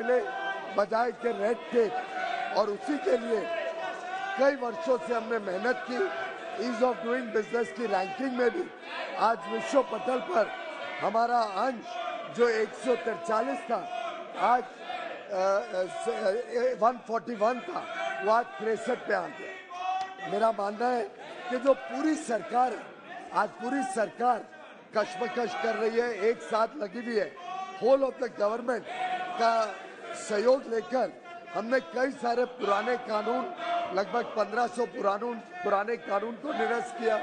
मिले बजाय के रेड टेप। और उसी के लिए कई वर्षों से हमने मेहनत की। ईज ऑफ डूइंग बिजनेस की रैंकिंग में भी आज विश्व पटल पर हमारा अंश जो 143 था आज 141 था, वो आज 63 पे आ गया। मेरा मानना है कि जो पूरी सरकार है, आज पूरी सरकार कश्मकश कर रही है, एक साथ लगी हुई है। होल ऑफ द गवर्नमेंट का सहयोग लेकर हमने कई सारे पुराने कानून, लगभग 1500 पुराने कानून को निरस्त किया,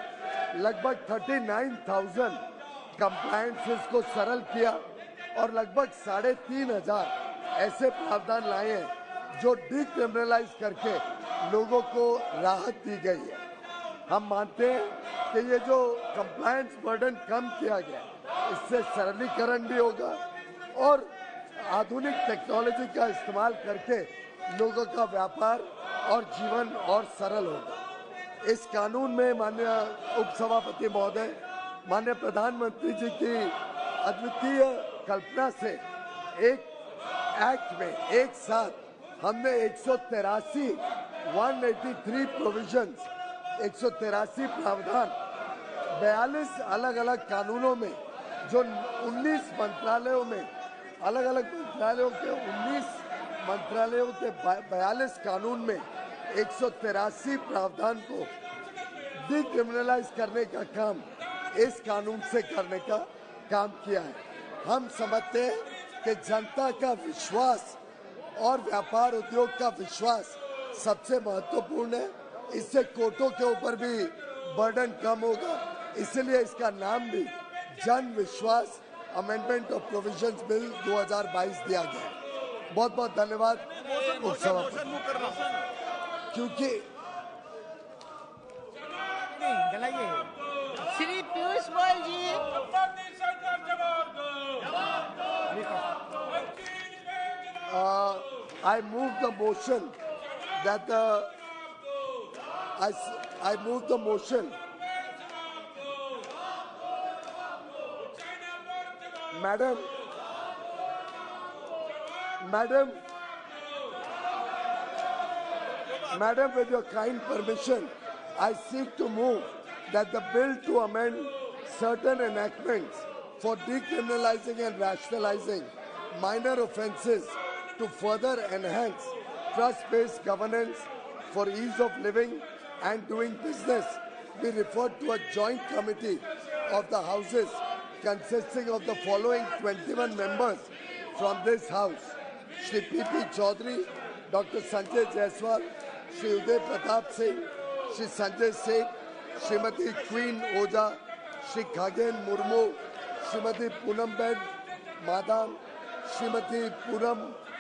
लगभग 39,000 कंप्लायंसेस को सरल किया और लगभग 3,500 ऐसे प्रावधान लाए हैं जो डिक्रिमिनलाइज करके लोगों को राहत दी गई है। हम मानते हैं कि ये जो कंप्लायंस बर्डन कम किया गया, इससे सरलीकरण भी होगा और आधुनिक टेक्नोलॉजी का इस्तेमाल करके लोगों का व्यापार और जीवन और सरल होगा। इस कानून में माननीय उपसभापति महोदय, माननीय प्रधानमंत्री जी की अद्वितीय कल्पना से एक एक्ट में एक साथ हमने 183 प्रोविजंस, 183 प्रावधान 42 अलग अलग कानूनों में, जो 19 मंत्रालयों में, अलग अलग मंत्रालयों के 19 मंत्रालयों के 42 कानून में 183 प्रावधान को डिक्रिमिनलाइज करने का काम इस कानून से करने का काम किया है। हम समझते हैं कि जनता का विश्वास और व्यापार उद्योग का विश्वास सबसे महत्वपूर्ण है। इससे कोर्टों के ऊपर भी बर्डन कम होगा, इसलिए इसका नाम भी जन विश्वास अमेंडमेंट ऑफ प्रोविजंस बिल 2022 दिया गया है। बहुत बहुत धन्यवाद क्योंकि श्री पीयूष गोयल जी, I move the motion that I move the motion. Madam, with your kind permission, I seek to move that the bill to amend certain enactments for decriminalizing and rationalizing minor offences to further enhance trust-based governance for ease of living and doing business be referred to a joint committee of the houses consisting of the following 21 members from this house: Shri P.P. Chaudhary, Dr. Sanjay Jaiswal, Shri Uday Pratap Singh, Shri Sanjay Seth, Srimati Queen Oja, Shri Khagen Murmu, Srimati Poonam Madam, Srimati Poonam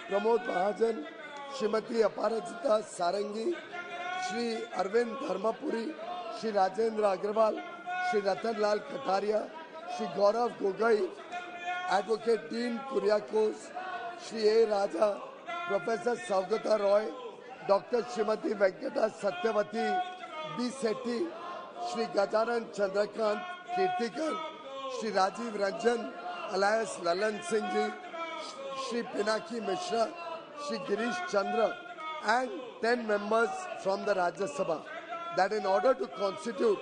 Pramod Mahajan, Srimati Aparajita Sarangi, Shri Arvind Dharmapuri, Shri Rajendra Agarwal, Shri Ratan Lal Kataria, Shri Gaurav Gogoi, Advocate Dean Kuriakos, Shri A. Raja, Professor Saugata Roy, Dr. Srimati Venkata Satyavati B. Sethi, Shri Gajanan Chandrakant Kirtikar, Shri Rajiv Ranjan alias Lalan Singh Ji, Shri Pinaki Mishra, Shri Girish Chandra, and 10 members from the Rajya Sabha. That in order to constitute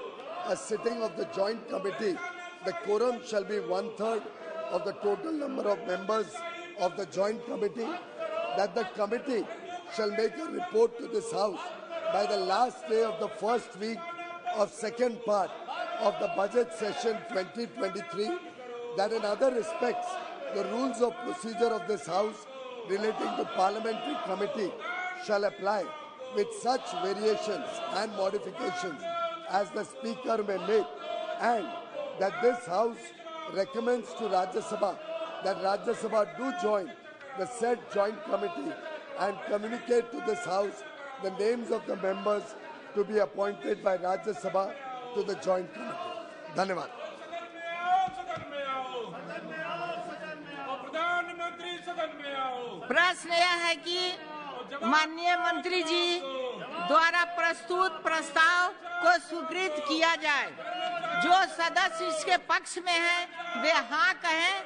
a sitting of the joint committee, the quorum shall be 1/3 of the total number of members of the joint committee. That the committee shall make a report to this House by the last day of the first week of second part of the budget session 2023. That in other respects, the rules of procedure of this House relating to parliamentary committee shall apply, with such variations and modifications as the Speaker may make, and that this House recommends to Rajya Sabha that Rajya Sabha do join the said joint committee and communicate to this House the names of the members to be appointed by Rajya Sabha to the joint committee. धन्यवाद। प्रश्न यह है कि माननीय मंत्री जी द्वारा प्रस्तुत प्रस्ताव को स्वीकृत किया जाए। जो सदस्य इसके पक्ष में हैं वे हाँ कहें,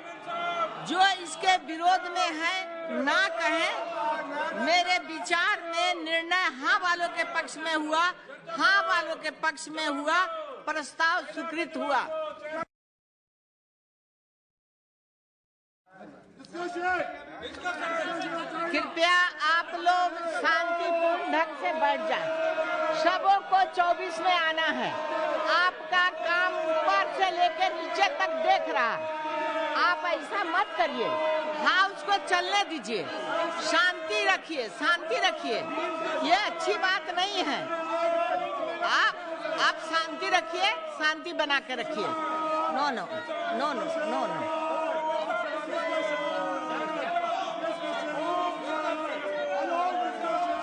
जो इसके विरोध में हैं ना कहें। मेरे विचार में निर्णय हाँ वालों के पक्ष में हुआ, हाँ वालों के पक्ष में हुआ, प्रस्ताव स्वीकृत हुआ। कृपया आप लोग शांतिपूर्ण ढंग से बैठ जाएं। सबों को 24 में आना है। आपका काम ऊपर से लेकर नीचे तक देख रहा है। आप ऐसा मत करिए, हाउस को चलने दीजिए, शांति रखिए, शांति रखिए। ये अच्छी बात नहीं है। आप शांति रखिए, शांति बना के रखिए। No no no no no no.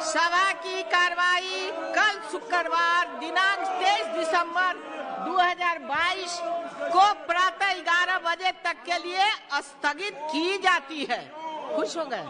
सभा की कार्रवाई कल शुक्रवार दिनांक 23 दिसंबर 2022 को प्रातः 11 बजे तक के लिए स्थगित की जाती है। खुश हो गए?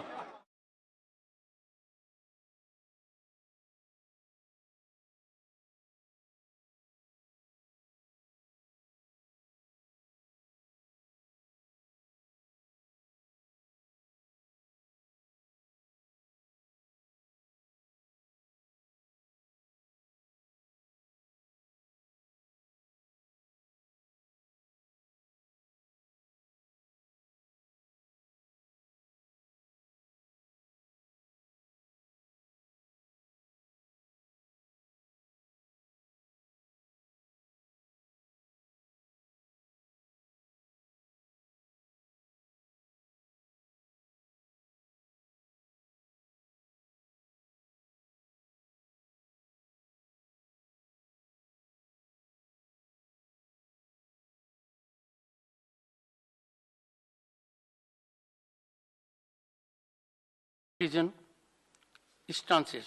Stances.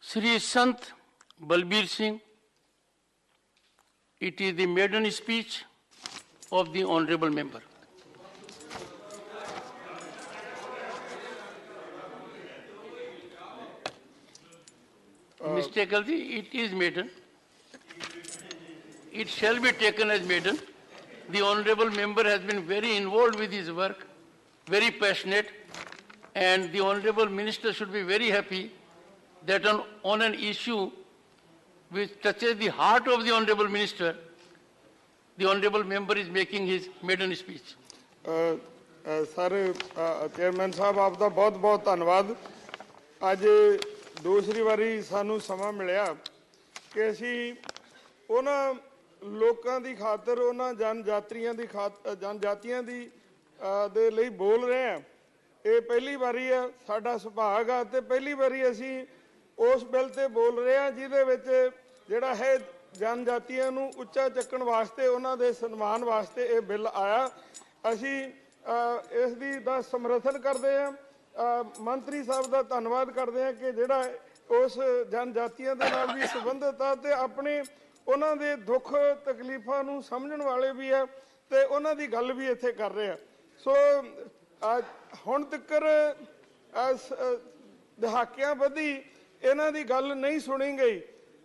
Sri Sant Balbir Singh, it is the maiden speech of the honorable member. Mr. Kaldi, it is maiden. It shall be taken as maiden. The honorable member has been very involved with his work, very passionate, and the honorable minister should be very happy that on an issue which touches the heart of the honorable minister, the honorable member is making his maiden speech. Sir, Chairman साहब आपका बहुत बहुत धन्यवाद। आज दूसरी बारी सानू समा मिलिया कि असी उन्हां लोकां दी खातर उन्हां जनजातियां दी दे लई बोल रहे हैं। ये पहली बारी है, साडा सुभाग आ ते पहली बारी असी उस बिल ते बोल रहे हैं जिहदे विच जिहड़ा है जनजातियां नूं उच्चा चक्कण वास्ते उन्हां दे सन्मान वास्ते ये बिल आया। असी इस दी दा समर्थन करते हैं। मंत्री साहब का धन्यवाद करते हैं कि जिहड़ा उस जनजातियां दे नाल भी संबंधित आ ते अपने उन्हां दे दुख तकलीफां नूं समझण वाले भी है ते उन्हां दी गल भी इत्थे कर रहे हैं। सो हुण तक्कर दहाकियां बधी इन्हां दी गल नहीं सुनी गई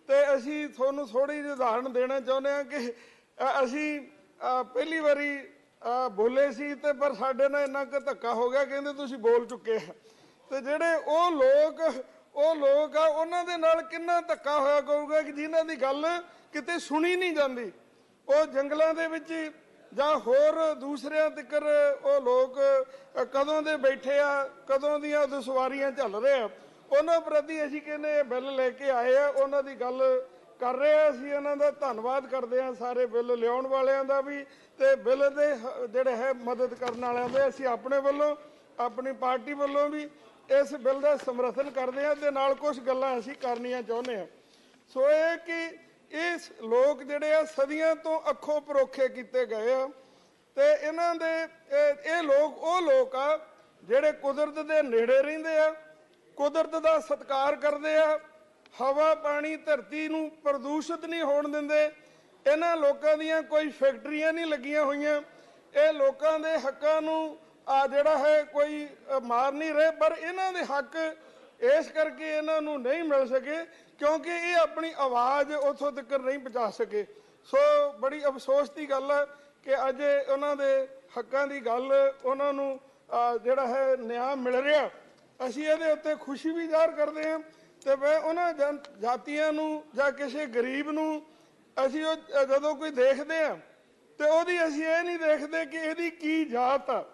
ते असी तुहानूं थोड़ी ਜਿਹੀ उदाहरण देना चाहुंदे हां कि असी पहली बारी बोले सी ते पर साडे नाल इन्ना क धक्का हो गया, कहंदे तुसीं बोल चुके हैं ते जिहड़े ਉਹ ਲੋਕ आ उन्हां दे नाल किन्ना धक्का होया करूगा कि जिन्हां दी गल किते सुनी नहीं जाती। ਉਹ जंगलों ਦੇ ਵਿੱਚ ਜਾਂ ਹੋਰ ਦੂਸਰਿਆਂ ਤੱਕਰ ਉਹ ਲੋਕ ਕਦੋਂ ਦੇ ਬੈਠੇ ਆ, ਕਦੋਂ ਦੀਆਂ ਦੁਸ਼ਵਾਰੀਆਂ ਚੱਲ ਰਹੇ ਆ, ਉਹਨਾਂ ਪ੍ਰਤੀ ਅਸੀਂ ਕਹਿੰਦੇ ਇਹ ਬਿੱਲ ਲੈ ਕੇ ਆਏ ਆ, ਉਹਨਾਂ ਦੀ ਗੱਲ ਕਰ ਰਹੇ ਆ। ਅਸੀਂ ਇਹਨਾਂ ਦਾ ਧੰਨਵਾਦ ਕਰਦੇ ਆ ਸਾਰੇ ਬਿੱਲ ਲਿਆਉਣ ਵਾਲਿਆਂ ਦਾ ਵੀ ਤੇ ਬਿੱਲ ਦੇ ਜਿਹੜੇ ਹੈ ਮਦਦ ਕਰਨ ਵਾਲਿਆਂ ਦੇ। ਅਸੀਂ ਆਪਣੇ ਵੱਲੋਂ ਆਪਣੀ ਪਾਰਟੀ ਵੱਲੋਂ ਵੀ ਇਸ ਬਿੱਲ ਦਾ ਸਮਰਥਨ ਕਰਦੇ ਆ ਤੇ ਨਾਲ ਕੁਝ ਗੱਲਾਂ ਅਸੀਂ ਕਰਨੀਆਂ ਚਾਹੁੰਦੇ ਆ। ਸੋ ਇਹ ਕਿ इस लोग जिहड़े आ सदियां तो अखों परोखे कीते गए आ ते इन्हां दे ये लोग वो लोग आ जिहड़े कुदरत दे नेड़े रहिंदे आ, कुदरत दा सत्कार करदे आ, हवा पानी धरती नूं प्रदूषित नहीं होण दिंदे। इन्हां लोकां दीयां कोई फैक्ट्रियां नहीं लगियां होईयां। ये लोकां दे हक्कां नूं जिहड़ा है कोई मार नहीं रहे, पर इन्हां दे हक इस करके इन्हां नूं नहीं मिल सके क्योंकि ये अपनी आवाज़ उतों तक नहीं पहुँचा सके। सो बड़ी अफसोस की गल है कि अज उन्हां दे हक्कां दी गल उन्हां नूं ਜਿਹੜਾ ਹੈ ਨਿਆਂ ਮਿਲ ਰਿਹਾ, ਅਸੀਂ ਇਹਦੇ ਉੱਤੇ ਖੁਸ਼ੀ ਵੀ ਜ਼ਾਹਰ ਕਰਦੇ ਹਾਂ। ਤੇ ਮੈਂ ਉਹਨਾਂ ਜਾਤੀਆਂ ਨੂੰ ਜਾਂ ਕਿਸੇ ਗਰੀਬ ਨੂੰ ਅਸੀਂ ਉਹ ਜਦੋਂ ਕੋਈ ਦੇਖਦੇ ਹਾਂ ਤੇ ਉਹਦੀ ਅਸੀਂ ਇਹ ਨਹੀਂ ਦੇਖਦੇ ਕਿ ਇਹਦੀ ਕੀ ਜਾਤ ਆ,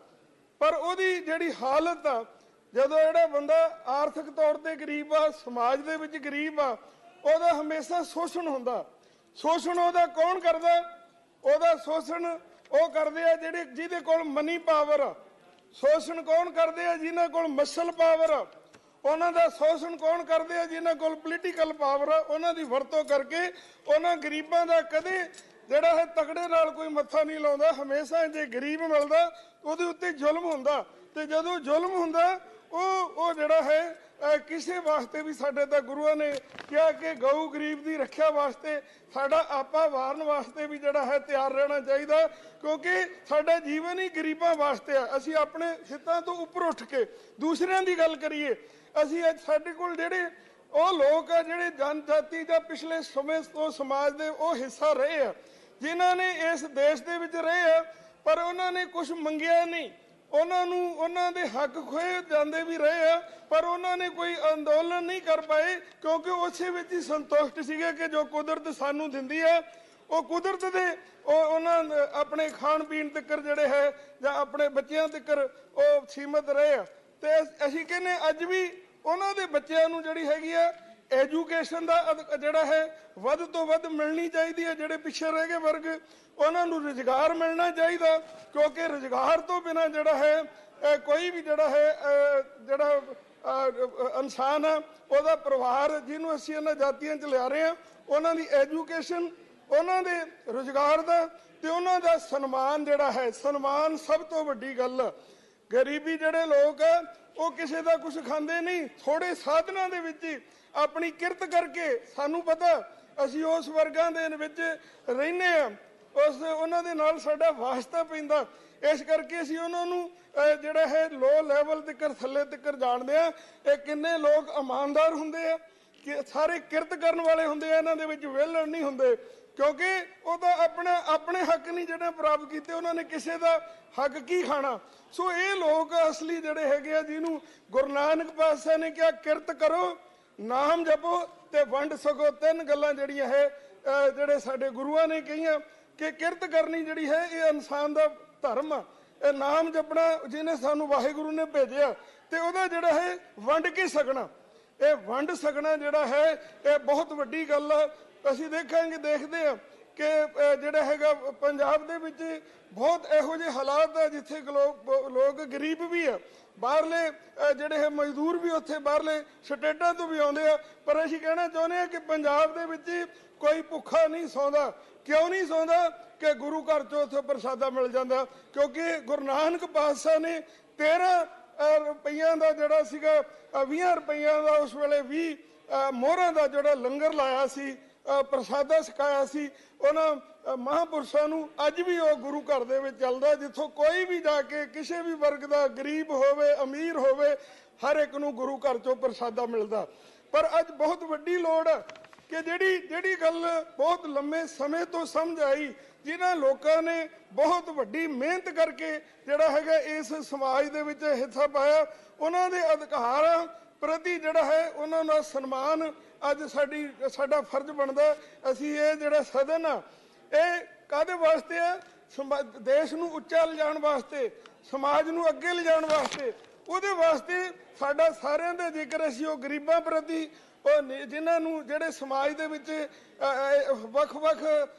ਪਰ ਉਹਦੀ ਜਿਹੜੀ ਹਾਲਤ ਆ, ਜਦੋਂ ਜਿਹੜਾ ਬੰਦਾ ਆਰਥਿਕ ਤੌਰ ਤੇ ਗਰੀਬ ਆ, ਸਮਾਜ ਦੇ ਵਿੱਚ ਗਰੀਬ ਆ, ਉਹਦਾ ਹਮੇਸ਼ਾ ਸ਼ੋਸ਼ਣ ਹੁੰਦਾ। ਸ਼ੋਸ਼ਣ ਉਹਦਾ ਕੌਣ ਕਰਦਾ? ਉਹਦਾ ਸ਼ੋਸ਼ਣ ਉਹ ਕਰਦੇ ਆ ਜਿਹੜੇ ਜਿਹਦੇ ਕੋਲ ਮਨੀ ਪਾਵਰ ਆ। ਸ਼ੋਸ਼ਣ ਕੌਣ ਕਰਦੇ ਆ? ਜਿਨ੍ਹਾਂ ਕੋਲ ਮਸਲ ਪਾਵਰ ਆ। ਉਹਨਾਂ ਦਾ ਸ਼ੋਸ਼ਣ ਕੌਣ ਕਰਦੇ ਆ? ਜਿਨ੍ਹਾਂ ਕੋਲ ਪੋਲੀਟੀਕਲ ਪਾਵਰ ਆ। ਉਹਨਾਂ ਦੀ ਵਰਤੋਂ ਕਰਕੇ ਉਹਨਾਂ ਗਰੀਬਾਂ ਦਾ ਕਦੇ ਜਿਹੜਾ ਹੈ ਤਕੜੇ ਨਾਲ ਕੋਈ ਮੱਥਾ ਨਹੀਂ ਲਾਉਂਦਾ। ਹਮੇਸ਼ਾ ਜੇ ਗਰੀਬ ਮਿਲਦਾ ਉਹਦੇ ਉੱਤੇ ਜ਼ੁਲਮ ਹੁੰਦਾ, ਤੇ ਜਦੋਂ ਜ਼ੁਲਮ ਹੁੰਦਾ ਉਹ ਜਿਹੜਾ ਹੈ ਕਿਸੇ ਵਾਸਤੇ ਵੀ ਸਾਡੇ ਤਾਂ ਗੁਰੂਆਂ ਨੇ ਕਿਹਾ ਕਿ ਗਊ ਗਰੀਬ ਦੀ ਰੱਖਿਆ ਵਾਸਤੇ ਸਾਡਾ ਆਪਾ ਵਾਰਨ ਵਾਸਤੇ ਵੀ ਜਿਹੜਾ ਹੈ ਤਿਆਰ ਰਹਿਣਾ ਚਾਹੀਦਾ, ਕਿਉਂਕਿ ਸਾਡਾ ਜੀਵਨ ਹੀ ਗਰੀਬਾਂ ਵਾਸਤੇ ਆ। ਅਸੀਂ ਆਪਣੇ ਹਿੱਤਾਂ ਤੋਂ ਉੱਪਰ ਉੱਠ ਕੇ ਦੂਸਰਿਆਂ ਦੀ ਗੱਲ ਕਰੀਏ। ਅਸੀਂ ਅੱਜ ਸਾਡੇ ਕੋਲ ਜਿਹੜੇ ਉਹ ਲੋਕ ਆ ਜਿਹੜੇ ਜਨਜਾਤੀ ਜਾਂ ਪਿਛਲੇ ਸਮੇਂ ਤੋਂ ਸਮਾਜ ਦੇ ਉਹ ਹਿੱਸਾ ਰਹੇ ਆ, ਜਿਨ੍ਹਾਂ ਨੇ ਇਸ ਦੇਸ਼ ਦੇ ਵਿੱਚ ਰਹੇ ਆ, ਪਰ ਉਹਨਾਂ ਨੇ ਕੁਝ ਮੰਗਿਆ ਨਹੀਂ। ਉਹਨਾਂ ਨੂੰ ਉਹਨਾਂ ਦੇ ਹੱਕ ਖੋਏ ਜਾਂਦੇ ਵੀ ਰਹੇ ਆ, ਪਰ ਉਹਨਾਂ ਨੇ ਕੋਈ ਅੰਦੋਲਨ ਨਹੀਂ ਕਰ ਪਾਏ, ਕਿਉਂਕਿ ਉਸੇ ਵਿੱਚ ਹੀ ਸੰਤੁਸ਼ਟ ਸੀਗੇ ਕਿ ਜੋ ਕੁਦਰਤ ਸਾਨੂੰ ਦਿੰਦੀ ਹੈ ਉਹ ਕੁਦਰਤ ਦੇ ਉਹਨਾਂ ਆਪਣੇ ਖਾਣ ਪੀਣ ਤੱਕ ਜਿਹੜੇ ਹੈ ਜਾਂ ਆਪਣੇ ਬੱਚਿਆਂ ਤੱਕ ਉਹ ਸੀਮਤ ਰਹੇ ਆ। ਤੇ ਅਸੀਂ ਕਹਿੰਦੇ ਅੱਜ ਵੀ ਉਹਨਾਂ ਦੇ ਬੱਚਿਆਂ ਨੂੰ ਜਿਹੜੀ ਹੈਗੀ ਆ ਐਜੂਕੇਸ਼ਨ ਦਾ ਜਿਹੜਾ ਹੈ ਵੱਧ ਤੋਂ ਵੱਧ ਮਿਲਣੀ ਚਾਹੀਦੀ ਹੈ। ਜਿਹੜੇ ਪਿੱਛੇ ਰਹਿ ਗਏ ਵਰਗ ਉਹਨਾਂ ਨੂੰ ਰੁਜ਼ਗਾਰ ਮਿਲਣਾ ਚਾਹੀਦਾ, ਕਿਉਂਕਿ ਰੁਜ਼ਗਾਰ ਤੋਂ ਬਿਨਾਂ ਜਿਹੜਾ ਹੈ ਕੋਈ ਵੀ ਜਿਹੜਾ ਹੈ ਜਿਹੜਾ ਇਨਸਾਨ ਆ ਉਹਦਾ ਪਰਿਵਾਰ ਜਿਹਨੂੰ ਅਸੀਂ ਇਹਨਾਂ ਜਾਤੀਆਂ 'ਚ ਲਿਆ ਰਹੇ ਹਾਂ ਉਹਨਾਂ ਦੀ ਐਜੂਕੇਸ਼ਨ, ਉਹਨਾਂ ਦੇ ਰੁਜ਼ਗਾਰ ਦਾ ਤੇ ਉਹਨਾਂ ਦਾ ਸਨਮਾਨ ਜਿਹੜਾ ਹੈ, ਸਨਮਾਨ ਸਭ ਤੋਂ ਵੱਡੀ ਗੱਲ ਆ। ਗਰੀਬੀ ਜਿਹੜੇ ਲੋਕ ਆ ਉਹ ਕਿਸੇ ਦਾ ਕੁਝ ਖਾਂਦੇ ਨਹੀਂ, ਥੋੜੇ ਸਾਧਨਾਂ ਦੇ ਵਿੱਚ ਹੀ ਆਪਣੀ ਕਿਰਤ ਕਰਕੇ, ਸਾਨੂੰ ਪਤਾ ਅਸੀਂ ਉਸ ਵਰਗਾਂ ਦੇ ਵਿੱਚ ਰਹਿੰਦੇ ਆ, ਉਹਨਾਂ ਦੇ ਨਾਲ ਸਾਡਾ ਵਾਸਤਾ ਪੈਂਦਾ। ਇਸ ਕਰਕੇ ਅਸੀਂ ਉਹਨਾਂ ਨੂੰ ਜਿਹੜਾ ਹੈ ਲੋ ਲੈਵਲ ਤੱਕ ਥੱਲੇ ਤੱਕ ਜਾਣਦੇ ਆ। ਇਹ ਕਿੰਨੇ ਲੋਕ ਇਮਾਨਦਾਰ ਹੁੰਦੇ ਆ, ਕਿ ਸਾਰੇ ਕਿਰਤ ਕਰਨ ਵਾਲੇ ਹੁੰਦੇ ਆ, ਇਹਨਾਂ ਦੇ ਵਿੱਚ ਵਿਹਲੜ ਨਹੀਂ ਹੁੰਦੇ, ਕਿਉਂਕਿ ਉਹ ਤਾਂ ਆਪਣੇ ਹੱਕ ਨਹੀਂ ਜਿਹੜੇ ਪ੍ਰਾਪਤ ਕੀਤੇ, ਉਹਨਾਂ ਨੇ ਕਿਸੇ ਦਾ ਹੱਕ ਕੀ ਖਾਣਾ। ਸੋ ਇਹ ਲੋਕ ਅਸਲੀ ਜਿਹੜੇ ਹੈਗੇ ਆ, ਜਿਹਨੂੰ ਗੁਰੂ ਨਾਨਕ ਪਾਤਸ਼ਾਹ ਨੇ ਕਿਹਾ ਕਿਰਤ ਕਰੋ, ਨਾਮ ਜਪੋ ਤੇ ਵੰਡ ਸਕੋ। ਤਿੰਨ ਗੱਲਾਂ ਜਿਹੜੀਆਂ ਹੈ ਜਿਹੜੇ ਸਾਡੇ ਗੁਰੂਆਂ ਨੇ ਕਹੀਆਂ ਕਿ ਕਿਰਤ ਕਰਨੀ ਜਿਹੜੀ ਹੈ ਇਹ ਇਨਸਾਨ ਦਾ ਧਰਮ ਆ। ਇਹ ਨਾਮ ਜਪਣਾ ਜਿਹਨੇ ਸਾਨੂੰ ਵਾਹਿਗੁਰੂ ਨੇ ਭੇਜਿਆ, ਤੇ ਉਹਦਾ ਜਿਹੜਾ ਹੈ ਵੰਡ ਕੇ ਸਕਣਾ, ਇਹ ਵੰਡ ਸਕਣਾ ਜਿਹੜਾ ਹੈ ਇਹ ਬਹੁਤ ਵੱਡੀ ਗੱਲ ਆ। ਅਸੀਂ ਦੇਖਦੇ ਆ ਕਿ ਜਿਹੜਾ ਹੈਗਾ ਪੰਜਾਬ ਦੇ ਵਿੱਚ ਬਹੁਤ ਇਹੋ ਜਿਹੇ ਹਾਲਾਤ ਆ ਜਿੱਥੇ ਲੋਕ ਗਰੀਬ ਵੀ ਆ, ਬਾਹਰਲੇ ਜਿਹੜੇ ਹੈ ਮਜ਼ਦੂਰ ਵੀ ਉੱਥੇ ਬਾਹਰਲੇ ਸਟੇਟਾਂ ਤੋਂ ਵੀ ਆਉਂਦੇ ਆ। ਪਰ ਅਸੀਂ ਕਹਿਣਾ ਚਾਹੁੰਦੇ ਆ ਕਿ ਪੰਜਾਬ ਦੇ ਵਿੱਚ ਕੋਈ ਭੁੱਖਾ ਨਹੀਂ ਸੌਂਦਾ। ਕਿਉਂ ਨਹੀਂ ਸੌਂਦਾ? ਕਿ ਗੁਰੂ ਘਰ ਚੋਂ ਉੱਥੇ ਪ੍ਰਸ਼ਾਦਾ ਮਿਲ ਜਾਂਦਾ, ਕਿਉਂਕਿ ਗੁਰੂ ਨਾਨਕ ਪਾਤਸ਼ਾਹ ਨੇ 13 ਰੁਪਈਆਂ ਦਾ ਜਿਹੜਾ ਸੀਗਾ 20 ਰੁਪਈਆਂ ਦਾ ਉਸ ਵੇਲੇ 20 ਮੋਹਰਾਂ ਦਾ ਜਿਹੜਾ ਲੰਗਰ ਲਾਇਆ ਸੀ, ਪ੍ਰਸ਼ਾਦਾ ਛਕਾਇਆ ਸੀ ਉਹਨਾਂ ਮਹਾਂਪੁਰਸ਼ਾਂ ਨੂੰ। ਅੱਜ ਵੀ ਉਹ ਗੁਰੂ ਘਰ ਦੇ ਵਿੱਚ ਚੱਲਦਾ, ਜਿੱਥੋਂ ਕੋਈ ਵੀ ਜਾ ਕੇ ਕਿਸੇ ਵੀ ਵਰਗ ਦਾ ਗਰੀਬ ਹੋਵੇ ਅਮੀਰ ਹੋਵੇ ਹਰ ਇੱਕ ਨੂੰ ਗੁਰੂ ਘਰ ਚੋਂ ਪ੍ਰਸ਼ਾਦਾ ਮਿਲਦਾ। ਪਰ ਅੱਜ ਬਹੁਤ ਵੱਡੀ ਲੋੜ ਹੈ ਕਿ ਜਿਹੜੀ ਗੱਲ ਬਹੁਤ ਲੰਮੇ ਸਮੇਂ ਤੋਂ ਸਮਝ ਆਈ, ਜਿਨ੍ਹਾਂ ਲੋਕਾਂ ਨੇ ਬਹੁਤ ਵੱਡੀ ਮਿਹਨਤ ਕਰਕੇ ਜਿਹੜਾ ਹੈਗਾ ਇਸ ਸਮਾਜ ਦੇ ਵਿੱਚ ਹਿੱਸਾ ਪਾਇਆ, ਉਹਨਾਂ ਦੇ ਅਧਿਕਾਰਾਂ ਪ੍ਰਤੀ ਜਿਹੜਾ ਹੈ ਉਹਨਾਂ ਦਾ ਸਨਮਾਨ ਅੱਜ ਸਾਡਾ ਫਰਜ਼ ਬਣਦਾ। ਅਸੀਂ ਇਹ ਜਿਹੜਾ ਸਦਨ ਆ ਇਹ ਕਾਹਦੇ ਵਾਸਤੇ ਆ? ਦੇਸ਼ ਨੂੰ ਉੱਚਾ ਲਿਜਾਣ ਵਾਸਤੇ, ਸਮਾਜ ਨੂੰ ਅੱਗੇ ਲਿਜਾਣ ਵਾਸਤੇ। ਉਹਦੇ ਵਾਸਤੇ ਸਾਡਾ ਸਾਰਿਆਂ ਦਾ ਜ਼ਿਕਰ ਅਸੀਂ ਉਹ ਗਰੀਬਾਂ ਪ੍ਰਤੀ, ਉਹ ਜਿਨ੍ਹਾਂ ਨੂੰ ਜਿਹੜੇ ਸਮਾਜ ਦੇ ਵਿੱਚ ਵੱਖ-ਵੱਖ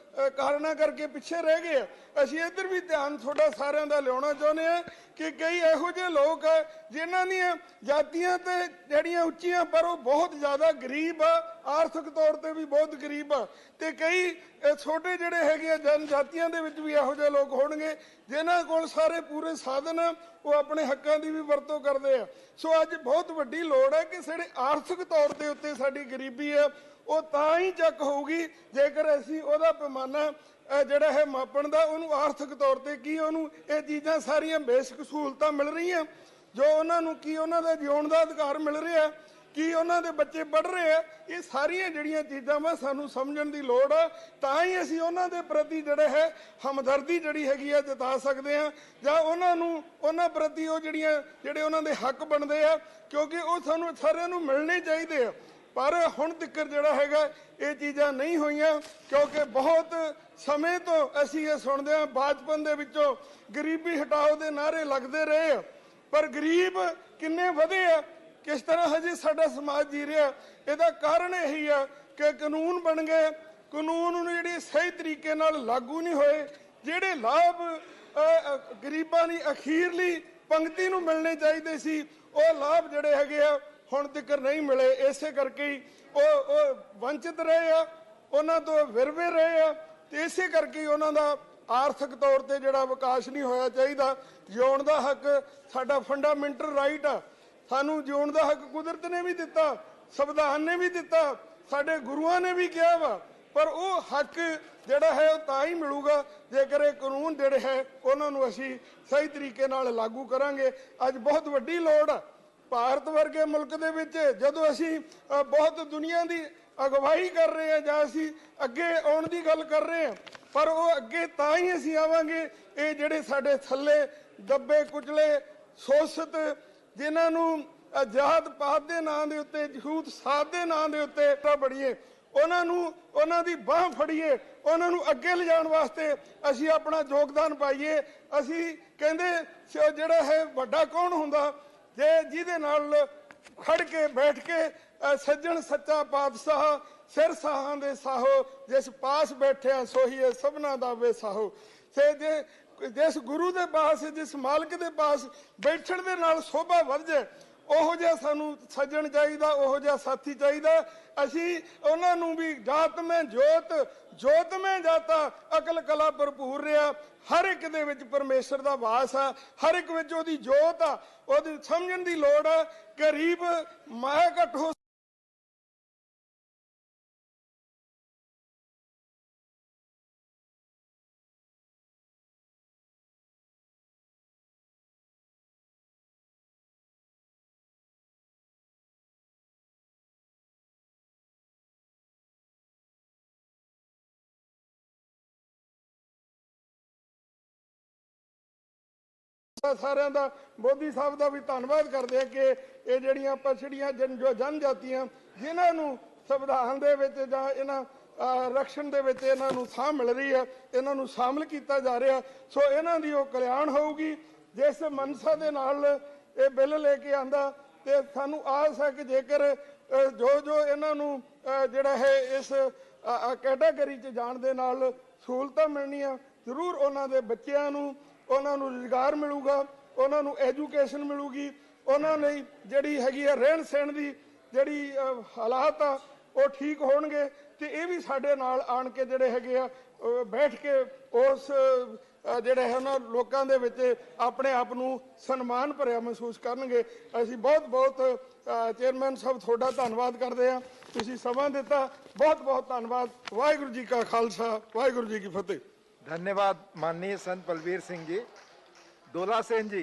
ਕਾਰਨਾਂ ਕਰਕੇ ਪਿੱਛੇ ਰਹਿ ਗਏ, ਅਸੀਂ ਇੱਧਰ ਵੀ ਧਿਆਨ ਤੁਹਾਡਾ ਸਾਰਿਆਂ ਦਾ ਲਿਆਉਣਾ ਚਾਹੁੰਦੇ ਹਾਂ ਕਿ ਕਈ ਇਹੋ ਜਿਹੇ ਲੋਕ ਆ ਜਿਨ੍ਹਾਂ ਦੀਆਂ ਜਾਤੀਆਂ ਤੇ ਜਿਹੜੀਆਂ ਉੱਚੀਆਂ, ਪਰ ਉਹ ਬਹੁਤ ਜ਼ਿਆਦਾ ਗਰੀਬ ਆ, ਆਰਥਿਕ ਤੌਰ ਤੇ ਵੀ ਬਹੁਤ ਗਰੀਬ ਆ। ਤੇ ਕਈ ਛੋਟੇ ਜਿਹੜੇ ਹੈਗੇ ਆ ਜਨਜਾਤੀਆਂ ਦੇ ਵਿੱਚ ਵੀ ਇਹੋ ਜਿਹੇ ਲੋਕ ਹੋਣਗੇ ਜਿਨ੍ਹਾਂ ਕੋਲ ਸਾਰੇ ਪੂਰੇ ਸਾਧਨ ਆ, ਉਹ ਆਪਣੇ ਹੱਕਾਂ ਦੀ ਵੀ ਵਰਤੋਂ ਕਰਦੇ ਆ। ਸੋ ਅੱਜ ਬਹੁਤ ਵੱਡੀ ਲੋੜ ਹੈ ਕਿ ਜਿਹੜੇ ਆਰਥਿਕ ਤੌਰ ਦੇ ਉੱਤੇ ਸਾਡੀ ਗਰੀਬੀ ਆ ਉਹ ਤਾਂ ਹੀ ਚੱਕ ਹੋਊਗੀ ਜੇਕਰ ਅਸੀਂ ਉਹਦਾ ਪੈਮਾਨਾ ਜਿਹੜਾ ਹੈ ਮਾਪਣ ਦਾ, ਉਹਨੂੰ ਆਰਥਿਕ ਤੌਰ ਤੇ ਕੀ ਉਹਨੂੰ ਇਹ ਚੀਜ਼ਾਂ ਸਾਰੀਆਂ ਬੇਸਿਕ ਸਹੂਲਤਾਂ ਮਿਲ ਰਹੀਆਂ ਜੋ ਉਹਨਾਂ ਨੂੰ ਕੀ ਉਹਨਾਂ ਦਾ ਜਿਉਣ ਦਾ ਅਧਿਕਾਰ ਮਿਲ ਰਿਹਾ, ਕੀ ਉਹਨਾਂ ਦੇ ਬੱਚੇ ਪੜ੍ਹ ਰਹੇ ਆ, ਇਹ ਸਾਰੀਆਂ ਜਿਹੜੀਆਂ ਚੀਜ਼ਾਂ ਵਾ ਸਾਨੂੰ ਸਮਝਣ ਦੀ ਲੋੜ ਆ। ਤਾਂ ਹੀ ਅਸੀਂ ਉਹਨਾਂ ਦੇ ਪ੍ਰਤੀ ਜਿਹੜੇ ਹੈ ਹਮਦਰਦੀ ਜਿਹੜੀ ਹੈਗੀ ਆ ਜਤਾ ਸਕਦੇ ਆ, ਜਾਂ ਉਹਨਾਂ ਨੂੰ ਉਹਨਾਂ ਪ੍ਰਤੀ ਉਹ ਜਿਹੜੇ ਉਹਨਾਂ ਦੇ ਹੱਕ ਬਣਦੇ ਆ, ਕਿਉਂਕਿ ਉਹ ਸਾਨੂੰ ਸਾਰਿਆਂ ਨੂੰ ਮਿਲਣੇ ਚਾਹੀਦੇ ਆ। ਪਰ ਹੁਣ ਤੱਕ ਜਿਹੜਾ ਹੈਗਾ ਇਹ ਚੀਜ਼ਾਂ ਨਹੀਂ ਹੋਈਆਂ, ਕਿਉਂਕਿ ਬਹੁਤ ਸਮੇਂ ਤੋਂ ਅਸੀਂ ਇਹ ਸੁਣਦੇ ਹਾਂ ਬਚਪਨ ਦੇ ਵਿੱਚੋਂ ਗਰੀਬੀ ਹਟਾਓ ਦੇ ਨਾਅਰੇ ਲੱਗਦੇ ਰਹੇ ਆ, ਪਰ ਗਰੀਬ ਕਿੰਨੇ ਵਧੇ ਆ, ਕਿਸ ਤਰ੍ਹਾਂ ਹਜੇ ਸਾਡਾ ਸਮਾਜ ਜੀ ਰਿਹਾ, ਇਹਦਾ ਕਾਰਨ ਇਹੀ ਆ ਕਿ ਕਾਨੂੰਨ ਬਣ ਗਏ, ਕਾਨੂੰਨ ਨੂੰ ਜਿਹੜੀ ਸਹੀ ਤਰੀਕੇ ਨਾਲ ਲਾਗੂ ਨਹੀਂ ਹੋਏ, ਜਿਹੜੇ ਲਾਭ ਗਰੀਬਾਂ ਦੀ ਅਖੀਰਲੀ ਪੰਕਤੀ ਨੂੰ ਮਿਲਣੇ ਚਾਹੀਦੇ ਸੀ ਉਹ ਲਾਭ ਜਿਹੜੇ ਹੈਗੇ ਆ ਹੁਣ ਤੱਕ ਨਹੀਂ ਮਿਲੇ। ਇਸੇ ਕਰਕੇ ਹੀ ਉਹ ਵੰਚਿਤ ਰਹੇ ਆ, ਉਹਨਾਂ ਤੋਂ ਵਿਰਵੇ ਰਹੇ ਆ, ਤੇ ਇਸੇ ਕਰਕੇ ਉਹਨਾਂ ਦਾ ਆਰਥਿਕ ਤੌਰ ਤੇ ਜਿਹੜਾ ਵਿਕਾਸ ਨਹੀਂ ਹੋਇਆ ਚਾਹੀਦਾ। ਜਿਉਣ ਦਾ ਹੱਕ ਸਾਡਾ ਫੰਡਾਮੈਂਟਲ ਰਾਈਟ ਆ, ਸਾਨੂੰ ਜਿਉਣ ਦਾ ਹੱਕ ਕੁਦਰਤ ਨੇ ਵੀ ਦਿੱਤਾ, ਸੰਵਿਧਾਨ ਨੇ ਵੀ ਦਿੱਤਾ, ਸਾਡੇ ਗੁਰੂਆਂ ਨੇ ਵੀ ਕਿਹਾ ਵਾ, ਪਰ ਉਹ ਹੱਕ ਜਿਹੜਾ ਹੈ ਉਹ ਤਾਂ ਹੀ ਮਿਲੂਗਾ ਜੇਕਰ ਇਹ ਕਾਨੂੰਨ ਜਿਹੜੇ ਹੈ ਉਹਨਾਂ ਨੂੰ ਅਸੀਂ ਸਹੀ ਤਰੀਕੇ ਨਾਲ ਲਾਗੂ ਕਰਾਂਗੇ। ਅੱਜ ਬਹੁਤ ਵੱਡੀ ਲੋੜ ਆ ਭਾਰਤ ਵਰਗੇ ਮੁਲਕ ਦੇ ਵਿੱਚ, ਜਦੋਂ ਅਸੀਂ ਬਹੁਤ ਦੁਨੀਆ ਦੀ ਅਗਵਾਈ ਕਰ ਰਹੇ ਹਾਂ ਜਾਂ ਅਸੀਂ ਅੱਗੇ ਆਉਣ ਦੀ ਗੱਲ ਕਰ ਰਹੇ ਹਾਂ, ਪਰ ਉਹ ਅੱਗੇ ਤਾਂ ਹੀ ਅਸੀਂ ਆਵਾਂਗੇ ਇਹ ਜਿਹੜੇ ਸਾਡੇ ਥੱਲੇ ਦੱਬੇ ਕੁਚਲੇ ਸ਼ੋਸ਼ਿਤ, ਜਿਨ੍ਹਾਂ ਨੂੰ ਜਾਤ ਪਾਤ ਦੇ ਨਾਂ ਦੇ ਉੱਤੇ, ਝੂਠ ਸਾਧ ਦੇ ਨਾਂ ਦੇ ਉੱਤੇ ਬੜੀਏ, ਉਹਨਾਂ ਨੂੰ ਉਹਨਾਂ ਦੀ ਬਾਹ ਫੜੀਏ, ਉਹਨਾਂ ਨੂੰ ਅੱਗੇ ਲਿਜਾਣ ਵਾਸਤੇ ਅਸੀਂ ਆਪਣਾ ਯੋਗਦਾਨ ਪਾਈਏ। ਅਸੀਂ ਕਹਿੰਦੇ ਜਿਹੜਾ ਹੈ ਵੱਡਾ ਕੌਣ ਹੁੰਦਾ, ਜਿਹਦੇ ਨਾਲ ਖੜ ਕੇ ਬੈਠ ਕੇ ਸੱਜਣ ਸੱਚਾ ਪਾਤਸ਼ਾਹ ਸਿਰ ਸਾਹਾਂ ਦੇ ਸਾਹੋ, ਜਿਸ ਪਾਸ ਬੈਠਿਆ ਸੋਹੀਏ ਸਭਨਾ ਦਾ ਵੇ ਸਾਹੋ। ਤੇ ਜਿਸ ਗੁਰੂ ਦੇ ਪਾਸ, ਜਿਸ ਮਾਲਕ ਦੇ ਪਾਸ ਬੈਠਣ ਦੇ ਨਾਲ ਸੋਭਾ ਵੱਧ ਜਾਏ, ਉਹੋ ਜਿਹਾ ਸਾਨੂੰ ਸੱਜਣ ਚਾਹੀਦਾ, ਉਹੋ ਜਿਹਾ ਸਾਥੀ ਚਾਹੀਦਾ। ਅਸੀਂ ਉਹਨਾਂ ਨੂੰ ਵੀ ਜਾਤ ਮੈਂ ਜੋਤ, ਜੋਤ ਮੈਂ ਜਾਤਾ, ਅਕਲ ਕਲਾ ਭਰਪੂਰ ਰਿਹਾ, ਹਰ ਇੱਕ ਦੇ ਵਿੱਚ ਪਰਮੇਸ਼ਰ ਦਾ ਵਾਸ ਆ, ਹਰ ਇੱਕ ਵਿੱਚ ਉਹਦੀ ਜੋਤ ਆ, ਉਹਦੀ ਸਮਝਣ ਦੀ ਲੋੜ ਆ। ਗਰੀਬ ਮਾਇਆ ਘੱਟ ਹੋ ਸਾਰਿਆਂ ਦਾ, ਮੋਦੀ ਸਾਹਿਬ ਦਾ ਵੀ ਧੰਨਵਾਦ ਕਰਦੇ ਆ ਕਿ ਇਹ ਜਿਹੜੀਆਂ ਪਛੜੀਆਂ ਜਨਜਾਤੀਆਂ ਜਿਨ੍ਹਾਂ ਨੂੰ ਸੰਵਿਧਾਨ ਦੇ ਵਿੱਚ ਜਾਂ ਇਹਨਾਂ ਰਕਸ਼ਣ ਦੇ ਵਿੱਚ ਇਹਨਾਂ ਨੂੰ ਥਾਂ ਮਿਲ ਰਹੀ ਹੈ, ਇਹਨਾਂ ਨੂੰ ਸ਼ਾਮਲ ਕੀਤਾ ਜਾ ਰਿਹਾ। ਸੋ ਇਹਨਾਂ ਦੀ ਉਹ ਕਲਿਆਣ ਹੋਊਗੀ। ਜਿਸ ਮਨਸਾ ਦੇ ਨਾਲ ਇਹ ਬਿੱਲ ਲੈ ਕੇ ਆਂਦਾ, ਤੇ ਸਾਨੂੰ ਆਸ ਹੈ ਕਿ ਜੇਕਰ ਜੋ ਇਹਨਾਂ ਨੂੰ ਜਿਹੜਾ ਹੈ ਇਸ ਕੈਟਾਗਰੀ 'ਚ ਜਾਣ ਦੇ ਨਾਲ ਸਹੂਲਤਾਂ ਮਿਲਣੀਆਂ, ਜ਼ਰੂਰ ਉਹਨਾਂ ਦੇ ਬੱਚਿਆਂ ਨੂੰ ਉਹਨਾਂ ਨੂੰ ਰੁਜ਼ਗਾਰ ਮਿਲੂਗਾ, ਉਹਨਾਂ ਨੂੰ ਐਜੂਕੇਸ਼ਨ ਮਿਲੂਗੀ, ਉਹਨਾਂ ਲਈ ਜਿਹੜੀ ਹੈਗੀ ਆ ਰਹਿਣ ਸਹਿਣ ਦੀ ਜਿਹੜੀ ਹਾਲਾਤ ਆ ਉਹ ਠੀਕ ਹੋਣਗੇ। ਤੇ ਇਹ ਵੀ ਸਾਡੇ ਨਾਲ ਆਣ ਕੇ ਜਿਹੜੇ ਹੈਗੇ ਆ ਬੈਠ ਕੇ ਉਸ ਜਿਹੜੇ ਹੈ ਉਹਨਾਂ ਲੋਕਾਂ ਦੇ ਵਿੱਚ ਆਪਣੇ ਆਪ ਨੂੰ ਸਨਮਾਨ ਭਰਿਆ ਮਹਿਸੂਸ ਕਰਨਗੇ। ਅਸੀਂ ਬਹੁਤ ਬਹੁਤ ਚੇਅਰਮੈਨ ਸਾਹਿਬ ਤੁਹਾਡਾ ਧੰਨਵਾਦ ਕਰਦੇ ਹਾਂ, ਤੁਸੀਂ ਸਮਾਂ ਦਿੱਤਾ, ਬਹੁਤ ਬਹੁਤ ਧੰਨਵਾਦ। ਵਾਹਿਗੁਰੂ ਜੀ ਕਾ ਖਾਲਸਾ, ਵਾਹਿਗੁਰੂ ਜੀ ਕੀ ਫਤਿਹ। धन्यवाद माननीय संत बलबीर सिंह जी। दोला सेन जी।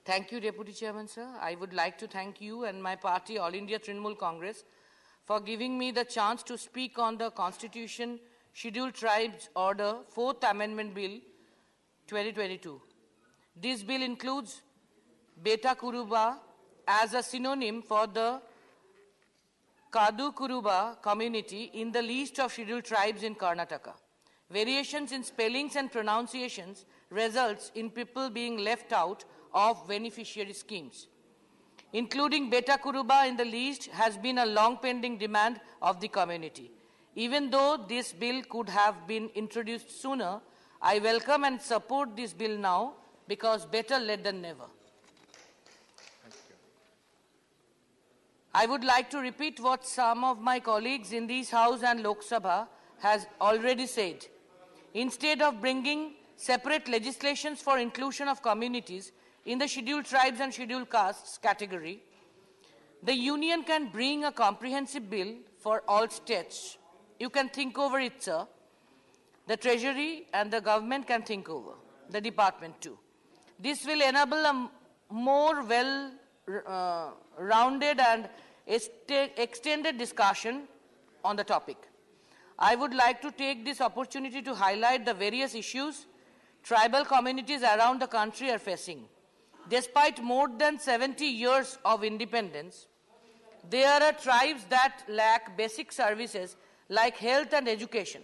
Thank you, Deputy Chairman, sir. I would like to thank you and my party, All India Trinamool Congress, for giving me the chance to speak on the Constitution Scheduled Tribes Order 4th Amendment Bill 2022. This bill includes Beta Kuruba as a synonym for the Kadu Kuruba community in the list of scheduled tribes in Karnataka. Variations in spellings and pronunciations results in people being left out of beneficiary schemes. Including Beta Kuruba in the list has been a long-pending demand of the community. Even though this bill could have been introduced sooner, I welcome and support this bill now because better late than never. I would like to repeat what some of my colleagues in this House and Lok Sabha has already said. Instead of bringing separate legislations for inclusion of communities in the scheduled tribes and scheduled castes category, the Union can bring a comprehensive bill for all states. You can think over it, sir. The Treasury and the government can think over. the department too. This will enable a more well-rounded and extended discussion on the topic. I would like to take this opportunity to highlight the various issues tribal communities around the country are facing. Despite more than 70 years of independence, there are tribes that lack basic services like health and education.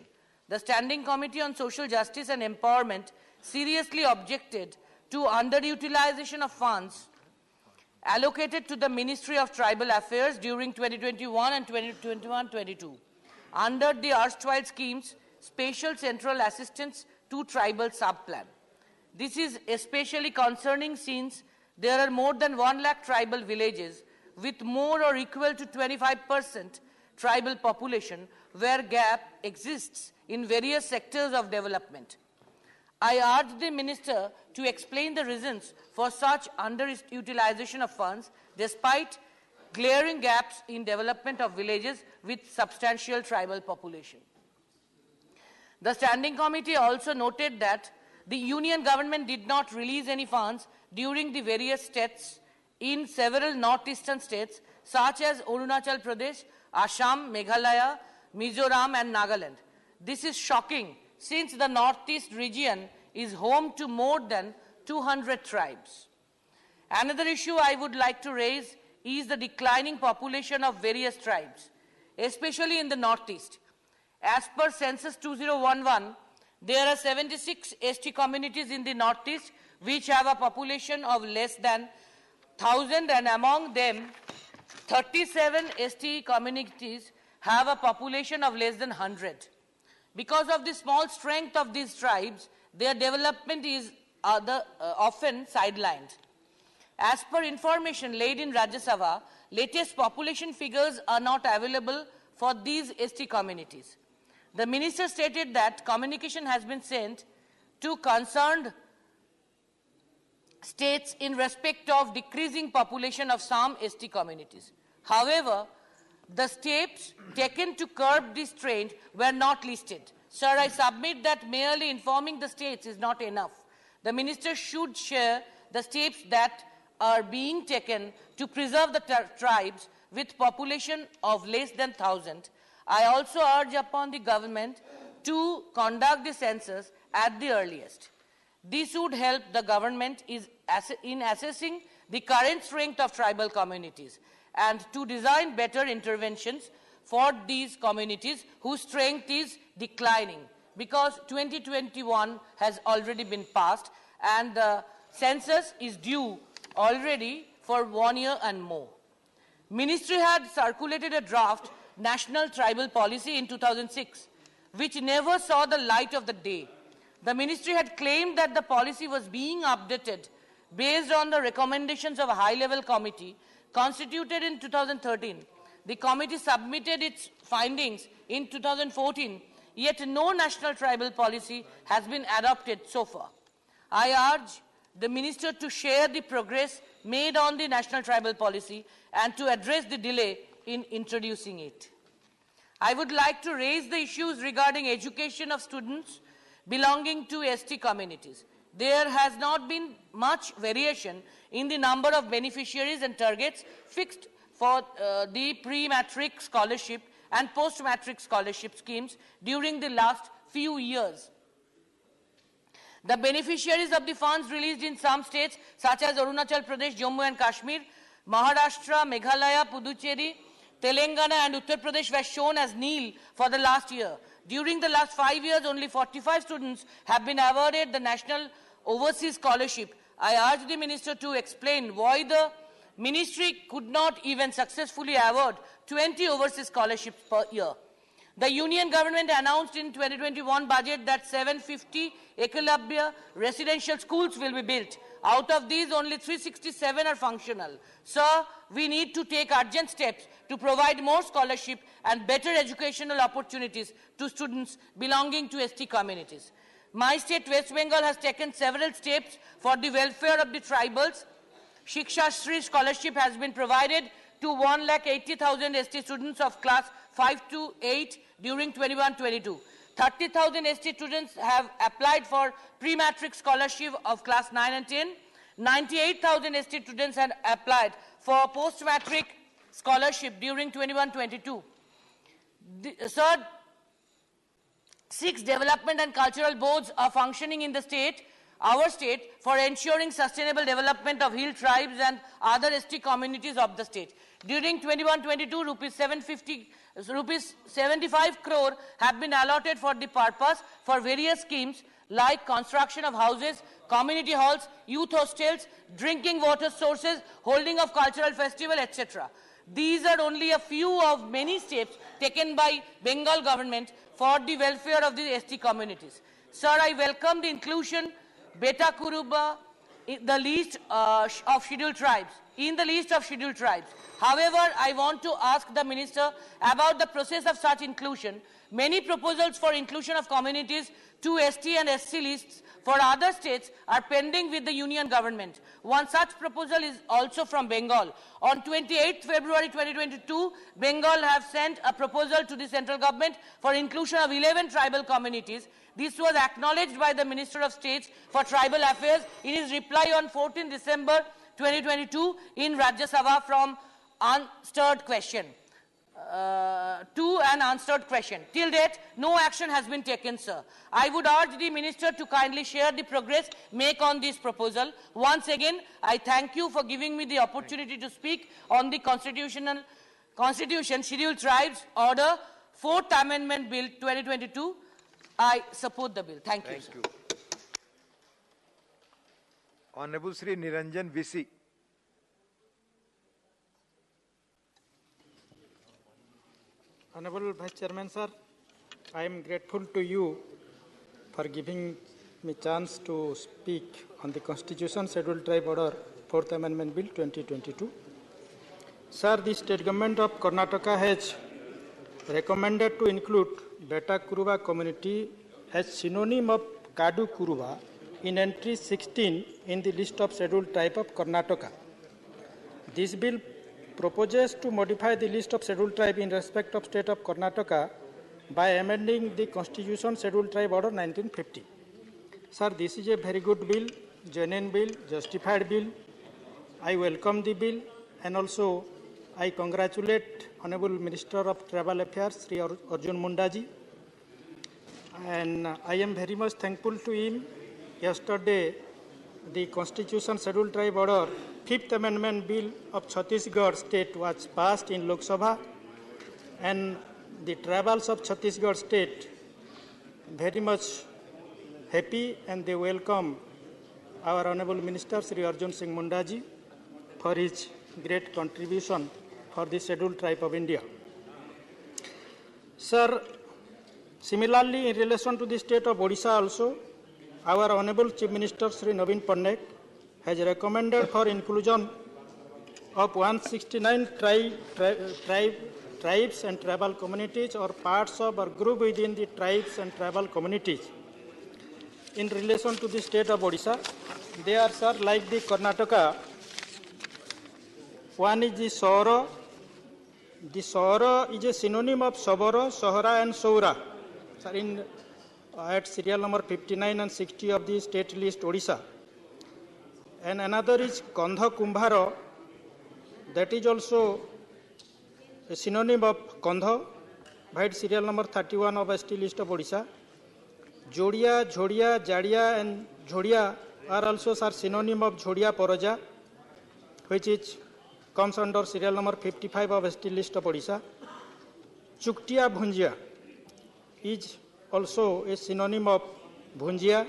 The Standing Committee on Social Justice and Empowerment seriously objected to underutilization of funds allocated to the Ministry of Tribal Affairs during 2021 and 2021-22 under the erstwhile schemes Special Central Assistance to Tribal Subplan. This is especially concerning since there are more than 1 lakh tribal villages with more or equal to 25% tribal population where gap exists in various sectors of development. I urge the Minister to explain the reasons for such underutilization of funds despite glaring gaps in development of villages with substantial tribal population. The Standing Committee also noted that the Union government did not release any funds during the various states in several northeastern states such as Arunachal Pradesh, Assam, Meghalaya, Mizoram and Nagaland. This is shocking since the northeast region is home to more than 200 tribes. Another issue I would like to raise is the declining population of various tribes, especially in the northeast. As per Census 2011, there are 76 ST communities in the northeast which have a population of less than 1,000, and among them 37 ST communities have a population of less than 100. Because of the small strength of these tribes, their development is often sidelined. As per information laid in Rajya Sabha, latest population figures are not available for these ST communities. The Minister stated that communication has been sent to concerned states in respect of decreasing population of some ST communities. However, the steps taken to curb this trend were not listed. Sir, I submit that merely informing the states is not enough. The Minister should share the steps that are being taken to preserve the tribes with population of less than 1,000. I also urge upon the government to conduct the census at the earliest. This would help the government in assessing the current strength of tribal communities and to design better interventions for these communities whose strength is declining, because 2021 has already been passed and the census is due already for 1 year and more. Ministry had circulated a draft National Tribal Policy in 2006, which never saw the light of the day. The ministry had claimed that the policy was being updated based on the recommendations of a high-level committee constituted in 2013. The committee submitted its findings in 2014, yet no national tribal policy has been adopted so far. I urge the minister to share the progress made on the national tribal policy and to address the delay in introducing it. I would like to raise the issues regarding education of students belonging to ST communities. There has not been much variation in the number of beneficiaries and targets fixed for the pre-matric scholarship and post-matric scholarship schemes during the last few years. The beneficiaries of the funds released in some states such as Arunachal Pradesh, Jammu and Kashmir, Maharashtra, Meghalaya, Puducherry, Telangana and Uttar Pradesh were shown as nil for the last year. During the last 5 years, only 45 students have been awarded the National Overseas Scholarship. I urge the Minister to explain why the Ministry could not even successfully award 20 overseas scholarships per year. The Union government announced in 2021 budget that 750 Ekalabya residential schools will be built. Out of these, only 367 are functional. Sir, we need to take urgent steps to provide more scholarship and better educational opportunities to students belonging to ST communities. My state, West Bengal, has taken several steps for the welfare of the tribals. Shiksha Shri scholarship has been provided to 1,80,000 ST students of class 5 to 8 during 21-22. 30,000 ST students have applied for pre-matric scholarship of class 9 and 10. 98,000 ST students had applied for post-matric scholarship during 21-22. Sir, 6 development and cultural boards are functioning in the state, our state, for ensuring sustainable development of hill tribes and other ST communities of the state. During 21-22, rupees 75 crore have been allotted for the purpose for various schemes like construction of houses, community halls, youth hostels, drinking water sources, holding of cultural festival, etc. These are only a few of many steps taken by Bengal government for the welfare of the ST communities. Sir, I welcome the inclusion Beta Kuruba in the list of scheduled tribes. However, I want to ask the Minister about the process of such inclusion. Many proposals for inclusion of communities to ST and SC lists for other states are pending with the Union government. One such proposal is also from Bengal. On 28th February 2022, Bengal have sent a proposal to the central government for inclusion of 11 tribal communities. This was acknowledged by the Minister of State for Tribal Affairs in his reply on 14 December 2022 in Rajya Sabha from unstirred question. To an unanswered question. Till date, no action has been taken, sir. I would urge the Minister to kindly share the progress made on this proposal. Once again, I thank you for giving me the opportunity to speak on the Constitution Scheduled Tribes Order, 4th Amendment Bill 2022. I support the bill. Thank you, sir. Honorable Sri Niranjan VC. Honorable Vice Chairman, sir, I am grateful to you for giving me chance to speak on the Constitution Scheduled Tribe Order 4th Amendment Bill 2022. Sir, the State Government of Karnataka has recommended to include Beta Kuruba community as synonym of Kadu Kuruba in entry 16 in the list of Scheduled Tribe of Karnataka. This bill proposes to modify the list of scheduled tribe in respect of state of Karnataka by amending the Constitution Scheduled Tribe Order 1950. Sir, this is a very good bill, genuine bill, justified bill. I welcome the bill and also I congratulate Honorable Minister of Tribal Affairs, Sri Arjun Mundaji. And I am very much thankful to him. Yesterday, the Constitution Scheduled Tribe Order 5th Amendment Bill of Chhattisgarh State was passed in Lok Sabha, and the tribals of Chhattisgarh State very much happy and they welcome our Honorable Minister Sri Arjun Singh Mundaji for his great contribution for the Scheduled Tribe of India. Sir, similarly in relation to the state of Odisha also, our Honorable Chief Minister Sri Naveen Patnaik has recommended for inclusion of 169 tribes and tribal communities or parts of or group within the tribes and tribal communities. In relation to the state of Odisha, they are, sir, like the Karnataka. One is the Sahara. The Sahara is a synonym of Sabara, Sahara and Saura. Sir, at serial number 59 and 60 of the state list Odisha. And another is Kandha Kumbhara, that is also a synonym of Kandha, by serial number 31 of ST list of Odisha. Jodia, Jhodia, Jadia and Jhodia are also synonym of Jhodia Poroja, which comes under serial number 55 of ST list of Odisha. Chuktia Bhunjia is also a synonym of Bhunjia.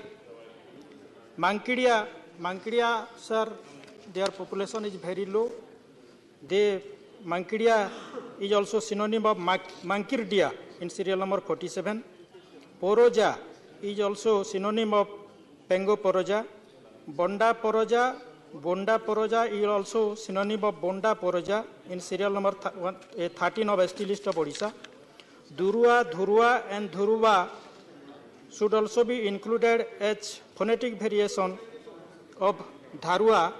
Mankidia, sir, their population is very low. Mankidia is also synonym of Mankirdia in serial number 47. Poroja is also synonym of Pengo Poroja. Bonda Poroja is also synonym of Bonda Poroja in serial number 13 of ST list of Odisha. Durua, Dhurua and Dhuruva should also be included as phonetic variation of Dharua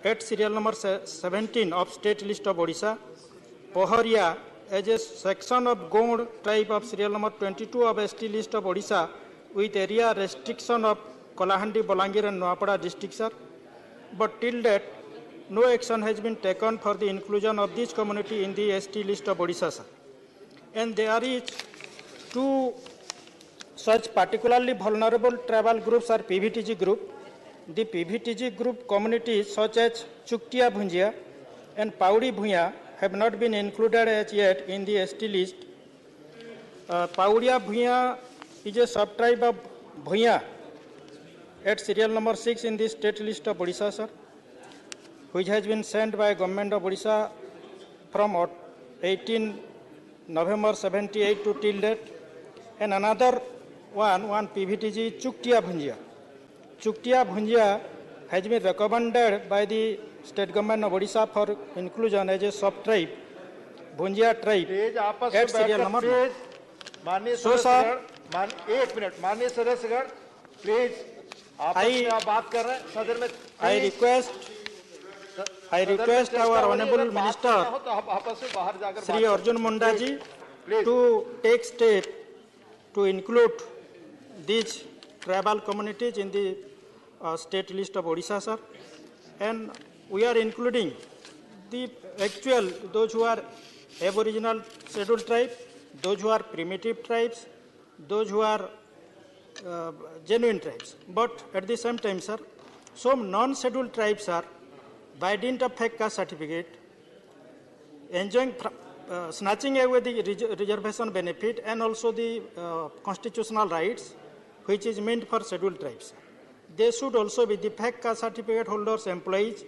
at serial number 17 of state list of Odisha. Poharia as a section of Gond tribe of serial number 22 of ST list of Odisha with area restriction of Kolahandi, Bolangir and Noapada district, sir. But till date, no action has been taken for the inclusion of this community in the ST list of Odisha, sir. And there is two such particularly vulnerable tribal groups are PVTG group. The PVTG group communities such as Chuktia Bhunjia and Paudi Bhuya have not been included as yet in the ST list. Paudia Bhuya is a sub-tribe of Bhuya at serial number 6 in the state list of Odisha, sir, which has been sent by government of Odisha from 18 November 78 to till date. And another one PVTG Chuktia Bhunjia. Chuktia Bhunjia has been recommended by the state government of Odisha for inclusion as a sub-tribe, Bhunjia tribe, at serial number. So, sir, एक minute माननीय सदस्यगण please आपस में आप बात कर रहे हैं सदन में I request our honorable minister तो आप आपस में बाहर जाकर Sri Arjun Munda ji to take step to include these tribal communities in the state list of Odisha, sir. And we are including the actual, those who are aboriginal scheduled tribe, those who are primitive tribes, those who are genuine tribes. But at the same time, sir, some non-scheduled tribes are, by dint of fake caste certificate, enjoying, snatching away the reservation benefit and also the constitutional rights, which is meant for scheduled tribes. They should also be the fake caste certificate holders' employees.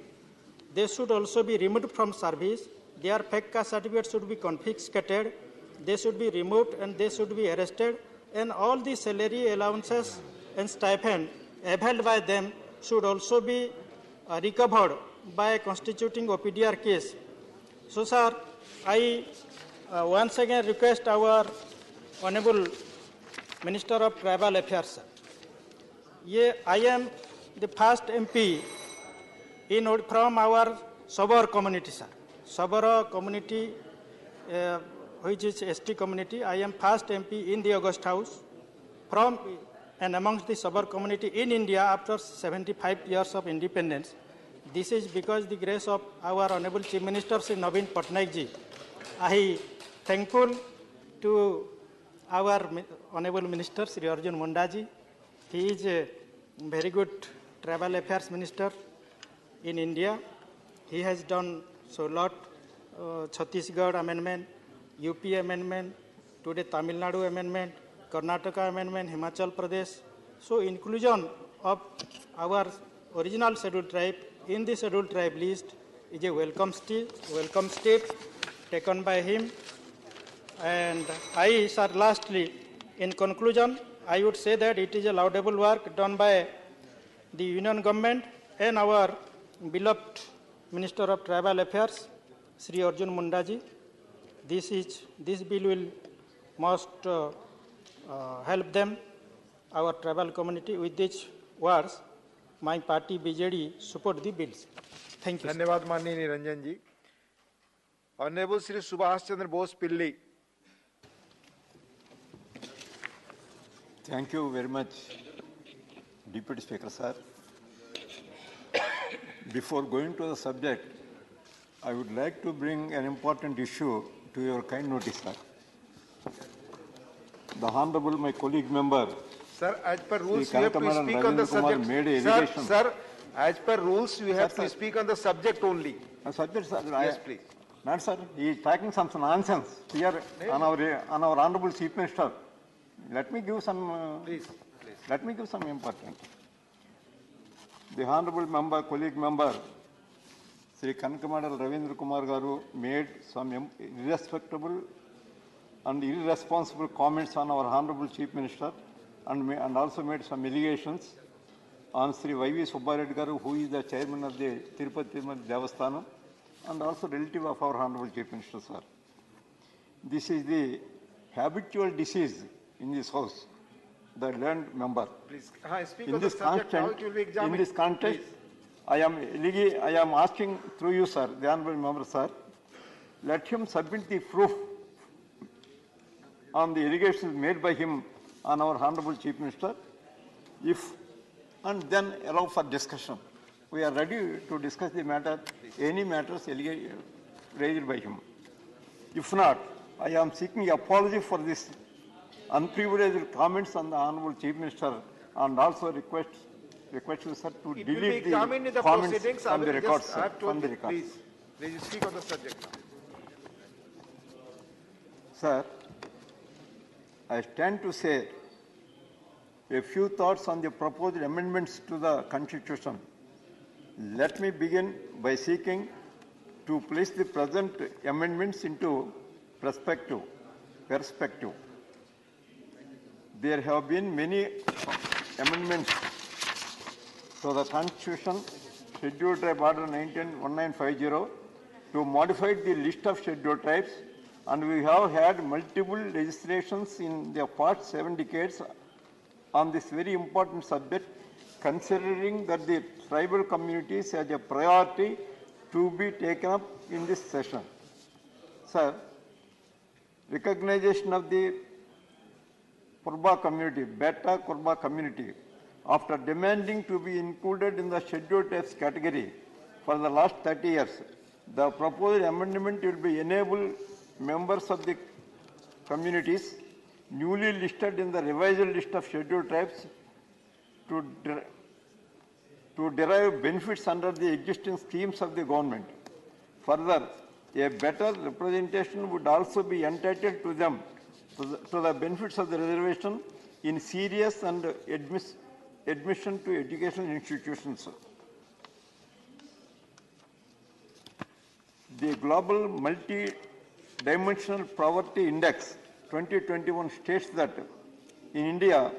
They should also be removed from service. Their fake caste certificates should be confiscated. They should be removed and they should be arrested. And all the salary allowances and stipend availed by them should also be recovered by constituting OPDR case. So, sir, I once again request our Honorable Minister of Tribal Affairs, sir. I am the first MP from our Sabar community, sir. Sabar community, which is ST community. I am first MP in the August House from and amongst the Sabar community in India after 75 years of independence. This is because the grace of our Honorable Chief Minister, Sri Naveen Patnaik ji. I thankful to our Honorable Minister, Sri Arjun Munda ji. He is a very good Tribal Affairs Minister in India. He has done so lot, Chhattisgarh Amendment, UP Amendment, today Tamil Nadu Amendment, Karnataka Amendment, Himachal Pradesh. So inclusion of our original scheduled tribe in the scheduled tribe list is a welcome step taken by him. And I, sir, lastly, in conclusion, I would say that it is a laudable work done by the Union government and our beloved Minister of Tribal Affairs, Sri Arjun Munda ji. This bill will must help them, our tribal community. With these words, my party BJD support the bills. Thank you. धन्यवाद माननीय निरंजन जी. Honorable Sri Subhash Chandra Bose Pilli. Thank you very much, Deputy Speaker, sir. Before going to the subject, I would like to bring an important issue to your kind notice, sir. The Honorable, my colleague member, Sir, as per rules, you have to speak on the subject. Sir, as per rules, you have to speak on the subject only. Subject, sir. Yes, please. Not, sir. He is talking some nonsense here on our Honorable Chief Minister. Let me give some. Please. Let me give some important. The Honorable member, colleague member, Sri Kankamadal Ravindra Kumar Garu made some irrespectable and irresponsible comments on our Honorable Chief Minister and also made some allegations on Sri Y.V. Subbareddy Garu, who is the chairman of the Tirupati Devasthanam and also relative of our Honorable Chief Minister, sir. This is the habitual disease in this house, the learned member. Please, speak on the subject, how it will be examined. In this context, I am asking through you, sir, the honorable member, sir, let him submit the proof on the allegations made by him on our Honorable Chief Minister, and then allow for discussion. We are ready to discuss the matter, any matters raised by him. If not, I am seeking apology for this unprivileged comments on the Honorable Chief Minister, and also request you, sir, to delete the comments from the records, sir, from the records. Please speak on the subject now. Sir, I stand to say a few thoughts on the proposed amendments to the Constitution. Let me begin by seeking to place the present amendments into perspective. There have been many amendments to the Constitution, Scheduled Tribe Order 1950, to modify the list of scheduled tribes, and we have had multiple legislations in the past 7 decades on this very important subject, considering that the tribal communities as a priority to be taken up in this session. Sir, recognition of the Kurba community, Beta Kurba community, after demanding to be included in the scheduled tribes category for the last 30 years, the proposed amendment will be enable members of the communities newly listed in the revised list of scheduled tribes to derive benefits under the existing schemes of the government. Further, a better representation would also be entitled to them to the benefits of the reservation in serious and admission to educational institutions. The Global Multi-Dimensional Poverty Index 2021 states that in India,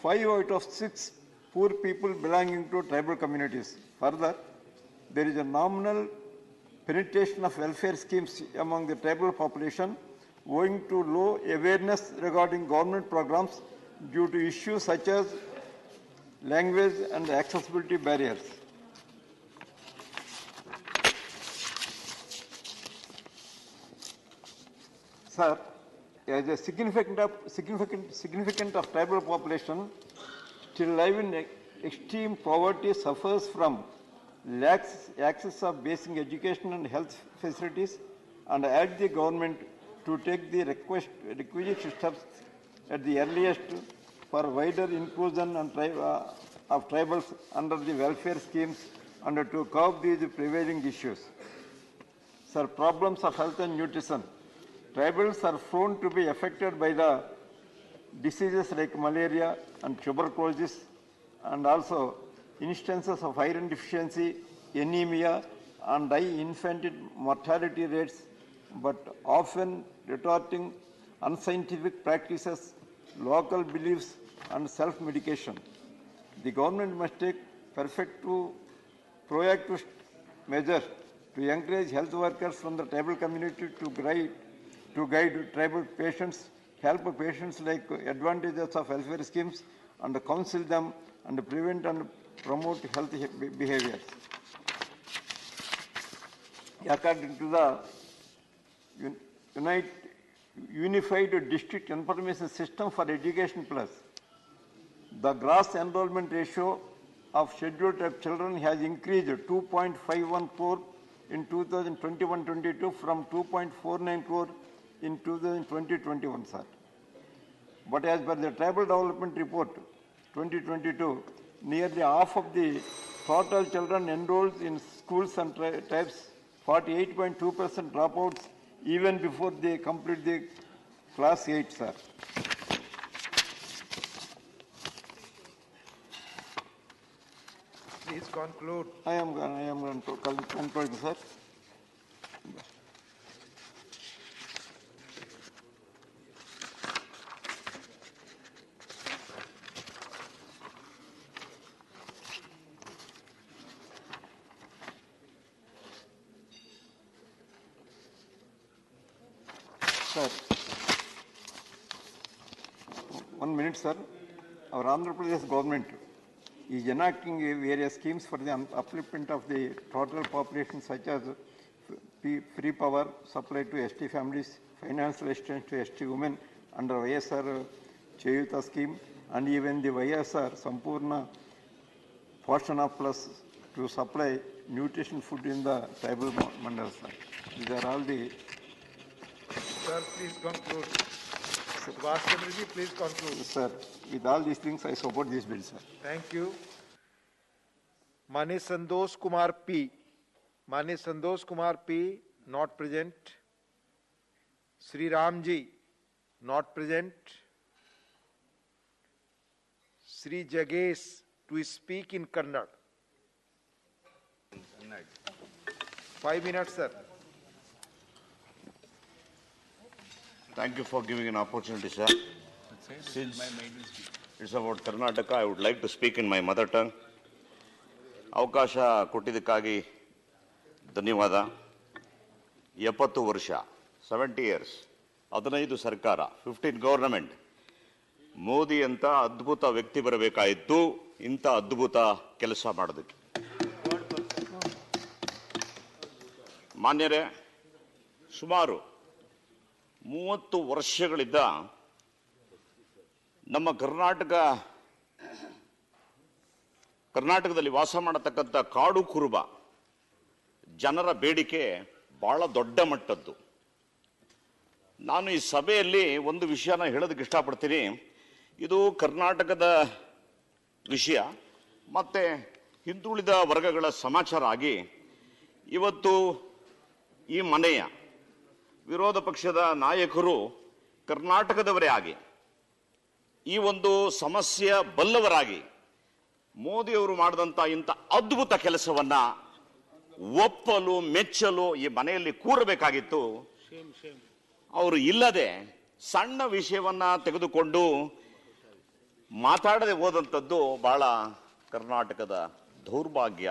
5 out of 6 poor people belonging to tribal communities. Further, there is a nominal penetration of welfare schemes among the tribal population owing to low awareness regarding government programs due to issues such as language and accessibility barriers. Sir, as a significant of tribal population still live in extreme poverty, suffers from lack access of basic education and health facilities, and urge the government to take the requisite steps at the earliest for wider inclusion and of tribals under the welfare schemes and to curb these prevailing issues. Sir, problems of health and nutrition. Tribals are prone to be affected by the diseases like malaria and tuberculosis, and also instances of iron deficiency, anemia, and high infant mortality rates, but often retorting unscientific practices, local beliefs, and self-medication. The government must take proactive measures to encourage health workers from the tribal community to guide tribal patients, help patients like advantages of welfare schemes, and counsel them and prevent and promote healthy behaviors. According to the Unified District Information System for Education Plus, the gross enrollment ratio of scheduled tribe children has increased 2.51 crore in 2021-22 from 2.49 crore in 2020-21, sir. But as per the Tribal Development Report 2022, nearly half of the total children enrolled in schools and tribes, 48.2% dropouts even before they complete the class 8, sir. Please conclude. I am going to conclude, sir. Sir, 1 minute, sir. Our Andhra Pradesh government is enacting various schemes for the upliftment of the total population, such as free power supply to ST families, financial assistance to ST women, under YSR Chayuta scheme, and even the YSR Sampurna Poshana Plus to supply nutrition food in the tribal mandals. These are all the... Sir, please conclude. Subhash Chandra ji, please conclude. Sir, with all these things, I support this bill, sir. Thank you. Mani Santosh Kumar P. Mani Santosh Kumar P. Not present. Sri Ramji, not present. Sri Jagesh, to speak in Kannada. 5 minutes, sir. Thank you for giving an opportunity, sir. Since it's about Karnataka, I would like to speak in my mother tongue. ಅವಕಾಶ ಕೊಟ್ಟಿದ್ದಕ್ಕಾಗಿ ಧನ್ಯವಾದ. 70 ವರ್ಷ, 70 years, 15 ಸರ್ಕಾರ, 15 government. Modi ಅಂತ ಅದ್ಭುತ ವ್ಯಕ್ತಿ ಬರಬೇಕಾಯಿತು ಇಂಥ ಅದ್ಭುತ ಕೆಲಸ ಮಾಡೋದಕ್ಕೆ. ಮಾನ್ಯರೇ, ಸುಮಾರು 30 ವರ್ಷಗಳಿಂದ ನಮ್ಮ ಕರ್ನಾಟಕದಲ್ಲಿ ವಾಸ ಮಾಡತಕ್ಕಂಥ ಕಾಡು ಕುರುಬ ಜನರ ಬೇಡಿಕೆ ಬಹಳ ದೊಡ್ಡ ಮಟ್ಟದ್ದು. ನಾನು ಈ ಸಭೆಯಲ್ಲಿ ಒಂದು ವಿಷಯನ ಹೇಳೋದಕ್ಕೆ ಇಷ್ಟಪಡ್ತೀನಿ. ಇದು ಕರ್ನಾಟಕದ ವಿಷಯ ಮತ್ತೆ ಹಿಂದುಳಿದ ವರ್ಗಗಳ ಸಮಾಚಾರ ಆಗಿ ಇವತ್ತು ಈ ಮನೆಯ ವಿರೋಧ ಪಕ್ಷದ ನಾಯಕರು ಕರ್ನಾಟಕದವರೇ ಆಗಿ ಈ ಒಂದು ಸಮಸ್ಯೆ ಬಲ್ಲವರಾಗಿ ಮೋದಿಯವರು ಮಾಡಿದಂಥ ಇಂಥ ಅದ್ಭುತ ಕೆಲಸವನ್ನ ಒಪ್ಪಲು ಮೆಚ್ಚಲು ಈ ಮನೆಯಲ್ಲಿ ಕೂರಬೇಕಾಗಿತ್ತು. ಅವರು ಇಲ್ಲದೆ ಸಣ್ಣ ವಿಷಯವನ್ನ ತೆಗೆದುಕೊಂಡು ಮಾತಾಡದೆ ಹೋದಂಥದ್ದು ಬಹಳ ಕರ್ನಾಟಕದ ದೌರ್ಭಾಗ್ಯ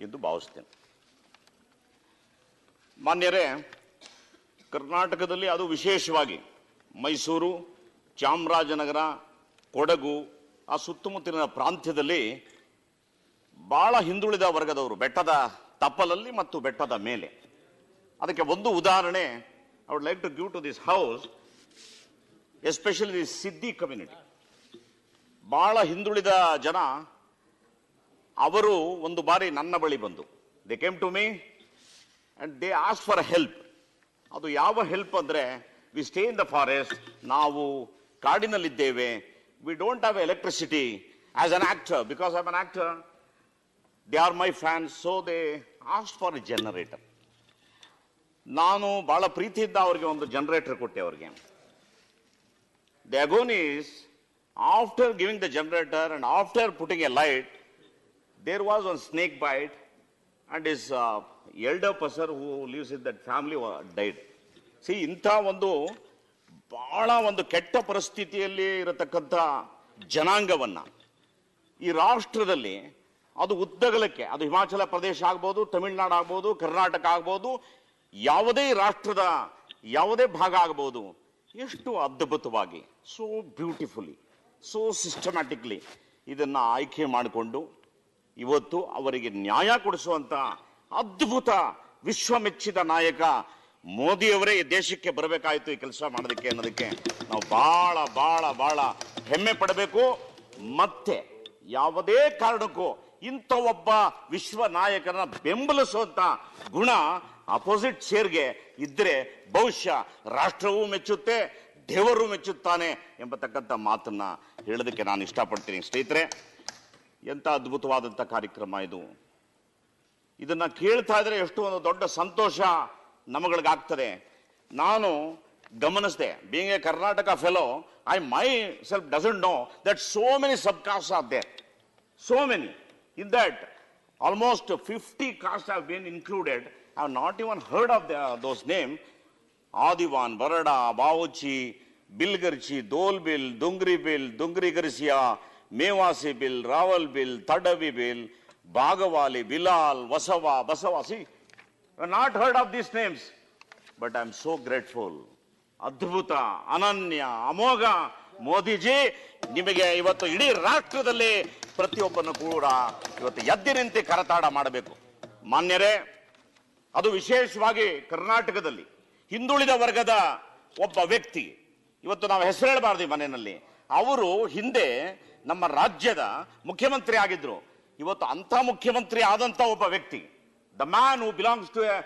ಎಂದು ಭಾವಿಸ್ತೇನೆ. ಮಾನ್ಯರೇ, ಕರ್ನಾಟಕದಲ್ಲಿ ಅದು ವಿಶೇಷವಾಗಿ ಮೈಸೂರು, ಚಾಮರಾಜನಗರ, ಕೊಡಗು ಆ ಸುತ್ತಮುತ್ತಲಿನ ಪ್ರಾಂತ್ಯದಲ್ಲಿ ಬಹಳ ಹಿಂದುಳಿದ ವರ್ಗದವರು ಬೆಟ್ಟದ ತಪ್ಪಲಲ್ಲಿ ಮತ್ತು ಬೆಟ್ಟದ ಮೇಲೆ. ಅದಕ್ಕೆ ಒಂದು ಉದಾಹರಣೆ I would like to give to this house, especially the Siddi community. ಬಹಳ ಹಿಂದುಳಿದ ಜನ ಅವರು ಒಂದು ಬಾರಿ ನನ್ನ ಬಳಿ ಬಂದು they came to me and they ask for help. ಅದು ಯಾವ ಹೆಲ್ಪ್ ಅಂದ್ರೆ, we stay in the forest, ನಾವು ಕಾಡಿನಲ್ಲಿದ್ದೇವೆ, we don't have electricity. As an actor, because I'm an actor, they are my fans, so they asked for a generator. ನಾನು ಬಹಳ ಪ್ರೀತಿಯಿಂದ ಅವರಿಗೆ ಒಂದು ಜನರೇಟರ್ ಕೊಟ್ಟೆ. ಅವರಿಗೆ the agony is, after giving the generator and after putting a light, there was one snake bite and his elder person who lives in that family died. See, ಇಂಥ ಒಂದು ಬಹಳ ಒಂದು ಕೆಟ್ಟ ಪರಿಸ್ಥಿತಿಯಲ್ಲಿ ಇರತಕ್ಕಂಥ ಜನಾಂಗವನ್ನ ಈ ರಾಷ್ಟ್ರದಲ್ಲಿ, ಅದು ಉದ್ದಗಲಕ್ಕೆ, ಅದು ಹಿಮಾಚಲ ಪ್ರದೇಶ ಆಗ್ಬೋದು, ತಮಿಳುನಾಡು ಆಗ್ಬೋದು, ಕರ್ನಾಟಕ ಆಗ್ಬೋದು, ಯಾವುದೇ ರಾಷ್ಟ್ರದ ಯಾವುದೇ ಭಾಗ ಆಗ್ಬೋದು, ಎಷ್ಟು ಅದ್ಭುತವಾಗಿ, ಸೋ ಬ್ಯೂಟಿಫುಲಿ, ಸೋ ಸಿಸ್ಟಮ್ಯಾಟಿಕ್ಲಿ ಇದನ್ನ ಆಯ್ಕೆ ಮಾಡಿಕೊಂಡು ಇವತ್ತು ಅವರಿಗೆ ನ್ಯಾಯ ಕೊಡಿಸುವಂತ ಅದ್ಭುತ ವಿಶ್ವಮೆಚ್ಚಿದ ನಾಯಕ ಮೋದಿಯವರೇ ಈ ದೇಶಕ್ಕೆ ಬರಬೇಕಾಯಿತು ಈ ಕೆಲಸ ಮಾಡೋದಕ್ಕೆ ಅನ್ನೋದಕ್ಕೆ ನಾವು ಬಹಳ ಬಹಳ ಬಹಳ ಹೆಮ್ಮೆ ಪಡಬೇಕು. ಮತ್ತೆ ಯಾವುದೇ ಕಾರಣಕ್ಕೂ ಇಂಥ ಒಬ್ಬ ವಿಶ್ವ ನಾಯಕನ ಬೆಂಬಲಿಸುವಂತ ಗುಣ ಅಪೋಸಿಟ್ ಚೇರ್ಗೆ ಇದ್ರೆ ಬಹುಶಃ ರಾಷ್ಟ್ರವೂ ಮೆಚ್ಚುತ್ತೆ, ದೇವರು ಮೆಚ್ಚುತ್ತಾನೆ ಎಂಬತಕ್ಕಂಥ ಮಾತನ್ನ ಹೇಳೋದಕ್ಕೆ ನಾನು ಇಷ್ಟಪಡ್ತೀನಿ. ಸ್ನೇಹಿತರೆ, ಎಂಥ ಅದ್ಭುತವಾದಂಥ ಕಾರ್ಯಕ್ರಮ ಇದು. ಇದನ್ನ ಕೇಳ್ತಾ ಇದ್ರೆ ಎಷ್ಟು ಒಂದು ದೊಡ್ಡ ಸಂತೋಷ ನಮಗಳಿಗಾಗ್ತದೆ. ನಾನು ಗಮನಿಸಿದೆ, being a Karnataka fellow, I myself doesn't know that so many sub caste are there, so many. In that almost 50 castes have been included. I have not even heard of those names. Adivan, Barada, Bauchi, Bilgarchi, Dolbil, Dungri Garcia, Mevasi Bill, Rawal Bill, Tadavi Bill, Bhagavali, Bilal, Vasava, Basava. See, I have not heard of these names, but I am so grateful. Adbhuta, Ananya, Amoga, Modiji, ನಿಮಗೆ ಇವತ್ತು ಇಡೀ ರಾಷ್ಟ್ರದಲ್ಲಿ ಪ್ರತಿಯೊಬ್ಬನು ಕೂಡ ಇವತ್ತು ಎದ್ದು ನಿಂತು ಕರತಾಡ ಮಾಡಬೇಕು. ಮಾನ್ಯರೇ, ಅದು ವಿಶೇಷವಾಗಿ ಕರ್ನಾಟಕದಲ್ಲಿ ಹಿಂದುಳಿದ ವರ್ಗದ ಒಬ್ಬ ವ್ಯಕ್ತಿ ಇವತ್ತು ನಾವು ಹೆಸರು ಹೇಳಬಾರ್ದು ಈ ಮನೆಯಲ್ಲಿ. ಅವರು ಹಿಂದೆ ನಮ್ಮ ರಾಜ್ಯದ ಮುಖ್ಯಮಂತ್ರಿ ಆಗಿದ್ರು. ಇವತ್ತು ಅಂತ ಮುಖ್ಯಮಂತ್ರಿ ಆದಂತ ಒಬ್ಬ ವ್ಯಕ್ತಿ, the man who belongs to a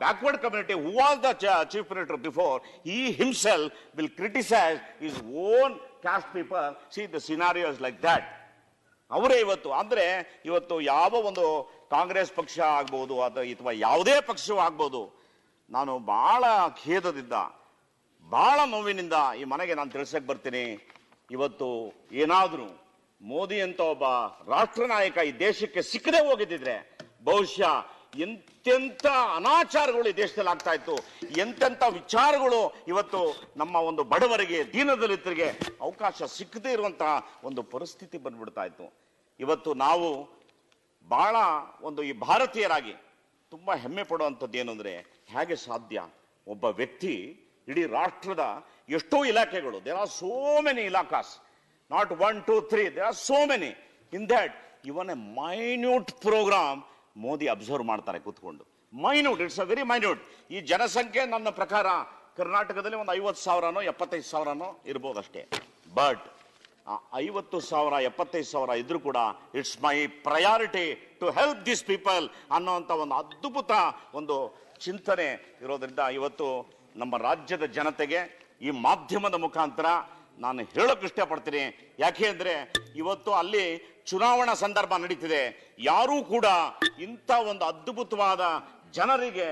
backward community, who was the chief minister before, he himself will criticize his own caste people. See, the scenario is like that. ಅವರೇ ಇವತ್ತು ಅಂದ್ರೆ ಇವತ್ತು ಯಾವ ಒಂದು ಕಾಂಗ್ರೆಸ್ ಪಕ್ಷ ಆಗ್ಬೋದು ಅಥವಾ ಯಾವುದೇ ಪಕ್ಷವೂ ಆಗ್ಬೋದು, ನಾನು ಬಹಳ ಖೇದದಿಂದ ಬಹಳ ನೋವಿನಿಂದ ಈ ಮನೆಗೆ ನಾನು ತಿಳಿಸಕ್ಕೆ ಬರ್ತೀನಿ. ಇವತ್ತು ಏನಾದರೂ ಮೋದಿ ಅಂತ ಒಬ್ಬ ರಾಷ್ಟ್ರ ನಾಯಕ ಈ ದೇಶಕ್ಕೆ ಸಿಕ್ಕದೆ ಹೋಗಿದ್ದಿದ್ರೆ ಬಹುಶಃ ಎಂತೆಂಥ ಅನಾಚಾರಗಳು ಈ ದೇಶದಲ್ಲಿ ಆಗ್ತಾ ಇತ್ತು, ಎಂತೆಂಥ ವಿಚಾರಗಳು ಇವತ್ತು ನಮ್ಮ ಒಂದು ಬಡವರಿಗೆ, ದೀನದಲಿತರಿಗೆ ಅವಕಾಶ ಸಿಕ್ಕದೇ ಇರುವಂತಹ ಒಂದು ಪರಿಸ್ಥಿತಿ ಬಂದ್ಬಿಡ್ತಾ ಇತ್ತು. ಇವತ್ತು ನಾವು ಬಹಳ ಒಂದು ಈ ಭಾರತೀಯರಾಗಿ ತುಂಬಾ ಹೆಮ್ಮೆ ಪಡುವಂಥದ್ದು ಏನು ಅಂದ್ರೆ, ಹೇಗೆ ಸಾಧ್ಯ ಒಬ್ಬ ವ್ಯಕ್ತಿ ಇಡೀ ರಾಷ್ಟ್ರದ ಎಷ್ಟೋ ಇಲಾಖೆಗಳು, ದೇರ್ ಆರ್ ಸೋ ಮೆನಿ ಇಲಾಖಾಸ್, not 1 2 3, there are so many. In that even a minute programme Modi observe ಮಾಡ್ತಾರೆ ಕೂತ್ಕೊಂಡು. Minute, it's a very minute. ಈ ಜನಸಂಖ್ಯೆ ನನ್ನ ಪ್ರಕಾರ ಕರ್ನಾಟಕದಲ್ಲಿ ಒಂದು 50,000ನೋ 75,000ನೋ ಇರ್ಬೋದಷ್ಟೇ. ಬಟ್ 50,000 75,000 ಇದ್ರೂ ಕೂಡ it's my priority to help this people ಅನ್ನೋಂಥ ಒಂದು ಅದ್ಭುತ ಒಂದು ಚಿಂತನೆ ಇರೋದ್ರಿಂದ ಇವತ್ತು ನಮ್ಮ ರಾಜ್ಯದ ಜನತೆಗೆ ಈ ಮಾಧ್ಯಮದ ಮುಖಾಂತರ ನಾನು ಹೇಳೋಕೆ ಇಷ್ಟಪಡ್ತೀನಿ. ಯಾಕೆ ಅಂದ್ರೆ ಇವತ್ತು ಅಲ್ಲಿ ಚುನಾವಣಾ ಸಂದರ್ಭ ನಡೀತಿದೆ. ಯಾರೂ ಕೂಡ ಇಂಥ ಒಂದು ಅದ್ಭುತವಾದ ಜನರಿಗೆ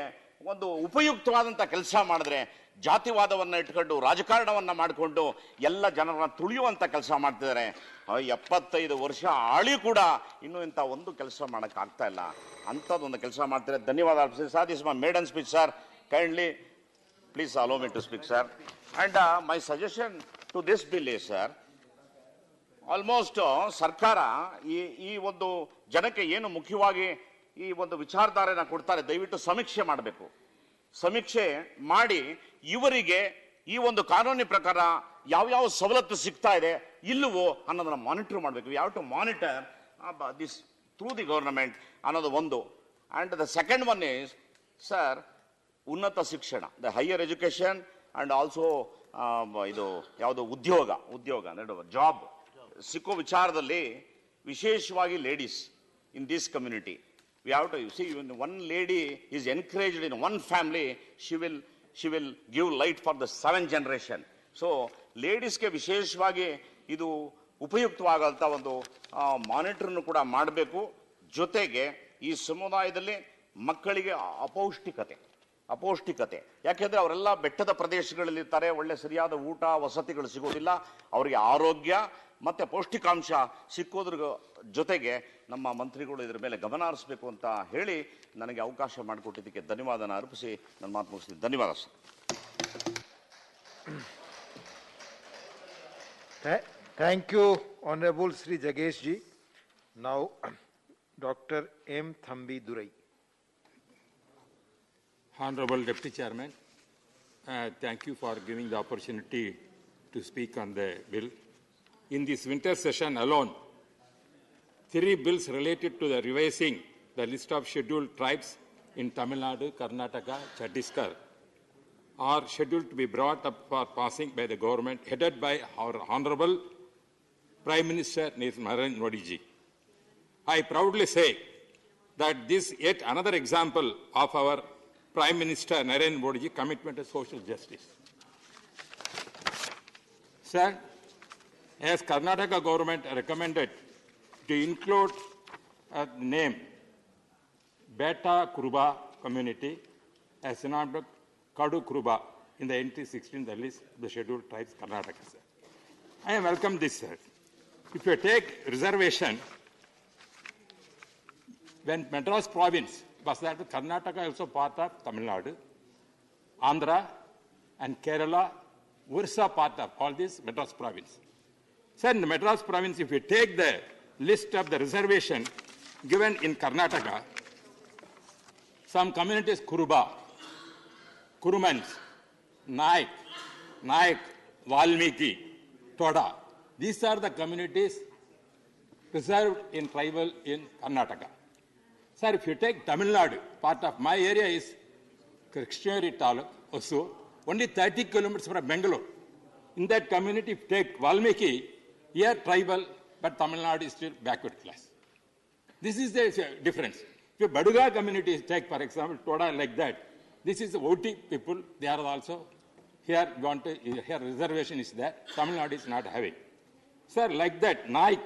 ಒಂದು ಉಪಯುಕ್ತವಾದಂಥ ಕೆಲಸ ಮಾಡಿದ್ರೆ, ಜಾತಿವಾದವನ್ನ ಇಟ್ಕೊಂಡು ರಾಜಕಾರಣವನ್ನ ಮಾಡಿಕೊಂಡು ಎಲ್ಲ ಜನರನ್ನ ತುಳಿಯುವಂತ ಕೆಲಸ ಮಾಡ್ತಿದ್ದಾರೆ. 75 ವರ್ಷ ಆಳಿ ಕೂಡ ಇನ್ನೂ ಇಂಥ ಒಂದು ಕೆಲಸ ಮಾಡಕ್ ಆಗ್ತಾ ಇಲ್ಲ. ಅಂಥದ್ದೊಂದು ಕೆಲಸ ಮಾಡ್ತಾರೆ. ಧನ್ಯವಾದ sir. This my maiden speech sir. Kindly please allow me to speak sir. And my suggestion to this bill is sir, almost ಸರ್ಕಾರ ಈ ಒಂದು ಜನಕ್ಕೆ ಏನು ಮುಖ್ಯವಾಗಿ ಈ ಒಂದು ವಿಚಾರಧಾರೆನ ಕೊಡ್ತಾರೆ, ದಯವಿಟ್ಟು ಸಮೀಕ್ಷೆ ಮಾಡಬೇಕು. ಸಮೀಕ್ಷೆ ಮಾಡಿ ಇವರಿಗೆ ಈ ಒಂದು ಕಾನೂನಿನ ಪ್ರಕಾರ ಯಾವ ಸವಲತ್ತು ಸಿಗ್ತಾ ಇದೆ ಇಲ್ಲವೋ ಅನ್ನೋದನ್ನ ಮಾನಿಟರ್ ಮಾಡಬೇಕು. ಯಾವ to monitor this through the government ಅನ್ನೋದು ಒಂದು. And the second one is sir, ಉನ್ನತ ಶಿಕ್ಷಣ, the higher education and also ಇದು ಯಾವುದು ಉದ್ಯೋಗ ಜಾಬ್ ಸಿಕ್ಕೋ ವಿಚಾರದಲ್ಲಿ ವಿಶೇಷವಾಗಿ ladies in this community, we have to see, when one lady is encouraged in one family, she will give light for the 7th generation. So ladies ಗೆ ವಿಶೇಷವಾಗಿ ಇದು ಉಪಯುಕ್ತವಾಗಂತ ಒಂದು ಮಾನಿಟರ್ನು ಕೂಡ ಮಾಡಬೇಕು. ಜೊತೆಗೆ ಈ ಸಮುದಾಯದಲ್ಲಿ ಮಕ್ಕಳಿಗೆ ಅಪೌಷ್ಟಿಕತೆ ಯಾಕೆಂದ್ರೆ ಅವರೆಲ್ಲ ಬೆಟ್ಟದ ಪ್ರದೇಶಗಳಲ್ಲಿ ಇರ್ತಾರೆ, ಒಳ್ಳೆ ಸರಿಯಾದ ಊಟ ವಸತಿಗಳು ಸಿಗೋದಿಲ್ಲ. ಅವರಿಗೆ ಆರೋಗ್ಯ ಮತ್ತೆ ಪೌಷ್ಟಿಕಾಂಶ ಸಿಕ್ಕೋದ್ರ ಜೊತೆಗೆ ನಮ್ಮ ಮಂತ್ರಿಗಳು ಇದರ ಮೇಲೆ ಗಮನ ಹರಿಸಬೇಕು ಅಂತ ಹೇಳಿ ನನಗೆ ಅವಕಾಶ ಮಾಡಿಕೊಟ್ಟಿದ್ದಕ್ಕೆ ಧನ್ಯವಾದನ ಅರ್ಪಿಸಿ ನನ್ನ ಮಾತು ಮುಗಿಸ್ತೀನಿ. ಧನ್ಯವಾದ sir. Thank you honourable Shri ಜಗೇಶ್ ji. Now doctor M Thambi Durai. Honorable Deputy Chairman, thank you for giving the opportunity to speak on the bill. In this winter session alone, 3 bills related to the revising the list of scheduled tribes in Tamil Nadu, Karnataka, Chhattisgarh are scheduled to be brought up for passing by the government headed by our Honorable Prime Minister Narendra Modi ji. I proudly say that this is yet another example of our Prime Minister Narendra Modi ji commitment to social justice. Sir, as Karnataka government recommended to include a name Beta Kuruba community as synonymous with Kadu Kuruba in the entry 16 the list of the scheduled tribes Karnataka, sir. I welcome this, sir. If you take reservation, when Madras province was that Karnataka also part of Tamil Nadu, Andhra and Kerala, Orissa part of all this Madras province. Sir, in the Madras province, if you take the list of the reservation given in Karnataka, some communities Kuruba, Kurumans, Naik, Valmiki, Toda, these are the communities reserved in tribal in Karnataka. Sir, if you take Tamil Nadu, part of my area is Krishnagiri Taluk, also, only 30 kilometers from Bangalore. In that community, if take Valmiki, here tribal, but Tamil Nadu is still backward class. This is the difference. If a Baduga community take, for example, Toda like that, this is the OT people, they are also, here reservation is there, Tamil Nadu is not having. Sir, like that, Naik,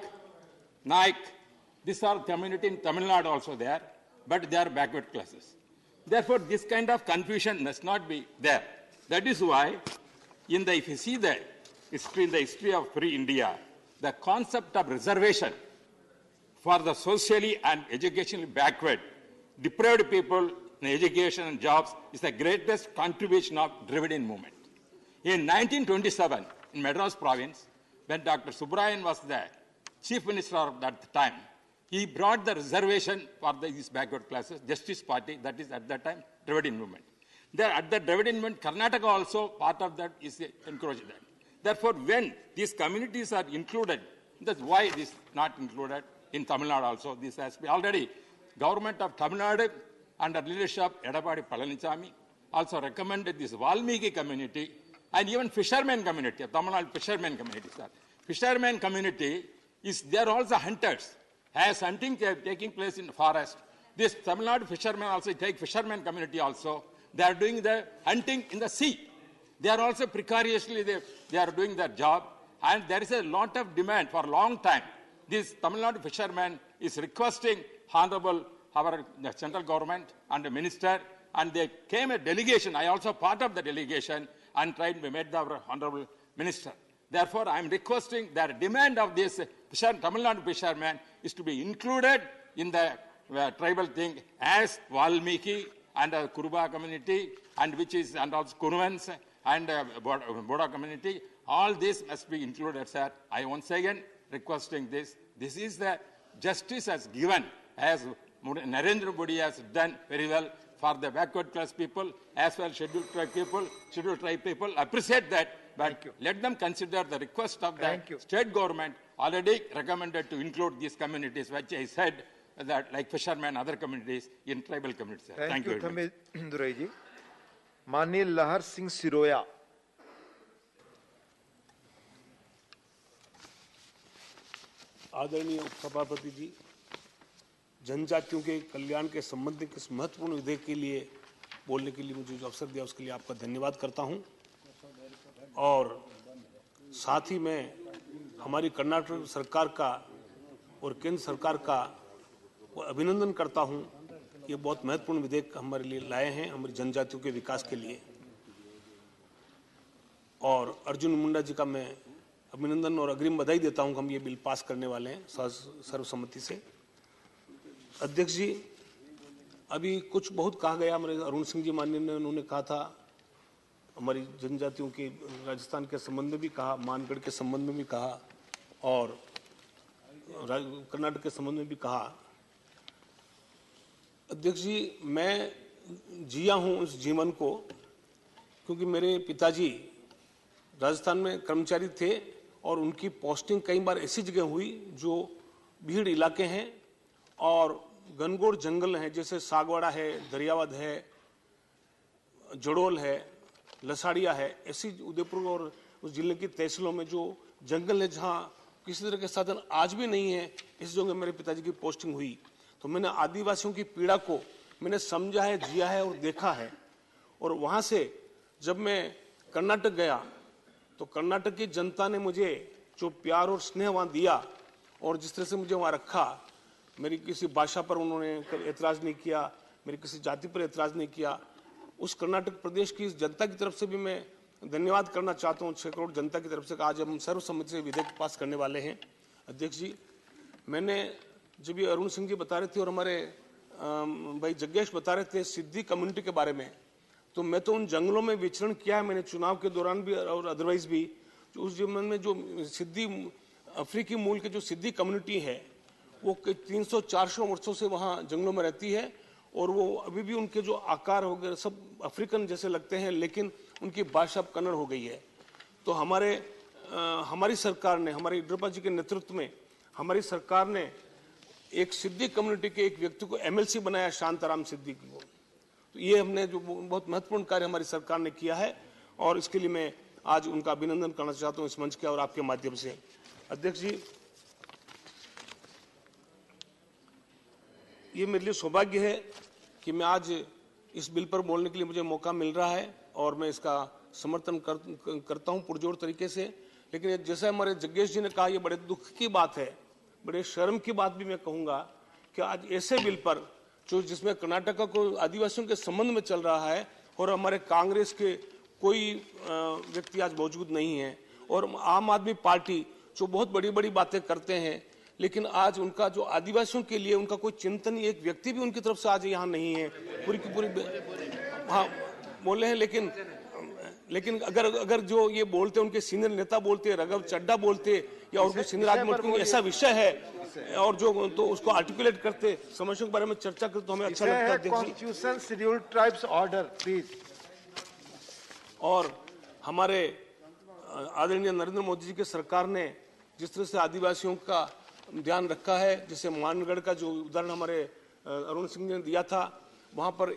these are community in Tamil Nadu also there, but they are backward classes. Therefore, this kind of confusion must not be there. That is why, if you see the history of free India, the concept of reservation for the socially and educationally backward, deprived people in education and jobs is the greatest contribution of Dravidian movement. In 1927, in Madras province, when Dr. Subbarayan was the chief minister at that time, he brought the reservation for these backward classes, Justice Party, that is at that time Dravidian movement. There, at the Dravidian movement, Karnataka also part of that is encouraged that. Therefore, when these communities are included, that's why it is not included in Tamil Nadu also. This has been already, government of Tamil Nadu under leadership of Edapadi Palaniswamy also recommended this Valmiki community and even fishermen community, Tamil Nadu fishermen community, sir. Fishermen community is, they are also hunters. As hunting taking place in the forest, this Tamil Nadu fishermen also take fishermen community also. They are doing the hunting in the sea. They are also precariously, they are doing their job. And there is a lot of demand for a long time. This Tamil Nadu fisherman is requesting Honorable, our central government and the minister, and they came a delegation. I also part of the delegation and tried to meet our Honorable Minister. Therefore, I am requesting that demand of this Tamil Nadu fisherman is to be included in the tribal thing as Valmiki and Kuruba community, and which is, and also Kuruvans and Boda community. All this must be included, sir. I once again requesting this. This is the justice as given, as Narendra Modi has done very well for the backward class people, as well scheduled tribe people. Appreciate that, but let them consider the request of the state government already recommended to include these communities, which I said that like fishermen, other communities in tribal communities. Thank you very much. माननीय लहर सिंह सिरोया। आदरणीय सभापति जी, जनजातियों के कल्याण के संबंधित इस महत्वपूर्ण विधेयक के लिए बोलने के लिए मुझे जो अवसर दिया उसके लिए आपका धन्यवाद करता हूं, और साथ ही मैं हमारी कर्नाटक सरकार का और केंद्र सरकार का अभिनंदन करता हूं। ये बहुत महत्वपूर्ण विधेयक हमारे लिए लाए हैं, हमारी जनजातियों के विकास के लिए, और अर्जुन मुंडा जी का मैं अभिनंदन और अग्रिम बधाई देता हूं कि हम ये बिल पास करने वाले हैं सर्वसम्मति से। अध्यक्ष जी, अभी कुछ बहुत कहा गया, हमारे अरुण सिंह जी माननीय ने उन्होंने कहा था, हमारी जनजातियों के राजस्थान के संबंध में भी कहा, मानगढ़ के संबंध में भी कहा, और कर्नाटक के संबंध में भी कहा। अध्यक्ष जी, मैं जिया हूं उस जीवन को, क्योंकि मेरे पिताजी राजस्थान में कर्मचारी थे और उनकी पोस्टिंग कई बार ऐसी जगह हुई जो भीड़ इलाके हैं और घनघोर जंगल हैं, जैसे सागवाड़ा है, दरियावद है, जड़ोल है, लसाड़िया है। ऐसी उदयपुर और उस जिले की तहसीलों में जो जंगल है जहां किसी तरह के साधन आज भी नहीं है, इस जगह मेरे पिताजी की पोस्टिंग हुई। तो मैंने आदिवासियों की पीड़ा को मैंने समझा है, जिया है और देखा है। और वहां से जब मैं कर्नाटक गया तो कर्नाटक की जनता ने मुझे जो प्यार और स्नेह वहां दिया और जिस तरह से मुझे वहां रखा, मेरी किसी भाषा पर उन्होंने एतराज नहीं किया, मेरी किसी जाति पर एतराज नहीं किया। उस कर्नाटक प्रदेश की जनता की तरफ से भी मैं धन्यवाद करना चाहता हूँ, 6 करोड़ जनता की तरफ से। आज हम सर्वसम्मति से विधेयक पास करने वाले हैं। अध्यक्ष जी, मैंने जब ये अरुण सिंह जी बता रहे थे और हमारे भाई जग्गेश बता रहे थे सिद्धि कम्युनिटी के बारे में, तो मैं तो उन जंगलों में विचरण किया है, मैंने चुनाव के दौरान भी और अदरवाइज भी। उस जीवन में जो सिद्धि अफ्रीकी मूल के जो सिद्धि कम्युनिटी है वो 300-400 वर्षों से वहाँ जंगलों में रहती है, और वो अभी भी उनके जो आकार वगैरह सब अफ्रीकन जैसे लगते हैं, लेकिन उनकी भाषा अब कन्नड़ हो गई है। तो हमारी सरकार ने, हमारे येडियुरप्पा जी के नेतृत्व में हमारी सरकार ने एक सिद्धि कम्युनिटी के एक व्यक्ति को MLC बनाया, शांताराम सिद्धि को। तो ये हमने जो बहुत महत्वपूर्ण कार्य हमारी सरकार ने किया है, और इसके लिए मैं आज उनका अभिनंदन करना चाहता हूं इस मंच के और आपके माध्यम से। अध्यक्ष जी, ये मेरे लिए सौभाग्य है कि मैं आज इस बिल पर बोलने के लिए मुझे मौका मिल रहा है और मैं इसका समर्थन करता हूं पुरजोर तरीके से। लेकिन जैसा हमारे जग्गेश जी ने कहा, ये बड़े दुख की बात है, बड़े शर्म की बात भी मैं कहूंगा कि आज ऐसे बिल पर जो जिसमें कर्नाटक को आदिवासियों के संबंध में चल रहा है और हमारे कांग्रेस के कोई व्यक्ति आज मौजूद नहीं है, और आम आदमी पार्टी जो बहुत बड़ी बड़ी बातें करते हैं, लेकिन आज उनका जो आदिवासियों के लिए उनका कोई चिंतन, एक व्यक्ति भी उनकी तरफ से आज यहाँ नहीं है, पूरी की पूरी हाँ बोले हैं। लेकिन अगर जो ये बोलते उनके सीनियर नेता बोलते, रघव चड्डा बोलते या और कोई सीनियर आदमी बोलते, ऐसा विषय है और जो तो उसको आर्टिकुलेट करते, समस्याओं के बारे में चर्चा करते तो हमें अच्छा लगता है। Constitution scheduled tribes order please. और हमारे आदरणीय नरेंद्र मोदी जी की सरकार ने जिस तरह से आदिवासियों का ध्यान रखा है, जैसे मानगढ़ का जो उदाहरण हमारे अरुण सिंह ने दिया था, वहां पर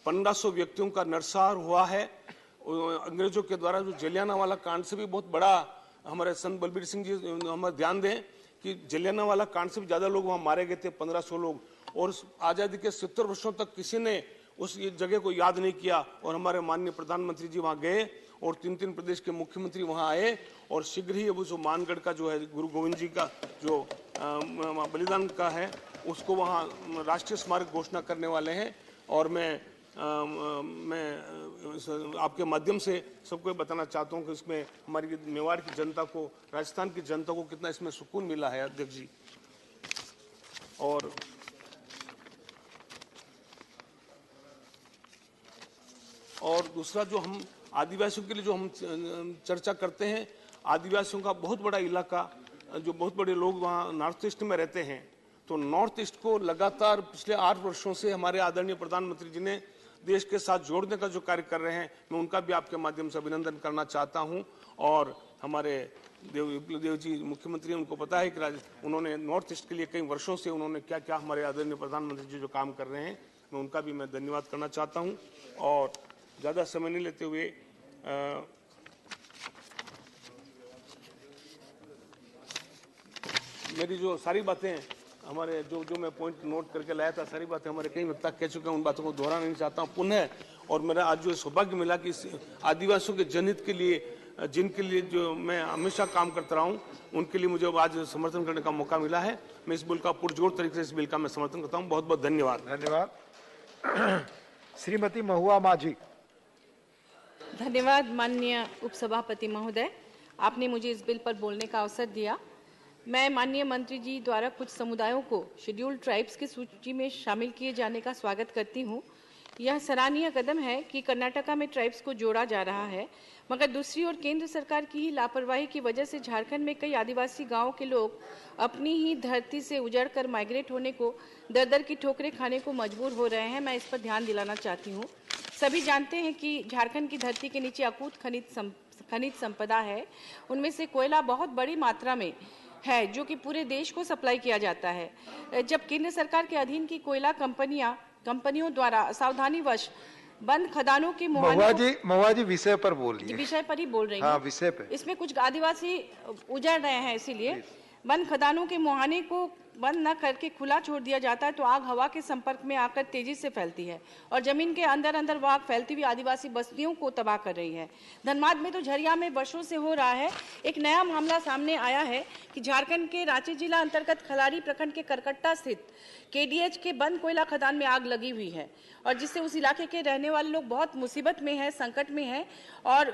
1500 व्यक्तियों का नरसंहार हुआ है अंग्रेजों के द्वारा। जो जलियांवाला कांड से भी बहुत बड़ा हमारे संत बलबीर सिंह जी हमें ध्यान दें कि जलियांवाला कांड से भी ज्यादा लोग वहां मारे गए थे, 1500 लोग, और आजादी के 70 वर्षों तक किसी ने उस जगह को याद नहीं किया। और हमारे माननीय प्रधानमंत्री जी वहां गए और 3 प्रदेश के मुख्यमंत्री वहां आए और शीघ्र ही वो जो मानगढ़ का जो है गुरु गोविंद जी का जो बलिदान का है उसको वहां राष्ट्रीय स्मारक घोषणा करने वाले हैं। और मैं आपके माध्यम से सबको बताना चाहता हूं कि इसमें हमारी मेवाड़ की जनता को, राजस्थान की जनता को कितना इसमें सुकून मिला है अध्यक्ष जी। और दूसरा जो हम आदिवासियों के लिए जो हम चर्चा करते हैं, आदिवासियों का बहुत बड़ा इलाका, जो बहुत बड़े लोग वहाँ नॉर्थ ईस्ट में रहते हैं, तो नॉर्थ ईस्ट को लगातार पिछले 8 वर्षों से हमारे आदरणीय प्रधानमंत्री जी ने देश के साथ जोड़ने का जो कार्य कर रहे हैं, मैं उनका भी आपके माध्यम से अभिनंदन करना चाहता हूं। और हमारे देव जी मुख्यमंत्री, उनको पता है कि उन्होंने नॉर्थ ईस्ट के लिए कई वर्षों से उन्होंने क्या क्या हमारे आदरणीय प्रधानमंत्री जी जो काम कर रहे हैं, मैं उनका भी मैं धन्यवाद करना चाहता हूँ। और ज़्यादा समय नहीं लेते हुए मेरी जो सारी बातें हमारे जो मैं पॉइंट नोट करके लाया था, सारी बातें हमारे कई वक्ता कह चुके हैं, उन बातों को दोहराना नहीं चाहता हूँ पुनः। और मेरा आज जो सौभाग्य मिला कि आदिवासियों के जनहित के लिए, जिनके लिए जो मैं हमेशा काम करता रहा हूँ, उनके लिए मुझे आज समर्थन करने का मौका मिला है। मैं इस बिल का पुरजोर तरीके से इस बिल का मैं समर्थन करता हूँ। बहुत बहुत धन्यवाद। धन्यवाद। श्रीमती महुआ माझी। धन्यवाद माननीय उपसभापति महोदय, आपने मुझे इस बिल पर बोलने का अवसर दिया। मैं माननीय मंत्री जी द्वारा कुछ समुदायों को शेड्यूल्ड ट्राइब्स की सूची में शामिल किए जाने का स्वागत करती हूँ। यह सराहनीय कदम है कि कर्नाटका में ट्राइब्स को जोड़ा जा रहा है, मगर दूसरी ओर केंद्र सरकार की ही लापरवाही की वजह से झारखंड में कई आदिवासी गांवों के लोग अपनी ही धरती से उजड़कर माइग्रेट होने को, दर दर की ठोकरें खाने को मजबूर हो रहे हैं। मैं इस पर ध्यान दिलाना चाहती हूँ। सभी जानते हैं कि झारखंड की धरती के नीचे अकूत खनिज संपदा है। उनमें से कोयला बहुत बड़ी मात्रा में है जो कि पूरे देश को सप्लाई किया जाता है। जब केंद्र सरकार के अधीन की कोयला कंपनियों द्वारा सावधानीवश बंद खदानों के महुआ जी विषय पर बोलिए। विषय पर ही बोल रही हूँ। हाँ, विषय पे। इसमें कुछ आदिवासी उजड़ रहे हैं, इसीलिए बंद खदानों के मुहाने को बंद न करके खुला छोड़ दिया जाता है तो आग हवा के संपर्क में आकर तेजी से फैलती है और जमीन के अंदर अंदर वो आग फैलती हुई आदिवासी बस्तियों को तबाह कर रही है। धनबाद में तो झरिया में वर्षों से हो रहा है। एक नया मामला सामने आया है कि झारखंड के रांची जिला अंतर्गत खलारी प्रखंड के करकट्टा स्थित केडीएच के बंद कोयला खदान में आग लगी हुई है और जिससे उस इलाके के रहने वाले लोग बहुत मुसीबत में हैं, संकट में हैं और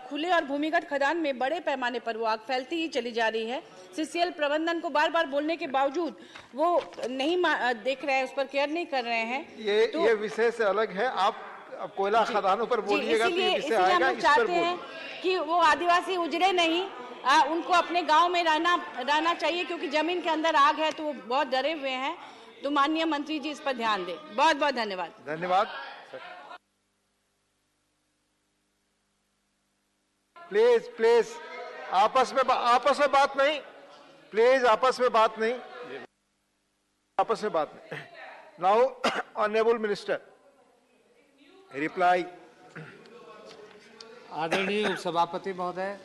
खुले और भूमिगत खदान में बड़े पैमाने पर वो आग फैलती ही चली जा रही है। सीसीएल प्रबंधन को बार बार बोलने के बावजूद वो नहीं देख रहे हैं, उस पर केयर नहीं कर रहे हैं। ये विषय से अलग है। आप कोयला खदानों पर बोलिएगा तो ये विषय आएगा, इस पर बोलिए। कि वो आदिवासी उजड़े नहीं, उनको अपने गांव में रहना चाहिए क्योंकि जमीन के अंदर आग है तो वो बहुत डरे हुए हैं। तो माननीय मंत्री जी इस पर ध्यान दें। बहुत बहुत धन्यवाद। धन्यवाद। प्लीज आपस में बात नहीं, प्लीज आपस में बात नहीं। Now honourable minister reply. आदरणीय उपसभापति महोदय,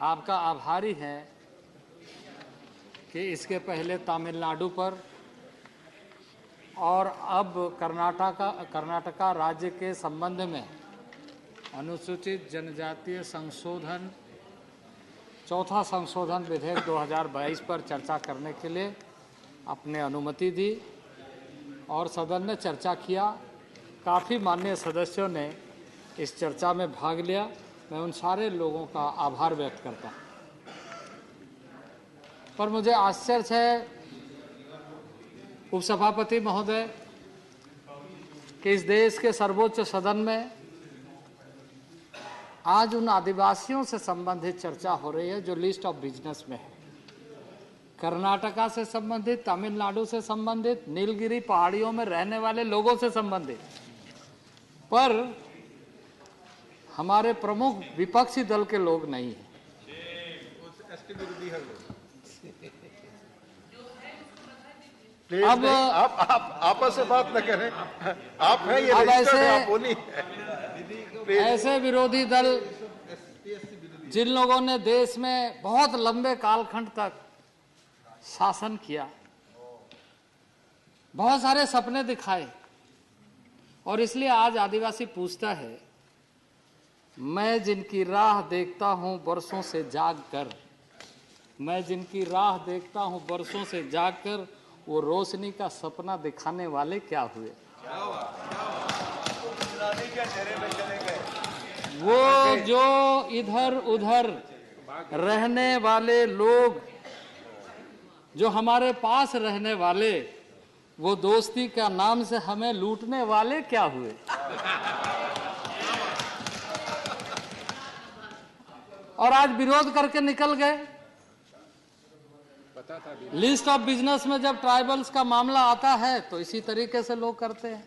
आपका आभारी है कि इसके पहले तमिलनाडु पर और अब कर्नाटका राज्य के संबंध में अनुसूचित जनजातीय संशोधन चौथा संशोधन विधेयक 2022 पर चर्चा करने के लिए आपने अनुमति दी और सदन ने चर्चा किया। काफ़ी माननीय सदस्यों ने इस चर्चा में भाग लिया। मैं उन सारे लोगों का आभार व्यक्त करता हूँ। पर मुझे आश्चर्य है उपसभापति महोदय कि इस देश के सर्वोच्च सदन में आज उन आदिवासियों से संबंधित चर्चा हो रही है जो लिस्ट ऑफ बिजनेस में है, कर्नाटका से संबंधित, तमिलनाडु से संबंधित, नीलगिरी पहाड़ियों में रहने वाले लोगों से संबंधित, पर हमारे प्रमुख विपक्षी दल के लोग नहीं हैं। अब आप आपस में बात न करें, आप हैं ये रजिस्टर्ड, आप वो नहीं है। ऐसे विरोधी दल जिन लोगों ने देश में बहुत लंबे कालखंड तक शासन किया, बहुत सारे सपने दिखाए, और इसलिए आज आदिवासी पूछता है, मैं जिनकी राह देखता हूं बरसों से जाग कर, मैं जिनकी राह देखता हूं बरसों से जाग कर, वो रोशनी का सपना दिखाने वाले क्या हुए? वो जो इधर उधर रहने वाले लोग, जो हमारे पास रहने वाले, वो दोस्ती का नाम से हमें लूटने वाले क्या हुए? और आज विरोध करके निकल गए। लिस्ट ऑफ बिजनेस में जब ट्राइबल्स का मामला आता है तो इसी तरीके से लोग करते हैं।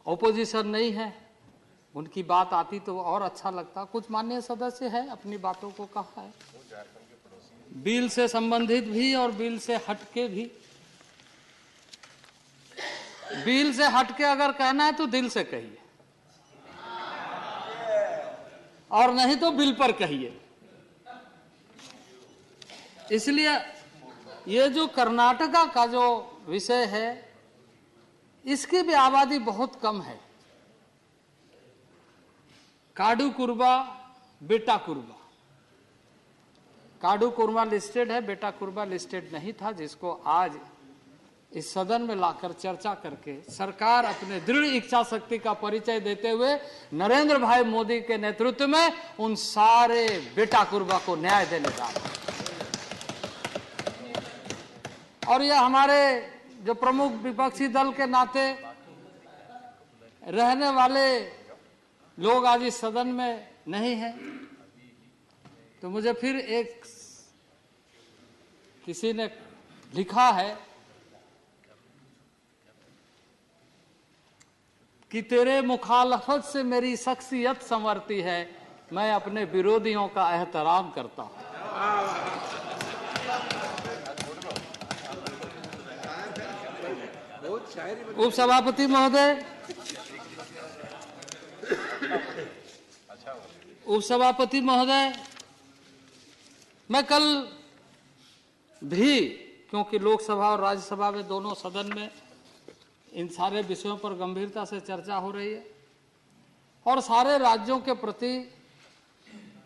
ओपोजिशन नहीं है, उनकी बात आती तो और अच्छा लगता। कुछ माननीय सदस्य है अपनी बातों को कहा है, बिल से संबंधित भी और बिल से हटके भी। बिल से हटके अगर कहना है तो दिल से कहिए, और नहीं तो बिल पर कहिए। इसलिए ये जो कर्नाटका का जो विषय है, इसकी भी आबादी बहुत कम है। काडू कुर्बा, बेटा कुर्बा। काडू कुर्बा लिस्टेड है, बेटा कुर्बा लिस्टेड नहीं था, जिसको आज इस सदन में लाकर चर्चा करके सरकार अपने दृढ़ इच्छा शक्ति का परिचय देते हुए नरेंद्र भाई मोदी के नेतृत्व में उन सारे बेटा कुर्बा को न्याय देने जा रहा है। और यह हमारे जो प्रमुख विपक्षी दल के नाते रहने वाले लोग आज इस सदन में नहीं हैं, तो मुझे फिर एक किसी ने लिखा है कि तेरे मुखालफत से मेरी शख्सियत संवरती है, मैं अपने विरोधियों का एहतराम करता हूं। उपसभापति महोदय, उपसभापति महोदय, मैं कल भी, क्योंकि लोकसभा और राज्यसभा में दोनों सदन में इन सारे विषयों पर गंभीरता से चर्चा हो रही है, और सारे राज्यों के प्रति,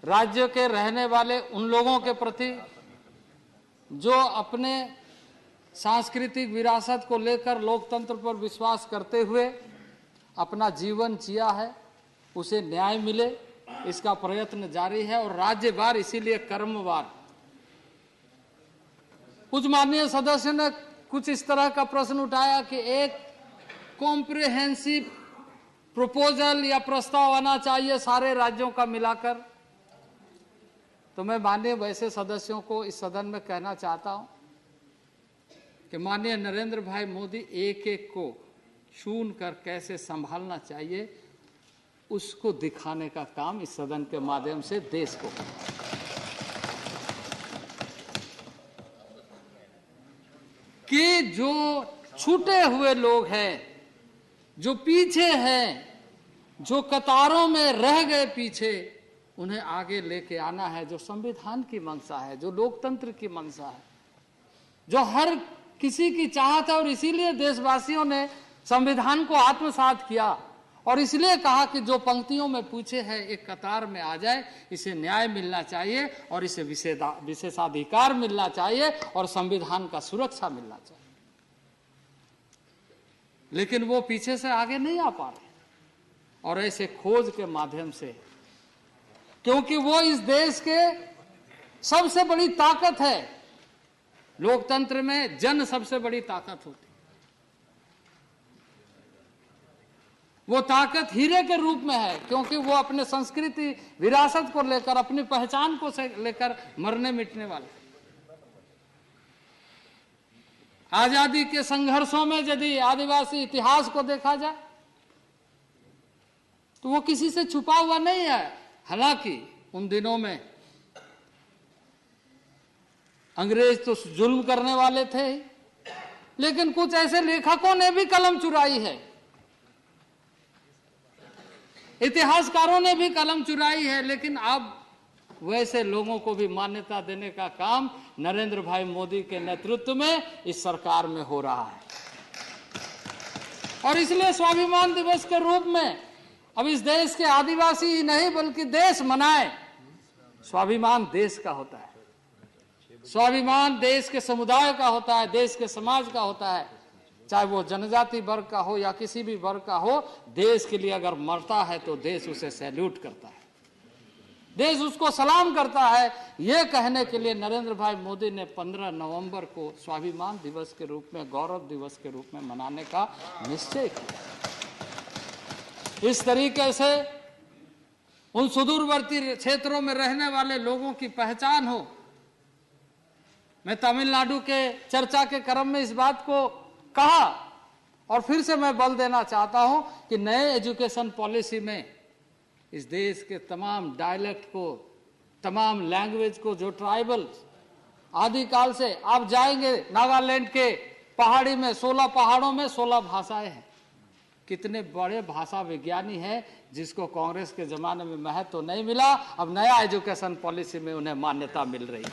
राज्य के रहने वाले उन लोगों के प्रति जो अपने सांस्कृतिक विरासत को लेकर लोकतंत्र पर विश्वास करते हुए अपना जीवन जिया है, उसे न्याय मिले, इसका प्रयत्न जारी है। और राज्यवार, इसीलिए कर्मवार। कुछ माननीय सदस्य ने कुछ इस तरह का प्रश्न उठाया कि एक कॉम्प्रिहेंसिव प्रपोजल या प्रस्ताव आना चाहिए सारे राज्यों का मिलाकर। तो मैं माननीय वैसे सदस्यों को इस सदन में कहना चाहता हूं कि माननीय नरेंद्र भाई मोदी एक एक को चुन कर कैसे संभालना चाहिए, उसको दिखाने का काम इस सदन के माध्यम से देश को। कि जो छूटे हुए लोग हैं, जो पीछे हैं, जो कतारों में रह गए पीछे, उन्हें आगे लेके आना है। जो संविधान की मंशा है, जो लोकतंत्र की मंशा है, जो हर किसी की चाहत है, और इसीलिए देशवासियों ने संविधान को आत्मसात किया और इसलिए कहा कि जो पंक्तियों में पूछे है एक कतार में आ जाए, इसे न्याय मिलना चाहिए और इसे विशेषाधिकार मिलना चाहिए और संविधान का सुरक्षा मिलना चाहिए। लेकिन वो पीछे से आगे नहीं आ पा रहे, और ऐसे खोज के माध्यम से, क्योंकि वो इस देश के सबसे बड़ी ताकत है। लोकतंत्र में जन सबसे बड़ी ताकत होती है। वो ताकत हीरे के रूप में है, क्योंकि वो अपने संस्कृति विरासत को लेकर, अपनी पहचान को लेकर मरने मिटने वाले। आजादी के संघर्षों में यदि आदिवासी इतिहास को देखा जाए तो वो किसी से छुपा हुआ नहीं है। हालांकि उन दिनों में अंग्रेज तो जुल्म करने वाले थे, लेकिन कुछ ऐसे लेखकों ने भी कलम चुराई है, इतिहासकारों ने भी कलम चुराई है। लेकिन अब वैसे लोगों को भी मान्यता देने का काम नरेंद्र भाई मोदी के नेतृत्व में इस सरकार में हो रहा है। और इसलिए स्वाभिमान दिवस के रूप में अब इस देश के आदिवासी ही नहीं बल्कि देश मनाए। स्वाभिमान देश का होता है, स्वाभिमान देश के समुदाय का होता है, देश के समाज का होता है, चाहे वो जनजाति वर्ग का हो या किसी भी वर्ग का हो। देश के लिए अगर मरता है तो देश उसे सैल्यूट करता है, देश उसको सलाम करता है। ये कहने के लिए नरेंद्र भाई मोदी ने 15 नवंबर को स्वाभिमान दिवस के रूप में, गौरव दिवस के रूप में मनाने का निश्चय किया। इस तरीके से उन सुदूरवर्ती क्षेत्रों में रहने वाले लोगों की पहचान हो। मैं तमिलनाडु के चर्चा के क्रम में इस बात को कहा और फिर से मैं बल देना चाहता हूं कि नए एजुकेशन पॉलिसी में इस देश के तमाम डायलेक्ट को, तमाम लैंग्वेज को, जो ट्राइबल आदिकाल से आप जाएंगे नागालैंड के पहाड़ी में, 16 पहाड़ों में 16 भाषाएं हैं। कितने बड़े भाषा विज्ञानी हैं जिसको कांग्रेस के जमाने में महत्व तो नहीं मिला, अब नया एजुकेशन पॉलिसी में उन्हें मान्यता मिल रही है।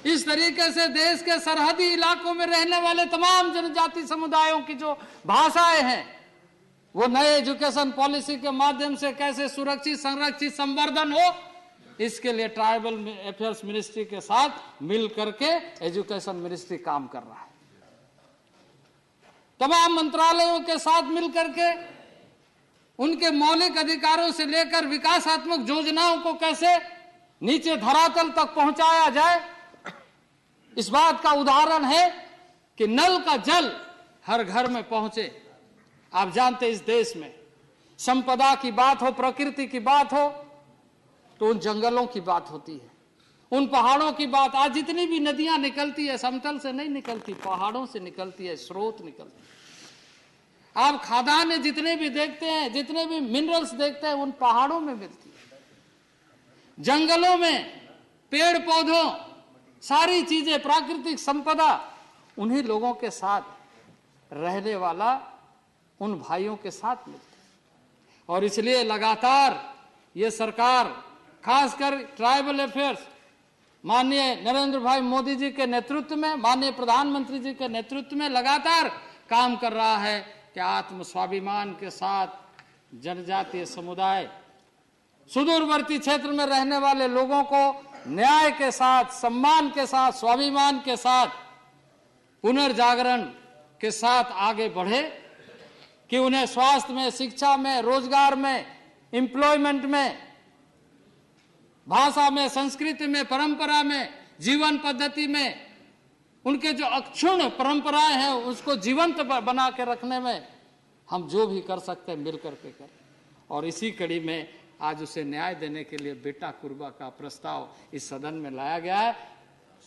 इस तरीके से देश के सरहदी इलाकों में रहने वाले तमाम जनजाति समुदायों की जो भाषाएं हैं, वो नए एजुकेशन पॉलिसी के माध्यम से कैसे सुरक्षित, संरक्षित, संवर्धन हो, इसके लिए ट्राइबल अफेयर्स मिनिस्ट्री के साथ मिल करके एजुकेशन मिनिस्ट्री काम कर रहा है। तमाम मंत्रालयों के साथ मिल करके उनके मौलिक अधिकारों से लेकर विकासात्मक योजनाओं को कैसे नीचे धरातल तक पहुंचाया जाए, इस बात का उदाहरण है कि नल का जल हर घर में पहुंचे। आप जानते इस देश में संपदा की बात हो, प्रकृति की बात हो, तो उन जंगलों की बात होती है, उन पहाड़ों की बात। आज जितनी भी नदियां निकलती है समतल से नहीं निकलती, पहाड़ों से निकलती है, स्रोत निकलती है। आप खादानें जितने भी देखते हैं, जितने भी मिनरल्स देखते हैं, उन पहाड़ों में मिलती है। जंगलों में पेड़ पौधों, सारी चीजें, प्राकृतिक संपदा उन्हीं लोगों के साथ रहने वाला उन भाइयों के साथ मिलती है। और इसलिए लगातार ये सरकार, खासकर ट्राइबल अफेयर्स, माननीय नरेंद्र भाई मोदी जी के नेतृत्व में, माननीय प्रधानमंत्री जी के नेतृत्व में लगातार काम कर रहा है कि आत्म स्वाभिमान के साथ जनजातीय समुदाय, सुदूरवर्ती क्षेत्र में रहने वाले लोगों को न्याय के साथ, सम्मान के साथ, स्वाभिमान के साथ, पुनर्जागरण के साथ आगे बढ़े, कि उन्हें स्वास्थ्य में, शिक्षा में, रोजगार में, एम्प्लॉयमेंट में, भाषा में, संस्कृति में, परंपरा में, जीवन पद्धति में, उनके जो अक्षुण्ण परंपराएं हैं उसको जीवंत बना के रखने में हम जो भी कर सकते हैं मिल करके करें। और इसी कड़ी में आज उसे न्याय देने के लिए बेटा कुर्बा का प्रस्ताव इस सदन में लाया गया है।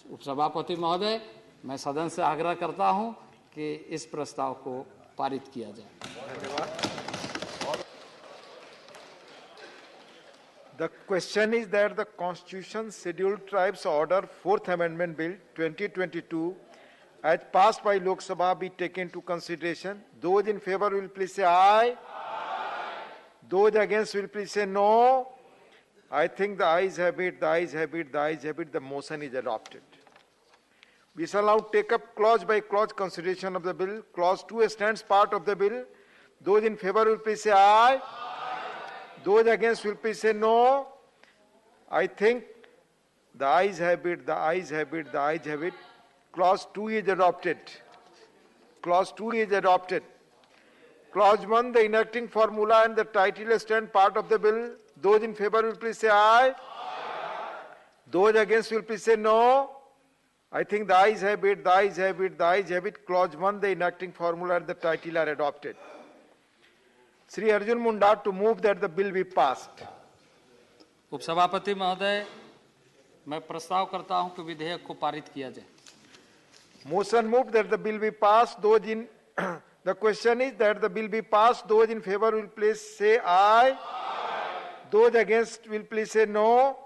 उपसभापति महोदय, मैं सदन से आग्रह करता हूं कि इस प्रस्ताव को पारित किया जाए। धन्यवाद। The question is that the Constitution Scheduled Tribes Order 4th Amendment Bill 2022 as passed by Lok Sabha be taken into consideration. Those in favor will please say aye. Those against will please say no. I think the ayes have it, the ayes have it, the ayes have it. The motion is adopted. We shall now take up clause by clause consideration of the bill. Clause 2 stands part of the bill. Those in favor will please say aye. Those against will please say no. I think the ayes have it, the ayes have it, the ayes have it. Clause 2 is adopted. Clause 2 is adopted. Clause 1, the enacting formula and the title stand part of the bill. Those in favor will please say aye. Those against will please say no. I think the ayes have it, the ayes have it, the ayes have it. Clause 1, the enacting formula and the title are adopted. Shri Arjun Munda to move that the bill be passed. उपसभापति महोदय, मैं प्रस्ताव करता हूं कि विधेयक को पारित किया जाए. Motion moved that the bill be passed. Those in the question is that the bill be passed. Those in favor will please say aye. Those against will please say no.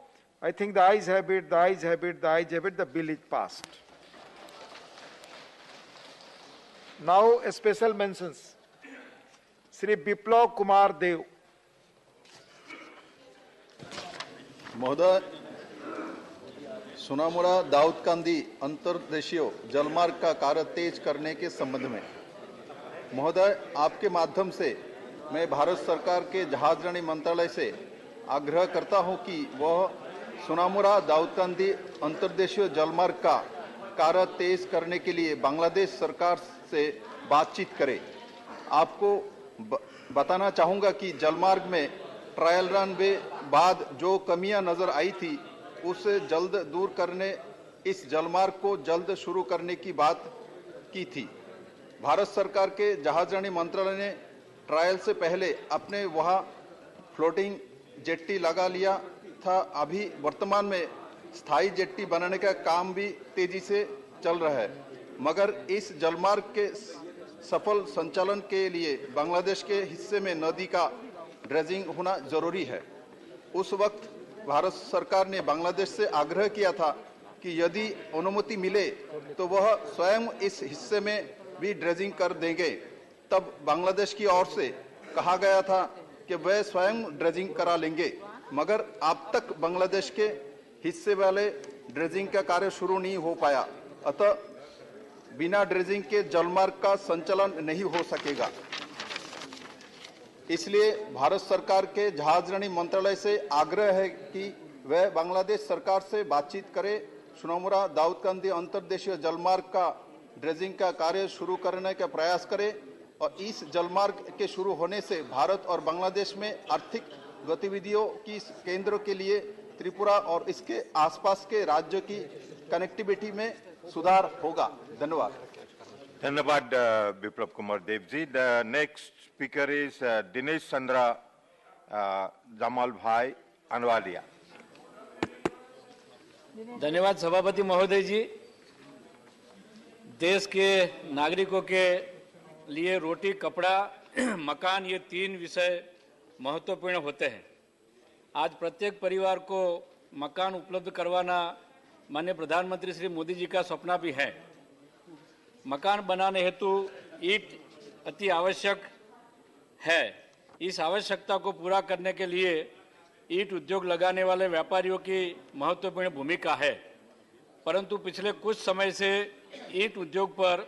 I think the ayes have it, the ayes have it, the ayes have it. The bill is passed. Now special mentions. Shri Biplav Kumar Dev. महोदय, सोनामुड़ा दाऊदकांदी अंतर्देशीय जलमार्ग का कार्य तेज करने के संबंध में महोदय, आपके माध्यम से मैं भारत सरकार के जहाजरानी मंत्रालय से आग्रह करता हूं कि वह सोनामुड़ा दाऊदकांदी अंतर्देशीय जलमार्ग का कार्य तेज करने के लिए बांग्लादेश सरकार से बातचीत करे. आपको बताना चाहूँगा कि जलमार्ग में ट्रायल रन के बाद जो कमियां नजर आई थी उसे जल्द दूर करने, इस जलमार्ग को जल्द शुरू करने की बात की थी. भारत सरकार के जहाजरानी मंत्रालय ने ट्रायल से पहले अपने वहां फ्लोटिंग जेट्टी लगा लिया था. अभी वर्तमान में स्थायी जेट्टी बनाने का काम भी तेजी से चल रहा है, मगर इस जलमार्ग के सफल संचालन के लिए बांग्लादेश के हिस्से में नदी का ड्रेजिंग होना जरूरी है. उस वक्त भारत सरकार ने बांग्लादेश से आग्रह किया था कि यदि अनुमति मिले तो वह स्वयं इस हिस्से में भी ड्रेजिंग कर देंगे. तब बांग्लादेश की ओर से कहा गया था कि वे स्वयं ड्रेजिंग करा लेंगे, मगर अब तक बांग्लादेश के हिस्से वाले ड्रेजिंग का कार्य शुरू नहीं हो पाया. अतः बिना ड्रेजिंग के जलमार्ग का संचालन नहीं हो सकेगा. इसलिए भारत सरकार के जहाजरानी मंत्रालय से आग्रह है कि वह बांग्लादेश सरकार से बातचीत करे, सोनामुड़ा दाऊदकांदी अंतर्देशीय जलमार्ग का ड्रेजिंग का कार्य शुरू करने का प्रयास करे और इस जलमार्ग के शुरू होने से भारत और बांग्लादेश में आर्थिक गतिविधियों की केंद्र के लिए त्रिपुरा और इसके आसपास के राज्यों की कनेक्टिविटी में सुधार होगा. धन्यवाद. धन्यवाद Biplab Kumar Deb ji. The next speaker is Dinesh Chandra Jamal Bhai Anawaliya. धन्यवाद सभापति महोदय जी. देश के नागरिकों के लिए रोटी, कपड़ा, मकान, ये तीन विषय महत्वपूर्ण होते हैं. आज प्रत्येक परिवार को मकान उपलब्ध करवाना माननीय प्रधानमंत्री श्री मोदी जी का सपना भी है. मकान बनाने हेतु ईंट अति आवश्यक है. इस आवश्यकता को पूरा करने के लिए ईंट उद्योग लगाने वाले व्यापारियों की महत्वपूर्ण भूमिका है, परंतु पिछले कुछ समय से ईंट उद्योग पर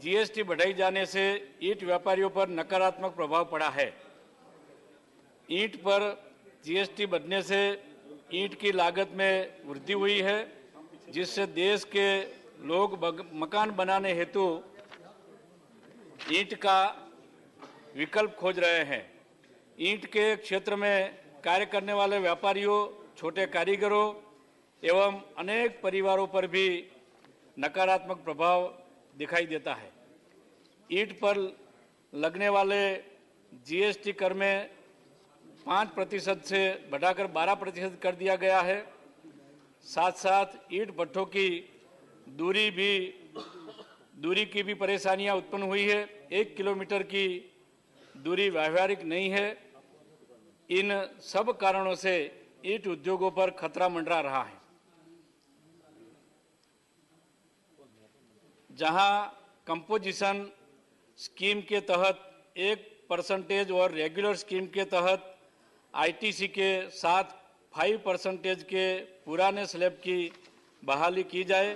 जीएसटी बढ़ाई जाने से ईंट व्यापारियों पर नकारात्मक प्रभाव पड़ा है. ईंट पर जीएसटी बढ़ने से ईंट की लागत में वृद्धि हुई है, जिससे देश के लोग मकान बनाने हेतु ईंट का विकल्प खोज रहे हैं. ईंट के क्षेत्र में कार्य करने वाले व्यापारियों, छोटे कारीगरों एवं अनेक परिवारों पर भी नकारात्मक प्रभाव दिखाई देता है. ईंट पर लगने वाले जीएसटी कर में 5% से बढ़ाकर 12% कर दिया गया है. साथ साथ ईंट भट्ठों की दूरी की भी परेशानियां उत्पन्न हुई है. 1 किलोमीटर की दूरी व्यावहारिक नहीं है. इन सब कारणों से ईंट उद्योगों पर खतरा मंडरा रहा है. जहां कंपोजिशन स्कीम के तहत 1% और रेगुलर स्कीम के तहत आईटीसी के साथ 5% के पुराने स्लैब की बहाली की जाए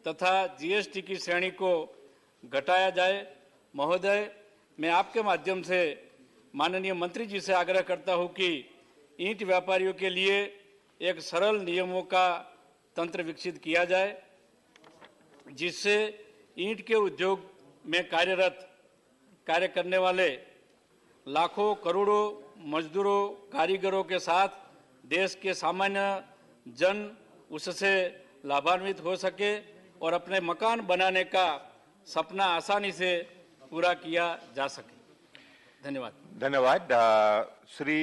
तथा जीएसटी की श्रेणी को घटाया जाए। महोदय, मैं आपके माध्यम से माननीय मंत्री जी से आग्रह करता हूं कि ईंट व्यापारियों के लिए एक सरल नियमों का तंत्र विकसित किया जाए, जिससे ईंट के उद्योग में कार्य करने वाले लाखों करोड़ों मजदूरों, कारीगरों के साथ देश के सामान्य जन उससे लाभान्वित हो सके और अपने मकान बनाने का सपना आसानी से पूरा किया जा सके। धन्यवाद। धन्यवाद। श्री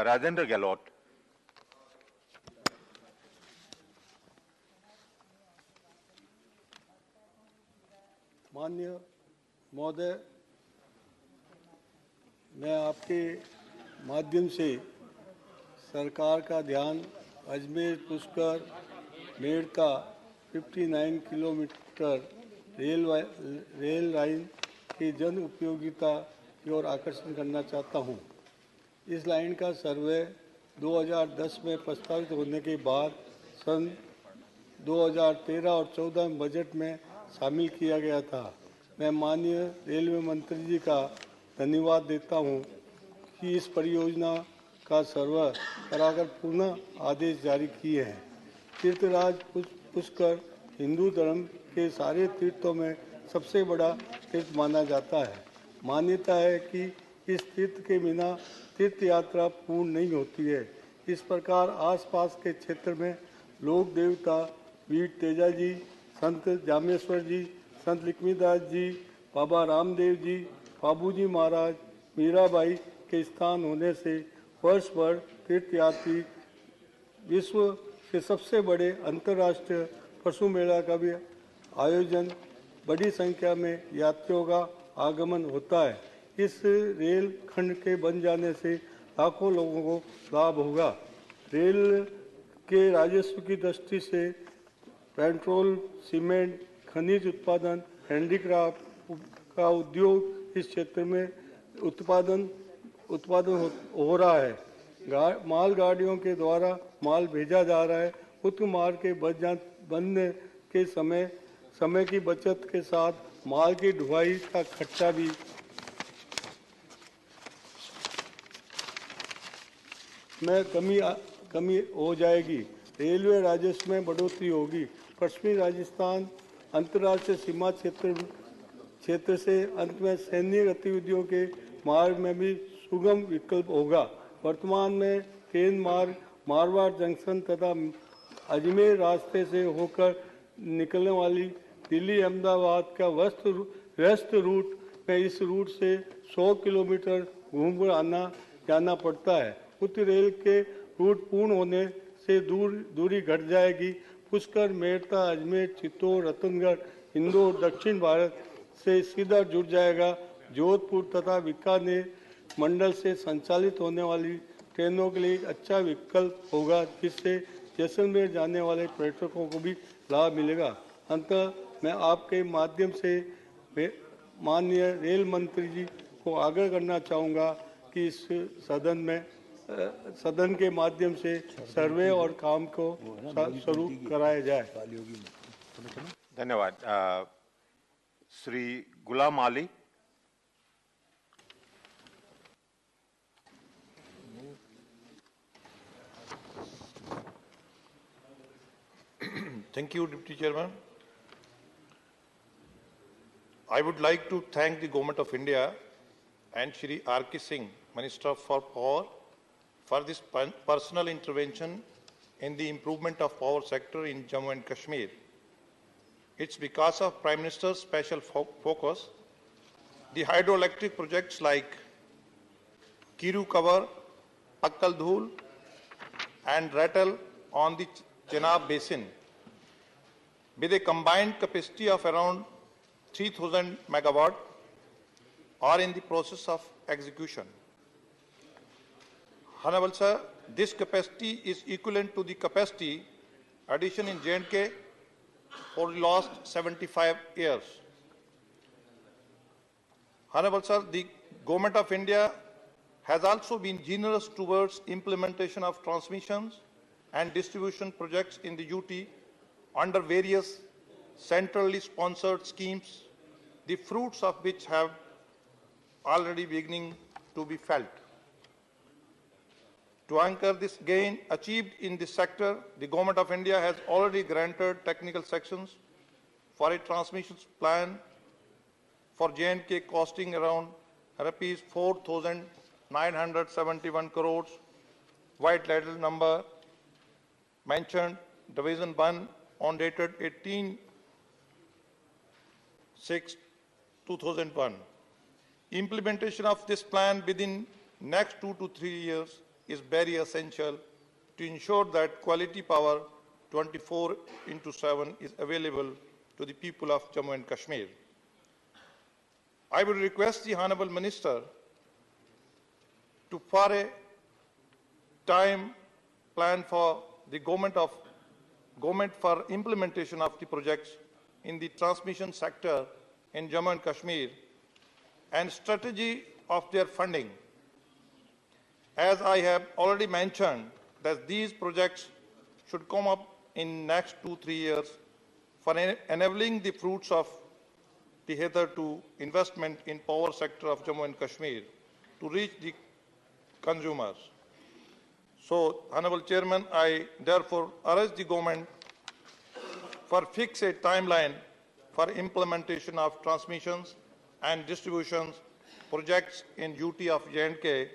राजेंद्र गहलोत। माननीय महोदय, मैं आपके माध्यम से सरकार का ध्यान अजमेर पुष्कर मेड़ का 59 किलोमीटर रेल लाइन की जन उपयोगिता की ओर आकर्षण करना चाहता हूं। इस लाइन का सर्वे 2010 में प्रस्तावित होने के बाद सन 2013 और 14 में बजट में शामिल किया गया था। मैं माननीय रेलवे मंत्री जी का धन्यवाद देता हूं कि इस परियोजना का सर्वे कराकर पुनः आदेश जारी किए हैं। तीर्थराज पुष्कर हिंदू धर्म के सारे तीर्थों में सबसे बड़ा तीर्थ माना जाता है। मान्यता है कि इस तीर्थ के बिना तीर्थ यात्रा पूर्ण नहीं होती है। इस प्रकार आसपास के क्षेत्र में लोक देवता वीर तेजा जी, संत जामेश्वर जी, संत लक्ष्मीदास जी, बाबा रामदेव जी, बाबूजी महाराज, मीराबाई के स्थान होने से वर्ष भर तीर्थयात्री विश्व के सबसे बड़े अंतर्राष्ट्रीय पशु मेला का भी आयोजन बड़ी संख्या में यात्रियों का आगमन होता है। इस रेल खंड के बन जाने से लाखों लोगों को लाभ होगा। रेल के राजस्व की दृष्टि से पेट्रोल, सीमेंट, खनिज उत्पादन, हैंडीक्राफ्ट का उद्योग इस क्षेत्र में उत्पादन हो रहा है। मालगाड़ियों के द्वारा माल भेजा जा रहा है। उत्तम मार्ग के बनने के समय की बचत के साथ माल की ढुलाई का खर्चा भी में कमी हो जाएगी। रेलवे राजस्व में बढ़ोतरी होगी। पश्चिमी राजस्थान अंतर्राष्ट्रीय सीमा क्षेत्र से अंत में सैन्य गतिविधियों के मार्ग में भी सुगम विकल्प होगा। वर्तमान में ट्रेन मार्ग मारवाड़ जंक्शन तथा अजमेर रास्ते से होकर निकलने वाली दिल्ली अहमदाबाद का व्यस्त रूट में इस रूट से 100 किलोमीटर घूमकर आना जाना पड़ता है। उत्तर रेल के रूट पूर्ण होने से दूरी घट जाएगी। पुष्कर, मेड़ता, अजमेर, चित्तौड़, रतनगढ़, इंदौर दक्षिण भारत से सीधा जुड़ जाएगा। जोधपुर तथा बीकानेर मंडल से संचालित होने वाली ट्रेनों के लिए एक अच्छा विकल्प होगा, जिससे जैसलमेर जाने वाले पर्यटकों को भी लाभ मिलेगा। अंततः मैं आपके माध्यम से माननीय रेल मंत्री जी को आग्रह करना चाहूँगा कि इस सदन के माध्यम से सर्वे और काम को शुरू कराया जाए। धन्यवाद। Shri Ghulam Ali. Thank you, Deputy Chairman. I would like to thank the Government of India and Shri R.K. Singh, Minister for Power, for this personal intervention in the improvement of power sector in Jammu and Kashmir. It's because of Prime Minister's special focus, the hydroelectric projects like Kiru Cover, Pakkal Dhul and Rattle on the Chenab Basin, with a combined capacity of around 3,000 megawatt, are in the process of execution. Honorable Sir, this capacity is equivalent to the capacity addition in J&K for the last 75 years. Honorable Sir, the Government of India has also been generous towards implementation of transmissions and distribution projects in the UT under various centrally sponsored schemes, the fruits of which have already beginning to be felt. To anchor this gain achieved in this sector, the Government of India has already granted technical sections for a transmission plan for J&K costing around rupees 4,971 crores. White letter number mentioned Division 1 on dated 18/6/2001. Implementation of this plan within next 2 to 3 years is very essential to ensure that quality power 24/7 is available to the people of Jammu and Kashmir. I would request the Honourable Minister to for a time plan for the government for implementation of the projects in the transmission sector in Jammu and Kashmir and strategy of their funding. As I have already mentioned, that these projects should come up in next 2-3 years for enabling the fruits of the hitherto investment in power sector of Jammu and Kashmir to reach the consumers. So, Honourable Chairman, I therefore urge the government for fix a timeline for implementation of transmissions and distributions projects in UT of J&K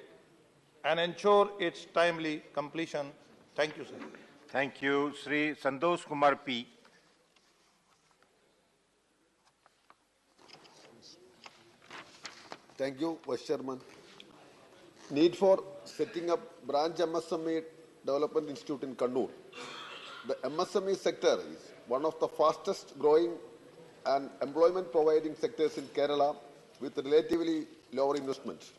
and ensure its timely completion. Thank you, sir. Thank you. Sri Santosh Kumar P. Thank you, Vice Chairman. Need for setting up branch MSME Development Institute in Kannur. The MSME sector is one of the fastest growing and employment providing sectors in Kerala with relatively lower investments.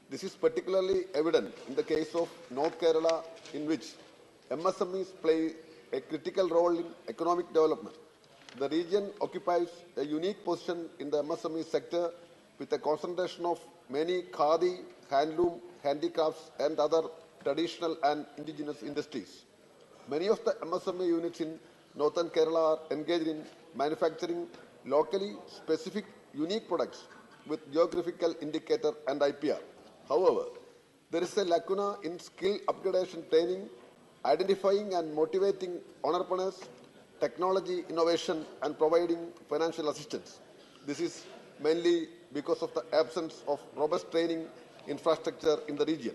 This is particularly evident in the case of North Kerala, in which MSMEs play a critical role in economic development. The region occupies a unique position in the MSME sector with a concentration of many khadi, handloom, handicrafts and other traditional and indigenous industries. Many of the MSME units in northern Kerala are engaged in manufacturing locally specific unique products with geographical indicator and IPR. However, there is a lacuna in skill upgradation training, identifying and motivating entrepreneurs, technology innovation and providing financial assistance. This is mainly because of the absence of robust training infrastructure in the region.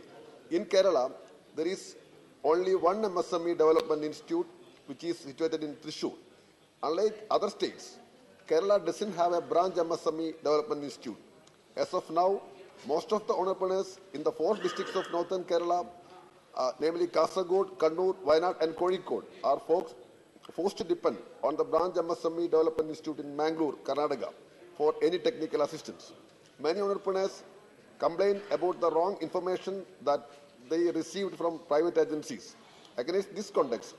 In Kerala, there is only one MSME Development Institute which is situated in Thrissur. Unlike other states, Kerala doesn't have a branch MSME Development Institute. As of now, most of the entrepreneurs in the 4 districts of northern Kerala, namely Kasaragod, Kannur, Wayanad and Kozhikode, are forced to depend on the branch MSME Development Institute in Mangalore, Karnataka, for any technical assistance. Many entrepreneurs complain about the wrong information that they received from private agencies. Against this context,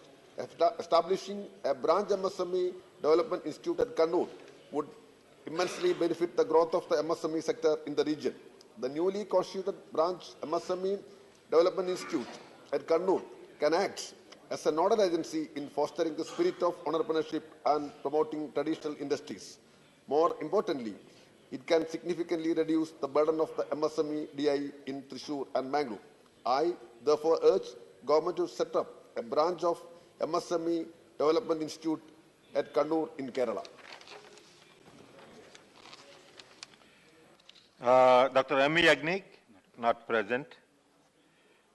establishing a branch MSME Development Institute at Kannur would immensely benefit the growth of the MSME sector in the region. The newly constituted branch MSME Development Institute at Kannur can act as a nodal agency in fostering the spirit of entrepreneurship and promoting traditional industries. More importantly, it can significantly reduce the burden of the MSME DI in Thrissur and Mangalore. I therefore urge government to set up a branch of MSME Development Institute at Kannur in Kerala. Dr. M.E. Yagnik, not present.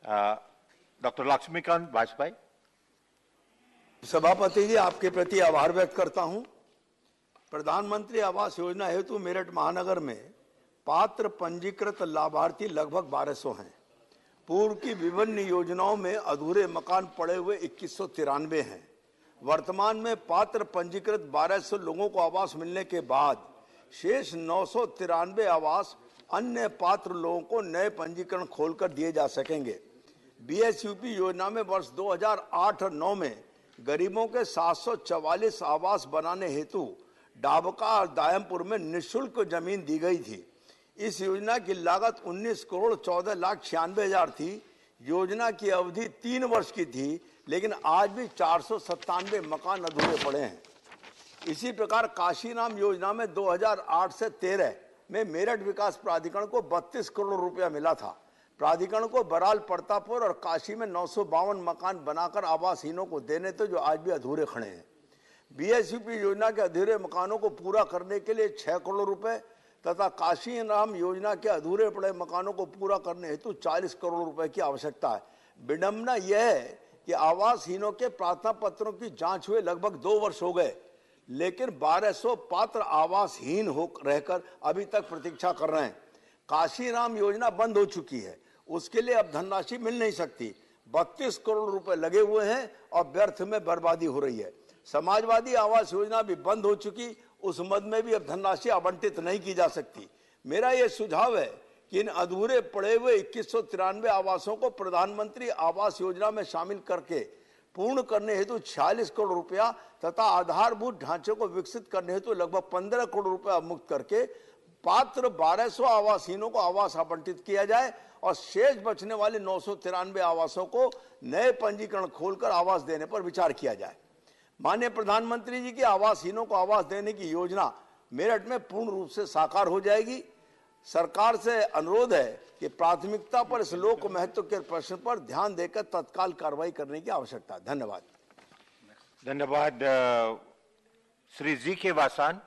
Dr. Lakshmikant Vajpayee. सभापति जी, आपके प्रति आभार व्यक्त करता हूं। प्रधानमंत्री आवास योजना हेतु मेरठ महानगर में पात्र पंजीकृत लाभार्थी लगभग 1200 हैं। पूर्व की विभिन्न योजनाओं में अधूरे मकान पड़े हुए 2193 हैं। वर्तमान में पात्र पंजीकृत 1200 लोगों को आवास मिलने के बाद शेष 993 आवास अन्य पात्र लोगों को नए पंजीकरण खोलकर दिए जा सकेंगे। बीएसयूपी योजना में वर्ष 2008 और 9 में गरीबों के 744 आवास बनाने हेतु डाबका और दायमपुर में निःशुल्क जमीन दी गई थी। इस योजना की लागत 19 करोड़ 14,96,000 थी। योजना की अवधि 3 वर्ष की थी, लेकिन आज भी 497 मकान अधूरे पड़े हैं। इसी प्रकार काशीराम योजना में 2008 से 13 में मेरठ विकास प्राधिकरण को 32 करोड़ रुपया मिला था। प्राधिकरण को बराल, प्रतापपुर और काशी में 952 मकान बनाकर आवासहीनों को देने थे, जो आज भी अधूरे खड़े हैं। बीएसयूपी योजना के अधूरे मकानों को पूरा करने के लिए 6 करोड़ रुपए तथा काशीराम योजना के अधूरे पड़े मकानों को पूरा करने हेतु 40 करोड़ रुपए की आवश्यकता है। विडंबना यह है कि आवासहीनों के प्रार्थना पत्रों की जांच हुए लगभग 2 वर्ष हो गए, लेकिन 1200 पात्र आवासहीन हो रहकर अभी तक प्रतीक्षा कर रहे हैं। काशीराम योजना बंद हो चुकी है, उसके लिए अब धनराशि मिल नहीं सकती। 32 करोड़ रुपए लगे हुए हैं और व्यर्थ में बर्बादी हो रही है। समाजवादी आवास योजना भी बंद हो चुकी, उस मद में भी अब धनराशि आवंटित नहीं की जा सकती। मेरा यह सुझाव है कि इन अधूरे पड़े हुए 2193 आवासों को प्रधानमंत्री आवास योजना में शामिल करके पूर्ण करने हेतु 46 करोड़ रुपया तथा आधारभूत ढांचे को विकसित करने हेतु लगभग 15 करोड़ रुपया मुक्त करके पात्र 1200 आवासहीनों को आवास आवंटित किया जाए और शेष बचने वाले 993 आवासों को नए पंजीकरण खोलकर आवास देने पर विचार किया जाए। माननीय प्रधानमंत्री जी की आवासहीनों को आवास देने की योजना मेरठ में पूर्ण रूप से साकार हो जाएगी। सरकार से अनुरोध है कि प्राथमिकता पर इस लोक महत्व के प्रश्न पर ध्यान देकर तत्काल कार्रवाई करने की आवश्यकता है। धन्यवाद। धन्यवाद। श्री जी के वासान।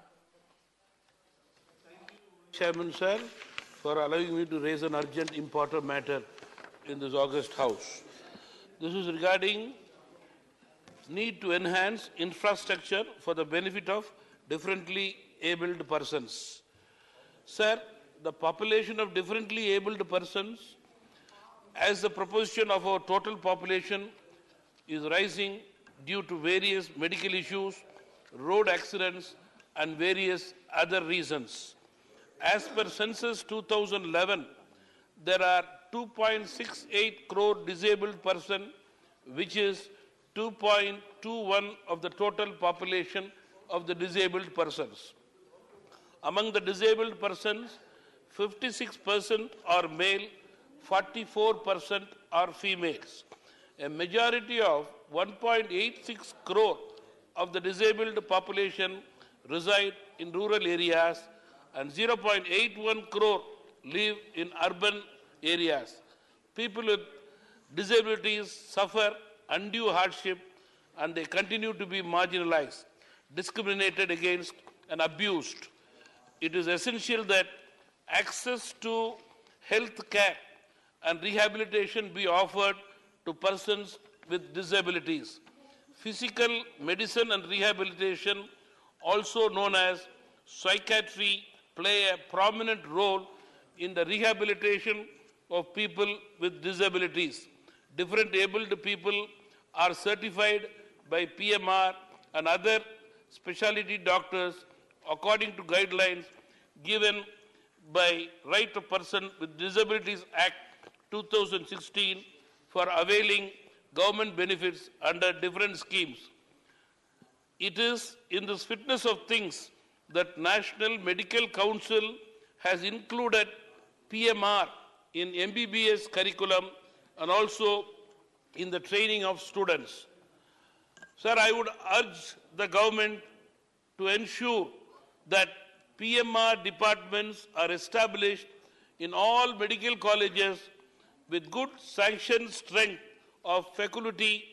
Chairman sir, for allowing me to raise an urgent important matter in this August House. This is regarding need to enhance infrastructure for the benefit of differently abled persons. Sir, the population of differently abled persons as the proportion of our total population is rising due to various medical issues, road accidents and various other reasons. As per census 2011, there are 2.68 crore disabled persons, which is 2.21 of the total population of the disabled persons. Among the disabled persons, 56% are male, 44% are females. A majority of 1.86 crore of the disabled population reside in rural areas and 0.81 crore live in urban areas. People with disabilities suffer undue hardship and they continue to be marginalized, discriminated against and abused. It is essential that access to health care and rehabilitation be offered to persons with disabilities. Physical medicine and rehabilitation, also known as psychiatry, play a prominent role in the rehabilitation of people with disabilities. Different abled people are certified by PMR and other specialty doctors according to guidelines given by Right of Person with Disabilities Act 2016 for availing government benefits under different schemes. It is in this fitness of things that National Medical Council has included PMR in MBBS curriculum and also in the training of students. Sir, I would urge the government to ensure that PMR departments are established in all medical colleges with good sanctioned strength of faculty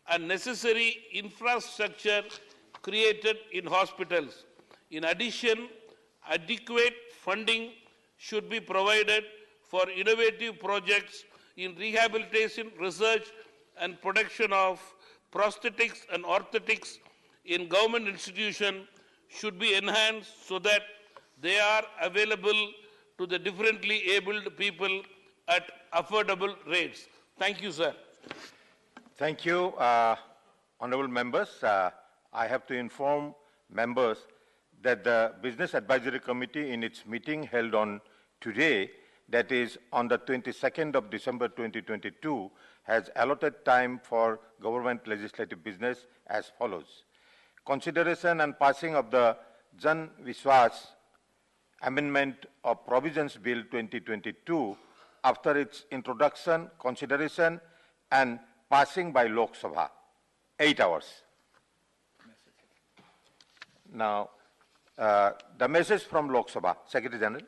and necessary infrastructure created in hospitals. In addition, adequate funding should be provided for innovative projects in rehabilitation, research and production of prosthetics and orthotics in government institutions should be enhanced so that they are available to the differently abled people at affordable rates. Thank you, sir. Thank you, honorable members. I have to inform members that the Business Advisory Committee in its meeting held on today, that is on the 22nd of December 2022, has allotted time for government legislative business as follows. Consideration and passing of the Jan Vishwas Amendment of Provisions Bill 2022 after its introduction, consideration, and passing by Lok Sabha. 8 hours. Now, the message from Lok Sabha. Secretary General.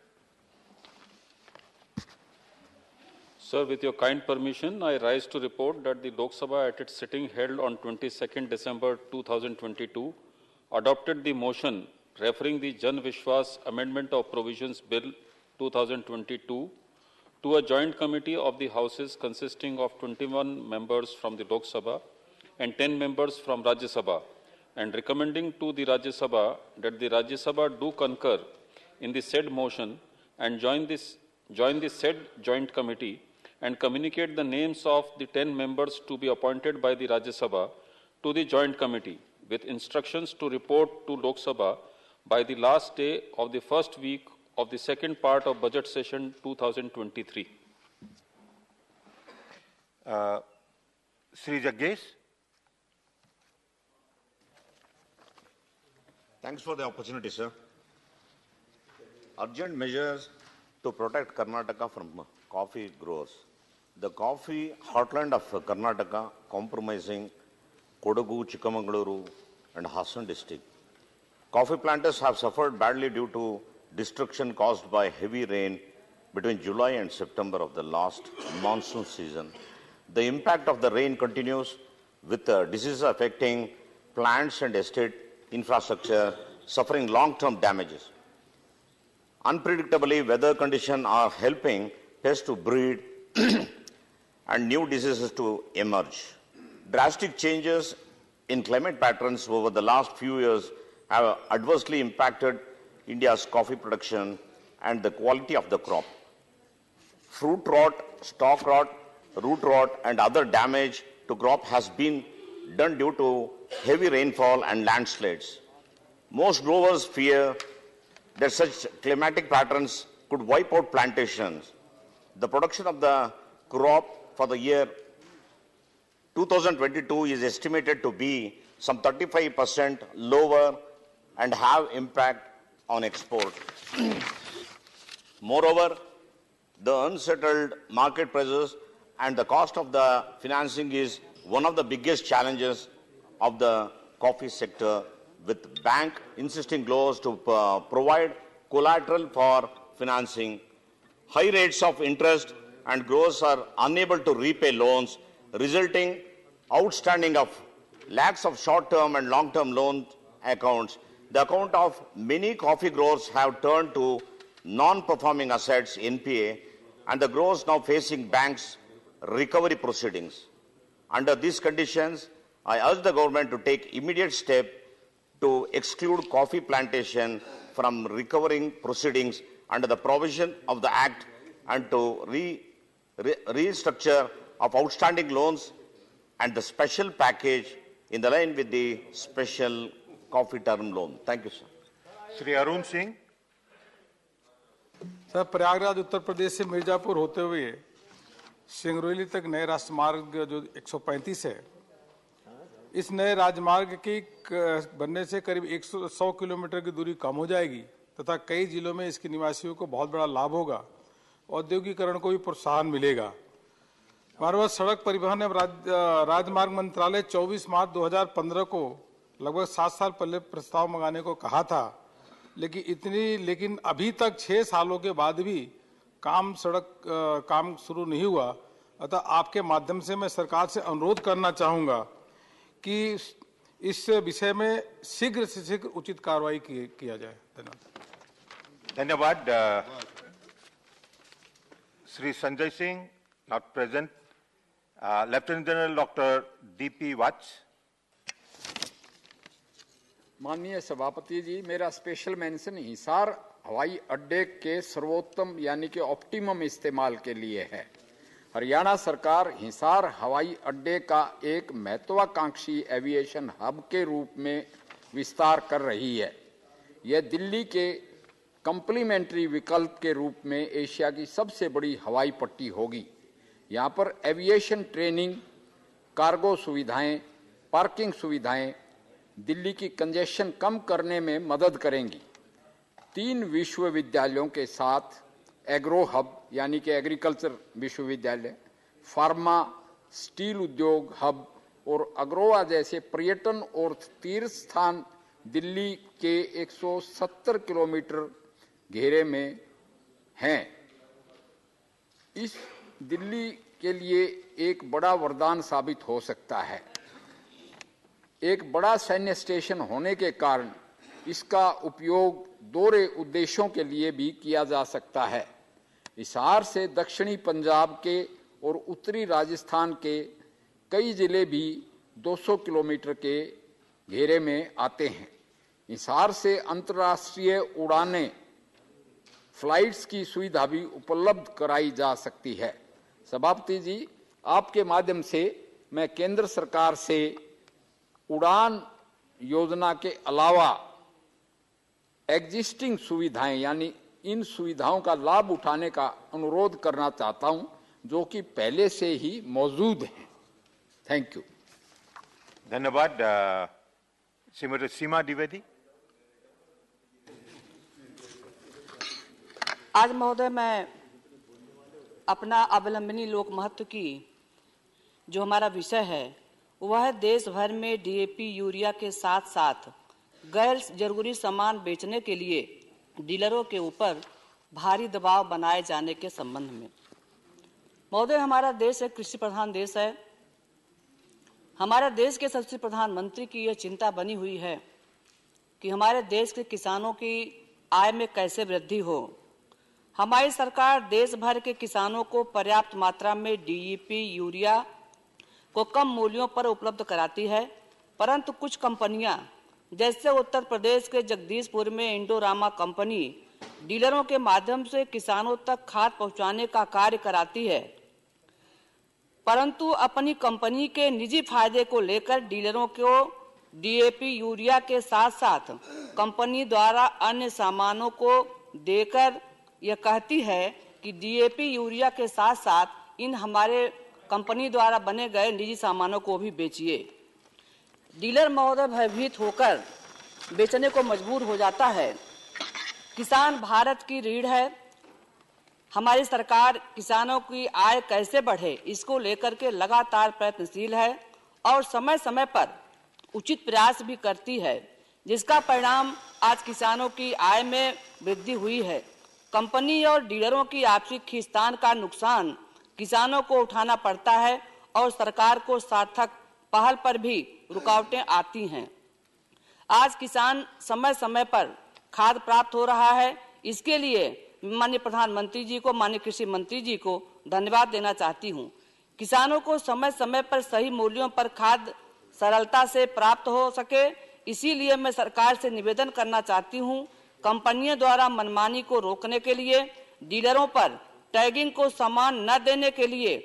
Sir, with your kind permission, I rise to report that the Lok Sabha at its sitting held on 22nd December 2022 adopted the motion referring the Jan Vishwas Amendment of Provisions Bill 2022 to a joint committee of the Houses consisting of 21 members from the Lok Sabha and 10 members from Rajya Sabha, and recommending to the Rajya Sabha that the Rajya Sabha do concur in the said motion and join the said joint committee and communicate the names of the 10 members to be appointed by the Rajya Sabha to the joint committee with instructions to report to Lok Sabha by the last day of the first week of the second part of budget session 2023. Sri Jaggesh. Thanks for the opportunity, sir. Urgent measures to protect Karnataka from coffee growers. The coffee heartland of Karnataka, comprising Kodagu, Chikmagaluru, and Hassan district. Coffee planters have suffered badly due to destruction caused by heavy rain between July and September of the last monsoon season. The impact of the rain continues with diseases affecting plants and estate infrastructure suffering long-term damages. Unpredictably, weather conditions are helping pests to breed and new diseases to emerge. Drastic changes in climate patterns over the last few years have adversely impacted India's coffee production and the quality of the crop. Fruit rot, stalk rot, root rot, and other damage to crop has been done due to heavy rainfall and landslides. Most growers fear that such climatic patterns could wipe out plantations. The production of the crop for the year 2022 is estimated to be some 35% lower and have impact on export. Moreover, the unsettled market prices and the cost of the financing is one of the biggest challenges of the coffee sector, with bank insisting growers to provide collateral for financing. High rates of interest and growers are unable to repay loans, resulting outstanding of lakhs of short-term and long-term loan accounts. The account of many coffee growers have turned to non-performing assets, NPA, and the growers now facing banks' recovery proceedings. Under these conditions, I urge the government to take immediate steps to exclude coffee plantation from recovering proceedings under the provision of the Act and to restructure of outstanding loans and the special package in the line with the special coffee term loan. Thank you, sir. Sri Arun Singh. Sir, Prayagraj Uttar Pradesh से मिर्जापुर होते हुए सिंगरौली तक नए राजमार्ग जो 135 है, इस नए राजमार्ग की बनने से करीब 100 किलोमीटर की दूरी कम हो जाएगी तथा कई जिलों में इसके निवासियों को बहुत बड़ा लाभ होगा। औद्योगिकरण को भी प्रोत्साहन मिलेगा। हमारे पास सड़क परिवहन एवं राजमार्ग मंत्रालय 24 मार्च 2015 को लगभग 7 साल पहले प्रस्ताव मंगाने को कहा था, लेकिन अभी तक 6 सालों के बाद भी काम शुरू नहीं हुआ। अतः आपके माध्यम से मैं सरकार से अनुरोध करना चाहूंगा कि इस विषय में शीघ्र से शीघ्र उचित कार्रवाई किया जाए। धन्यवाद। Sri Sanjay Singh, not present. Lieutenant General Dr. D.P. Watts. माननीय सभापति जी, मेरा स्पेशल मेंशन हिसार हवाई अड्डे के सर्वोत्तम यानी कि ऑप्टिमम इस्तेमाल के लिए है। हरियाणा सरकार हिसार हवाई अड्डे का एक महत्वाकांक्षी एविएशन हब के रूप में विस्तार कर रही है। यह दिल्ली के कम्प्लीमेंट्री विकल्प के रूप में एशिया की सबसे बड़ी हवाई पट्टी होगी। यहाँ पर एविएशन ट्रेनिंग, कार्गो सुविधाएं, पार्किंग सुविधाएं दिल्ली की कंजेशन कम करने में मदद करेंगी। 3 विश्वविद्यालयों के साथ एग्रो हब यानी कि एग्रीकल्चर विश्वविद्यालय, फार्मा, स्टील उद्योग हब और अग्रोवा जैसे पर्यटन और तीर्थ स्थान दिल्ली के 170 किलोमीटर घेरे में हैं। इस दिल्ली के लिए एक बड़ा वरदान साबित हो सकता है। एक बड़ा सैन्य स्टेशन होने के कारण इसका उपयोग दोहरे उद्देश्यों के लिए भी किया जा सकता है। हिसार से दक्षिणी पंजाब के और उत्तरी राजस्थान के कई जिले भी 200 किलोमीटर के घेरे में आते हैं। हिसार से अंतर्राष्ट्रीय उड़ानें फ्लाइट्स की सुविधा भी उपलब्ध कराई जा सकती है। सभापति जी, आपके माध्यम से मैं केंद्र सरकार से उड़ान योजना के अलावा एग्जिस्टिंग सुविधाएं यानी इन सुविधाओं का लाभ उठाने का अनुरोध करना चाहता हूं, जो कि पहले से ही मौजूद हैं। Thank you. धन्यवाद। श्रीमती सीमा द्विवेदी। आज महोदय मैं अपना अवलंबनी लोक महत्व की जो हमारा विषय है वह देश भर में डीएपी यूरिया के साथ साथ गैर जरूरी सामान बेचने के लिए डीलरों के ऊपर भारी दबाव बनाए जाने के संबंध में। महोदय, हमारा देश एक कृषि प्रधान देश है। हमारे देश के सबसे प्रधानमंत्री की यह चिंता बनी हुई है कि हमारे देश के किसानों की आय में कैसे वृद्धि हो। हमारी सरकार देश भर के किसानों को पर्याप्त मात्रा में डीईपी यूरिया को कम मूल्यों पर उपलब्ध कराती है, परंतु कुछ कंपनियां जैसे उत्तर प्रदेश के जगदीशपुर में इंडोरामा कंपनी डीलरों के माध्यम से किसानों तक खाद पहुंचाने का कार्य कराती है, परंतु अपनी कंपनी के निजी फायदे को लेकर डीलरों को डीएपी यूरिया के साथ साथ कंपनी द्वारा अन्य सामानों को देकर यह कहती है कि डीएपी यूरिया के साथ साथ इन हमारे कंपनी द्वारा बने गए निजी सामानों को भी बेचिए। डीलर महोदय भयभीत होकर बेचने को मजबूर हो जाता है। किसान भारत की रीढ़ है। हमारी सरकार किसानों की आय कैसे बढ़े इसको लेकर के लगातार प्रयत्नशील है और समय समय पर उचित प्रयास भी करती है, जिसका परिणाम आज किसानों की आय में वृद्धि हुई है। कंपनी और डीलरों की आपसी खींचतान का नुकसान किसानों को उठाना पड़ता है और सरकार को सार्थक पहल पर भी रुकावटें आती हैं। आज किसान समय समय पर खाद प्राप्त हो रहा है। इसके लिए माननीय प्रधानमंत्री जी को, माननीय कृषि मंत्री जी को धन्यवाद देना चाहती हूँ। किसानों को समय समय पर सही मूल्यों पर खाद सरलता से प्राप्त हो सके, इसीलिए मैं सरकार से निवेदन करना चाहती हूँ, कंपनियों द्वारा मनमानी को रोकने के लिए डीलरों पर टैगिंग को सामान न देने के लिए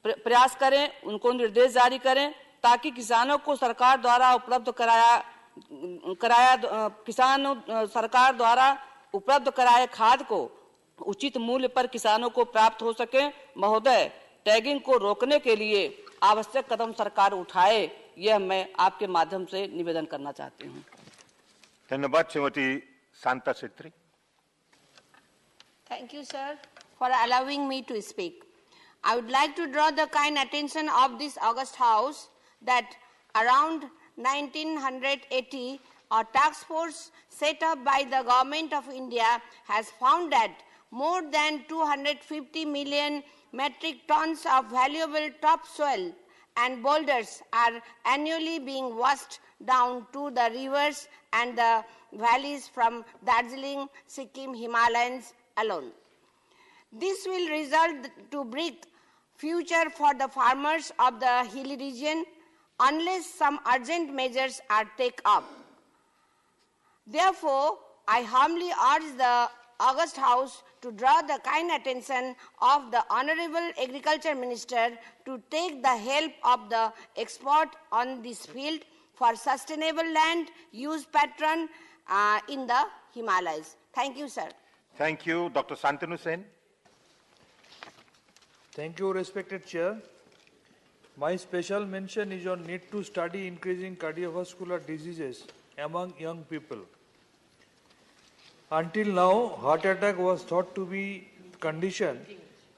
प्रयास करें, उनको निर्देश जारी करें ताकि किसानों को सरकार द्वारा सरकार द्वारा उपलब्ध कराए खाद को उचित मूल्य पर किसानों को प्राप्त हो सके। महोदय, टैगिंग को रोकने के लिए आवश्यक कदम सरकार उठाए, यह मैं आपके माध्यम से निवेदन करना चाहती हूँ। धन्यवाद। Shrimati Shanta Chhetri. Thank you, sir, for allowing me to speak. I would like to draw the kind attention of this August House that around 1980, a task force set up by the Government of India has found that more than 250 million metric tons of valuable topsoil and boulders are annually being washed down to the rivers and the valleys from Darjeeling, Sikkim, Himalayas alone. This will result to bleak future for the farmers of the hilly region unless some urgent measures are taken up. Therefore, I humbly urge the August House to draw the kind attention of the Honorable Agriculture Minister to take the help of the expert on this field for sustainable land use pattern in the Himalayas. Thank you, sir. Thank you. Dr. Santanu Sen. Thank you, respected Chair. My special mention is on need to study increasing cardiovascular diseases among young people. Until now, heart attack was thought to be condition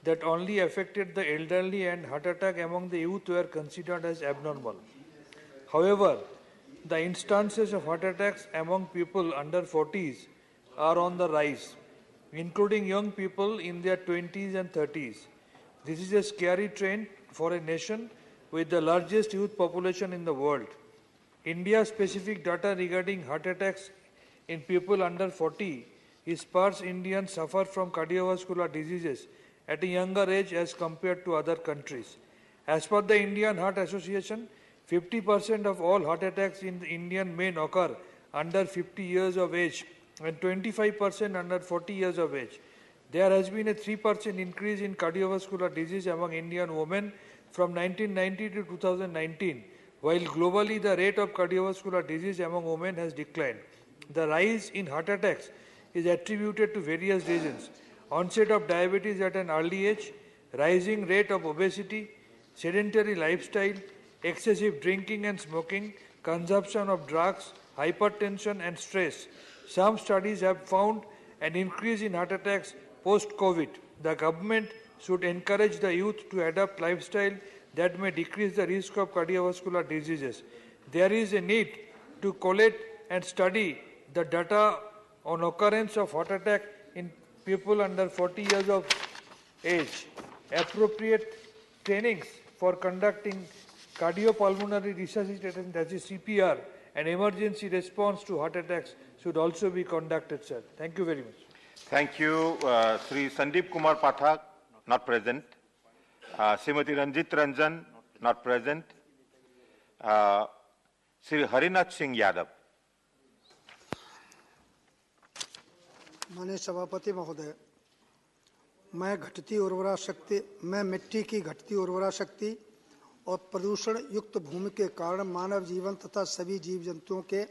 that only affected the elderly, and heart attack among the youth were considered as abnormal. However, the instances of heart attacks among people under 40s are on the rise, including young people in their 20s and 30s. This is a scary trend for a nation with the largest youth population in the world. India-specific data regarding heart attacks in people under 40 is sparse Indians suffer from cardiovascular diseases at a younger age as compared to other countries. As per the Indian Heart Association, 50% of all heart attacks in Indian men occur under 50 years of age and 25% under 40 years of age. There has been a 3% increase in cardiovascular disease among Indian women from 1990 to 2019, while globally the rate of cardiovascular disease among women has declined. The rise in heart attacks is attributed to various reasons: onset of diabetes at an early age, rising rate of obesity, sedentary lifestyle, excessive drinking and smoking, consumption of drugs, hypertension and stress. Some studies have found an increase in heart attacks post-COVID. The government should encourage the youth to adopt lifestyle that may decrease the risk of cardiovascular diseases. There is a need to collect and study the data on occurrence of heart attack in people under 40 years of age. Appropriate trainings for conducting cardiopulmonary resuscitation, that is CPR, and emergency response to heart attacks should also be conducted, sir. Thank you very much. Thank you. Sri Sandeep Kumar Pathak, not present. Srimati Ranjit Ranjan, not present. Sri Harinath Singh Yadav. माननीय सभापति महोदय, मैं मिट्टी की घटती उर्वरा शक्ति और प्रदूषण युक्त भूमि के कारण मानव जीवन तथा सभी जीव जंतुओं के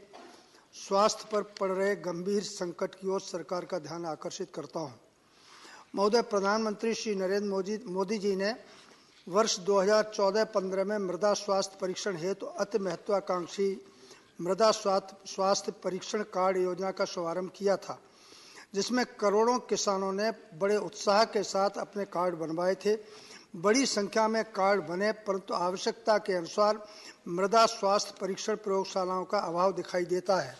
स्वास्थ्य पर पड़ रहे गंभीर संकट की ओर सरकार का ध्यान आकर्षित करता हूं। महोदय, प्रधानमंत्री श्री नरेंद्र मोदी जी ने वर्ष 2014-15 में मृदा स्वास्थ्य परीक्षण हेतु अति महत्वाकांक्षी मृदा स्वास्थ्य परीक्षण कार्ड योजना का शुभारंभ किया था, जिसमें करोड़ों किसानों ने बड़े उत्साह के साथ अपने कार्ड बनवाए थे। बड़ी संख्या में कार्ड बने, परंतु आवश्यकता के अनुसार मृदा स्वास्थ्य परीक्षण प्रयोगशालाओं का अभाव दिखाई देता है।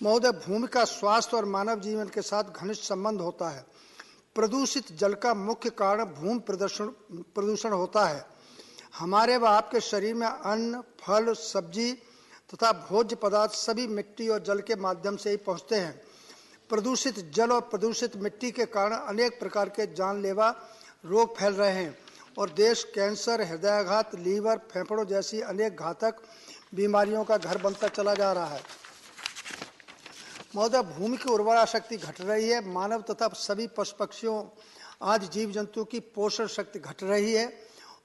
महोदय, भूमि का स्वास्थ्य और मानव जीवन के साथ घनिष्ठ संबंध होता है। प्रदूषित जल का मुख्य कारण भूमि प्रदूषण होता है। हमारे व आपके शरीर में अन्न, फल, सब्जी तथा भोज्य पदार्थ सभी मिट्टी और जल के माध्यम से ही पहुँचते हैं। प्रदूषित जल और प्रदूषित मिट्टी के कारण अनेक प्रकार के जानलेवा रोग फैल रहे हैं और देश कैंसर, हृदयाघात, लीवर, फेफड़ों जैसी अनेक घातक बीमारियों का घर बनता चला जा रहा है। महोदय, भूमि की उर्वरा शक्ति घट रही है, मानव तथा सभी पशु पक्षियों आदि जीव जंतु की पोषण शक्ति घट रही है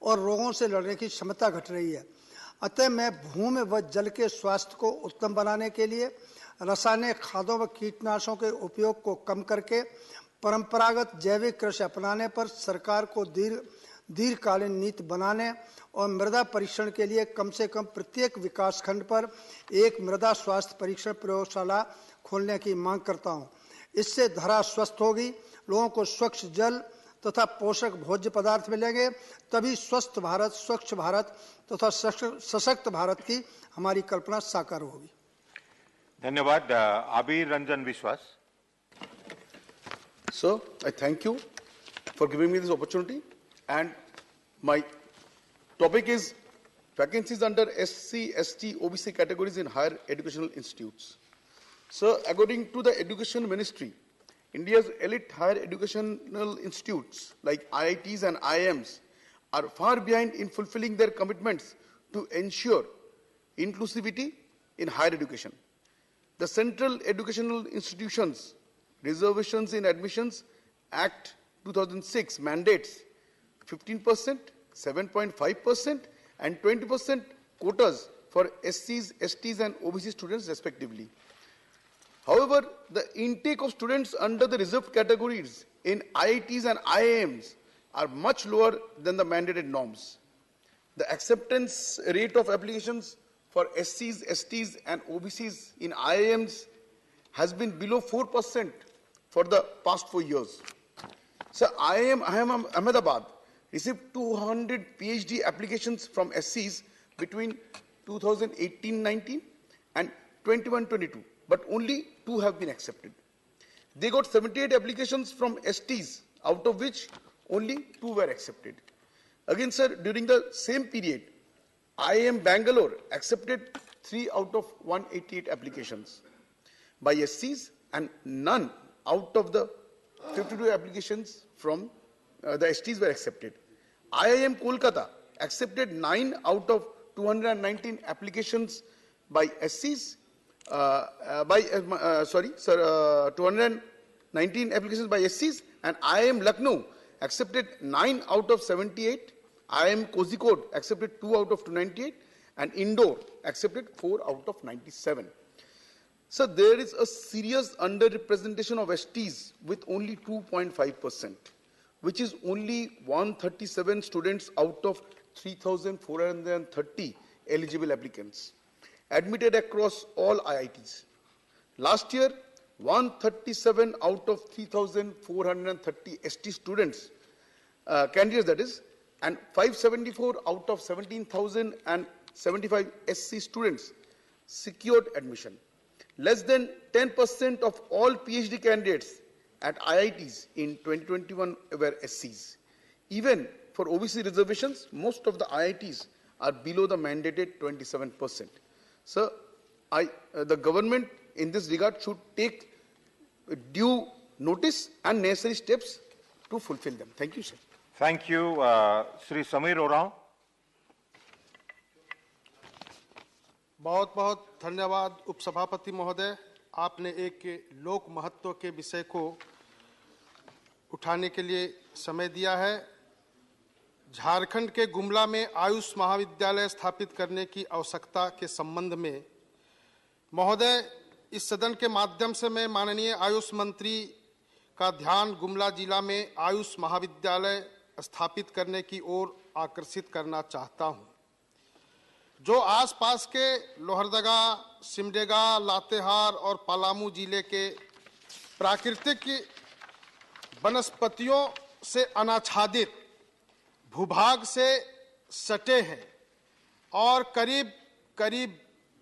और रोगों से लड़ने की क्षमता घट रही है। अतः मैं भूमि व जल के स्वास्थ्य को उत्तम बनाने के लिए रासायनिक खादों व कीटनाशकों के उपयोग को कम करके परंपरागत जैविक कृषि अपनाने पर सरकार को दीर्घकालीन नीति बनाने और मृदा परीक्षण के लिए कम से कम प्रत्येक विकासखंड पर एक मृदा स्वास्थ्य परीक्षण प्रयोगशाला खोलने की मांग करता हूं। इससे धरा स्वस्थ होगी, लोगों को स्वच्छ जल तथा पोषक भोज्य पदार्थ मिलेंगे, तभी स्वस्थ भारत, स्वच्छ भारत तथा सशक्त भारत की हमारी कल्पना साकार होगी। धन्यवाद। आबिर रंजन विश्वास. Sir, I thank you for giving me this opportunity, and my topic is vacancies under SC, ST, OBC categories in higher educational institutes. Sir, according to the Education Ministry, India's elite higher educational institutes like IITs and IIMs are far behind in fulfilling their commitments to ensure inclusivity in higher education. The Central Educational Institutions Reservations in Admissions Act 2006 mandates 15%, 7.5% and 20% quotas for SCs, STs and OBC students respectively. However, the intake of students under the reserved categories in IITs and IIMs are much lower than the mandated norms. The acceptance rate of applications for SCs, STs and OBCs in IIMs has been below 4% for the past 4 years. Sir, IIM Ahmedabad received 200 PhD applications from SCs between 2018-19 and 21-22, but only 2 have been accepted. They got 78 applications from STs, out of which only 2 were accepted. Again, sir, during the same period, IIM Bangalore accepted 3 out of 188 applications by SCs and none out of the 52 applications from the STs were accepted. IIM Kolkata accepted 9 out of 219 applications by SCs, 219 applications by SCs, and IIM Lucknow accepted 9 out of 78. IIM Kozhikode accepted 2 out of 298, and Indore accepted 4 out of 97. So there is a serious underrepresentation of STs with only 2.5%, which is only 137 students out of 3,430 eligible applicants, admitted across all IITs. Last year, 137 out of 3,430 ST students, candidates that is, and 574 out of 17,075 SC students secured admission. Less than 10% of all PhD candidates at IITs in 2021 were SCs. Even for OBC reservations, most of the IITs are below the mandated 27%. So, the government in this regard should take due notice and necessary steps to fulfill them. Thank you, sir. Thank you, Sri Samir Oraon. बहुत बहुत धन्यवाद उपसभापति महोदय, आपने एक लोक महत्व के विषय को उठाने के लिए समय दिया है। झारखंड के गुमला में आयुष महाविद्यालय स्थापित करने की आवश्यकता के संबंध में महोदय, इस सदन के माध्यम से मैं माननीय आयुष मंत्री का ध्यान गुमला जिला में आयुष महाविद्यालय स्थापित करने की ओर आकर्षित करना चाहता हूं। जो आसपास के लोहरदगा, सिमडेगा, लातेहार और पलामू जिले के प्राकृतिक वनस्पतियों से अनाच्छादित भूभाग से सटे हैं और करीब करीब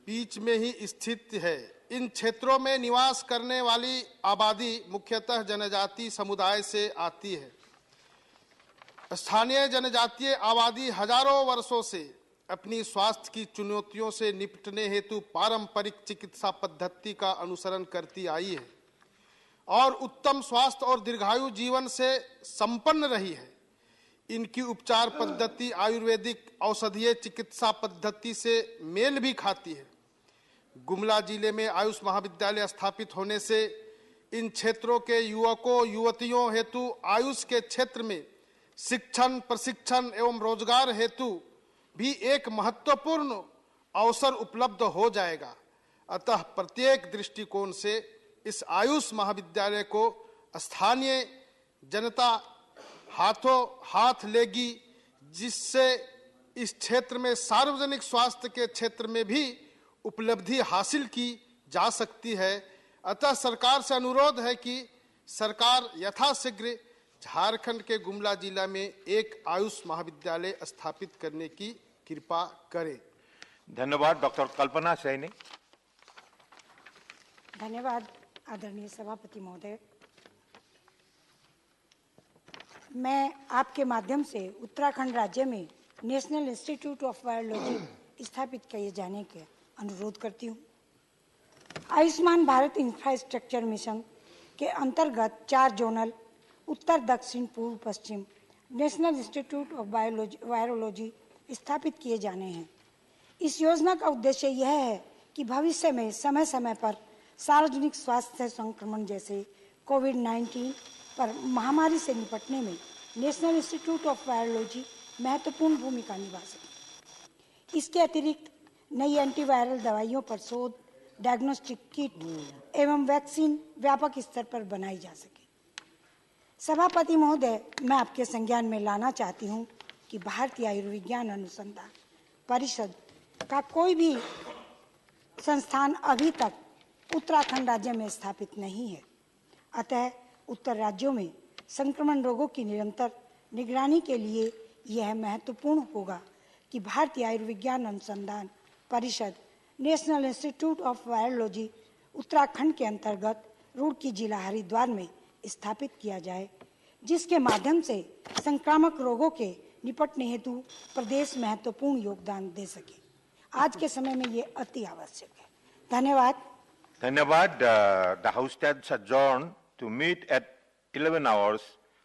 बीच में ही स्थित है। इन क्षेत्रों में निवास करने वाली आबादी मुख्यतः जनजातीय समुदाय से आती है। स्थानीय जनजातीय आबादी हजारों वर्षों से अपनी स्वास्थ्य की चुनौतियों से निपटने हेतु पारंपरिक चिकित्सा पद्धति का अनुसरण करती आई है और उत्तम स्वास्थ्य और दीर्घायु जीवन से संपन्न रही है। इनकी उपचार पद्धति आयुर्वेदिक औषधीय चिकित्सा पद्धति से मेल भी खाती है। गुमला जिले में आयुष महाविद्यालय स्थापित होने से इन क्षेत्रों के युवकों युवतियों हेतु आयुष के क्षेत्र में शिक्षण, प्रशिक्षण एवं रोजगार हेतु भी एक महत्वपूर्ण अवसर उपलब्ध हो जाएगा। अतः प्रत्येक दृष्टिकोण से इस आयुष महाविद्यालय को स्थानीय जनता हाथों हाथ लेगी, जिससे इस क्षेत्र में सार्वजनिक स्वास्थ्य के क्षेत्र में भी उपलब्धि हासिल की जा सकती है। अतः सरकार से अनुरोध है कि सरकार यथाशीघ्र झारखंड के गुमला जिला में एक आयुष महाविद्यालय स्थापित करने की कृपा करे। धन्यवाद। डॉक्टर कल्पना सैनी। धन्यवाद आदरणीय सभापति महोदय। मैं आपके माध्यम से उत्तराखंड राज्य में नेशनल इंस्टीट्यूट ऑफ वायरोलॉजी स्थापित किए जाने के अनुरोध करती हूँ। आयुष्मान भारत इंफ्रास्ट्रक्चर मिशन के अंतर्गत 4 जोनल उत्तर, दक्षिण, पूर्व, पश्चिम नेशनल इंस्टीट्यूट ऑफ वायरोलॉजी स्थापित किए जाने हैं। इस योजना का उद्देश्य यह है कि भविष्य में समय समय पर सार्वजनिक स्वास्थ्य संक्रमण जैसे कोविड-19 पर महामारी से निपटने में नेशनल इंस्टीट्यूट ऑफ वायरोलॉजी महत्वपूर्ण भूमिका निभा सके। इसके अतिरिक्त नई एंटीवायरल दवाइयों पर शोध, डायग्नोस्टिक किट एवं वैक्सीन व्यापक स्तर पर बनाई जा सके। सभापति महोदय, मैं आपके संज्ञान में लाना चाहती हूं कि भारतीय आयुर्विज्ञान अनुसंधान परिषद का कोई भी संस्थान अभी तक उत्तराखंड राज्य में स्थापित नहीं है। अतः उत्तर राज्यों में संक्रमण रोगों की निरंतर निगरानी के लिए यह महत्वपूर्ण होगा कि भारतीय आयुर्विज्ञान अनुसंधान परिषद national institute of virology Uttarakhand के अंतर्गत रुड़की जिला हरिद्वार में स्थापित किया जाए, जिसके माध्यम से संक्रामक रोगों के निपटने हेतु प्रदेश महत्वपूर्ण योगदान दे सके। आज के समय में ये अति आवश्यक है। धन्यवाद। Dhanyavad. The House stands adjourned to meet at 11 hours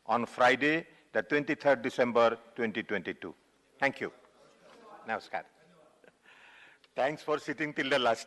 on Friday, the 23rd December 2022. Thank you. Namaskar. Thanks for sitting till the last.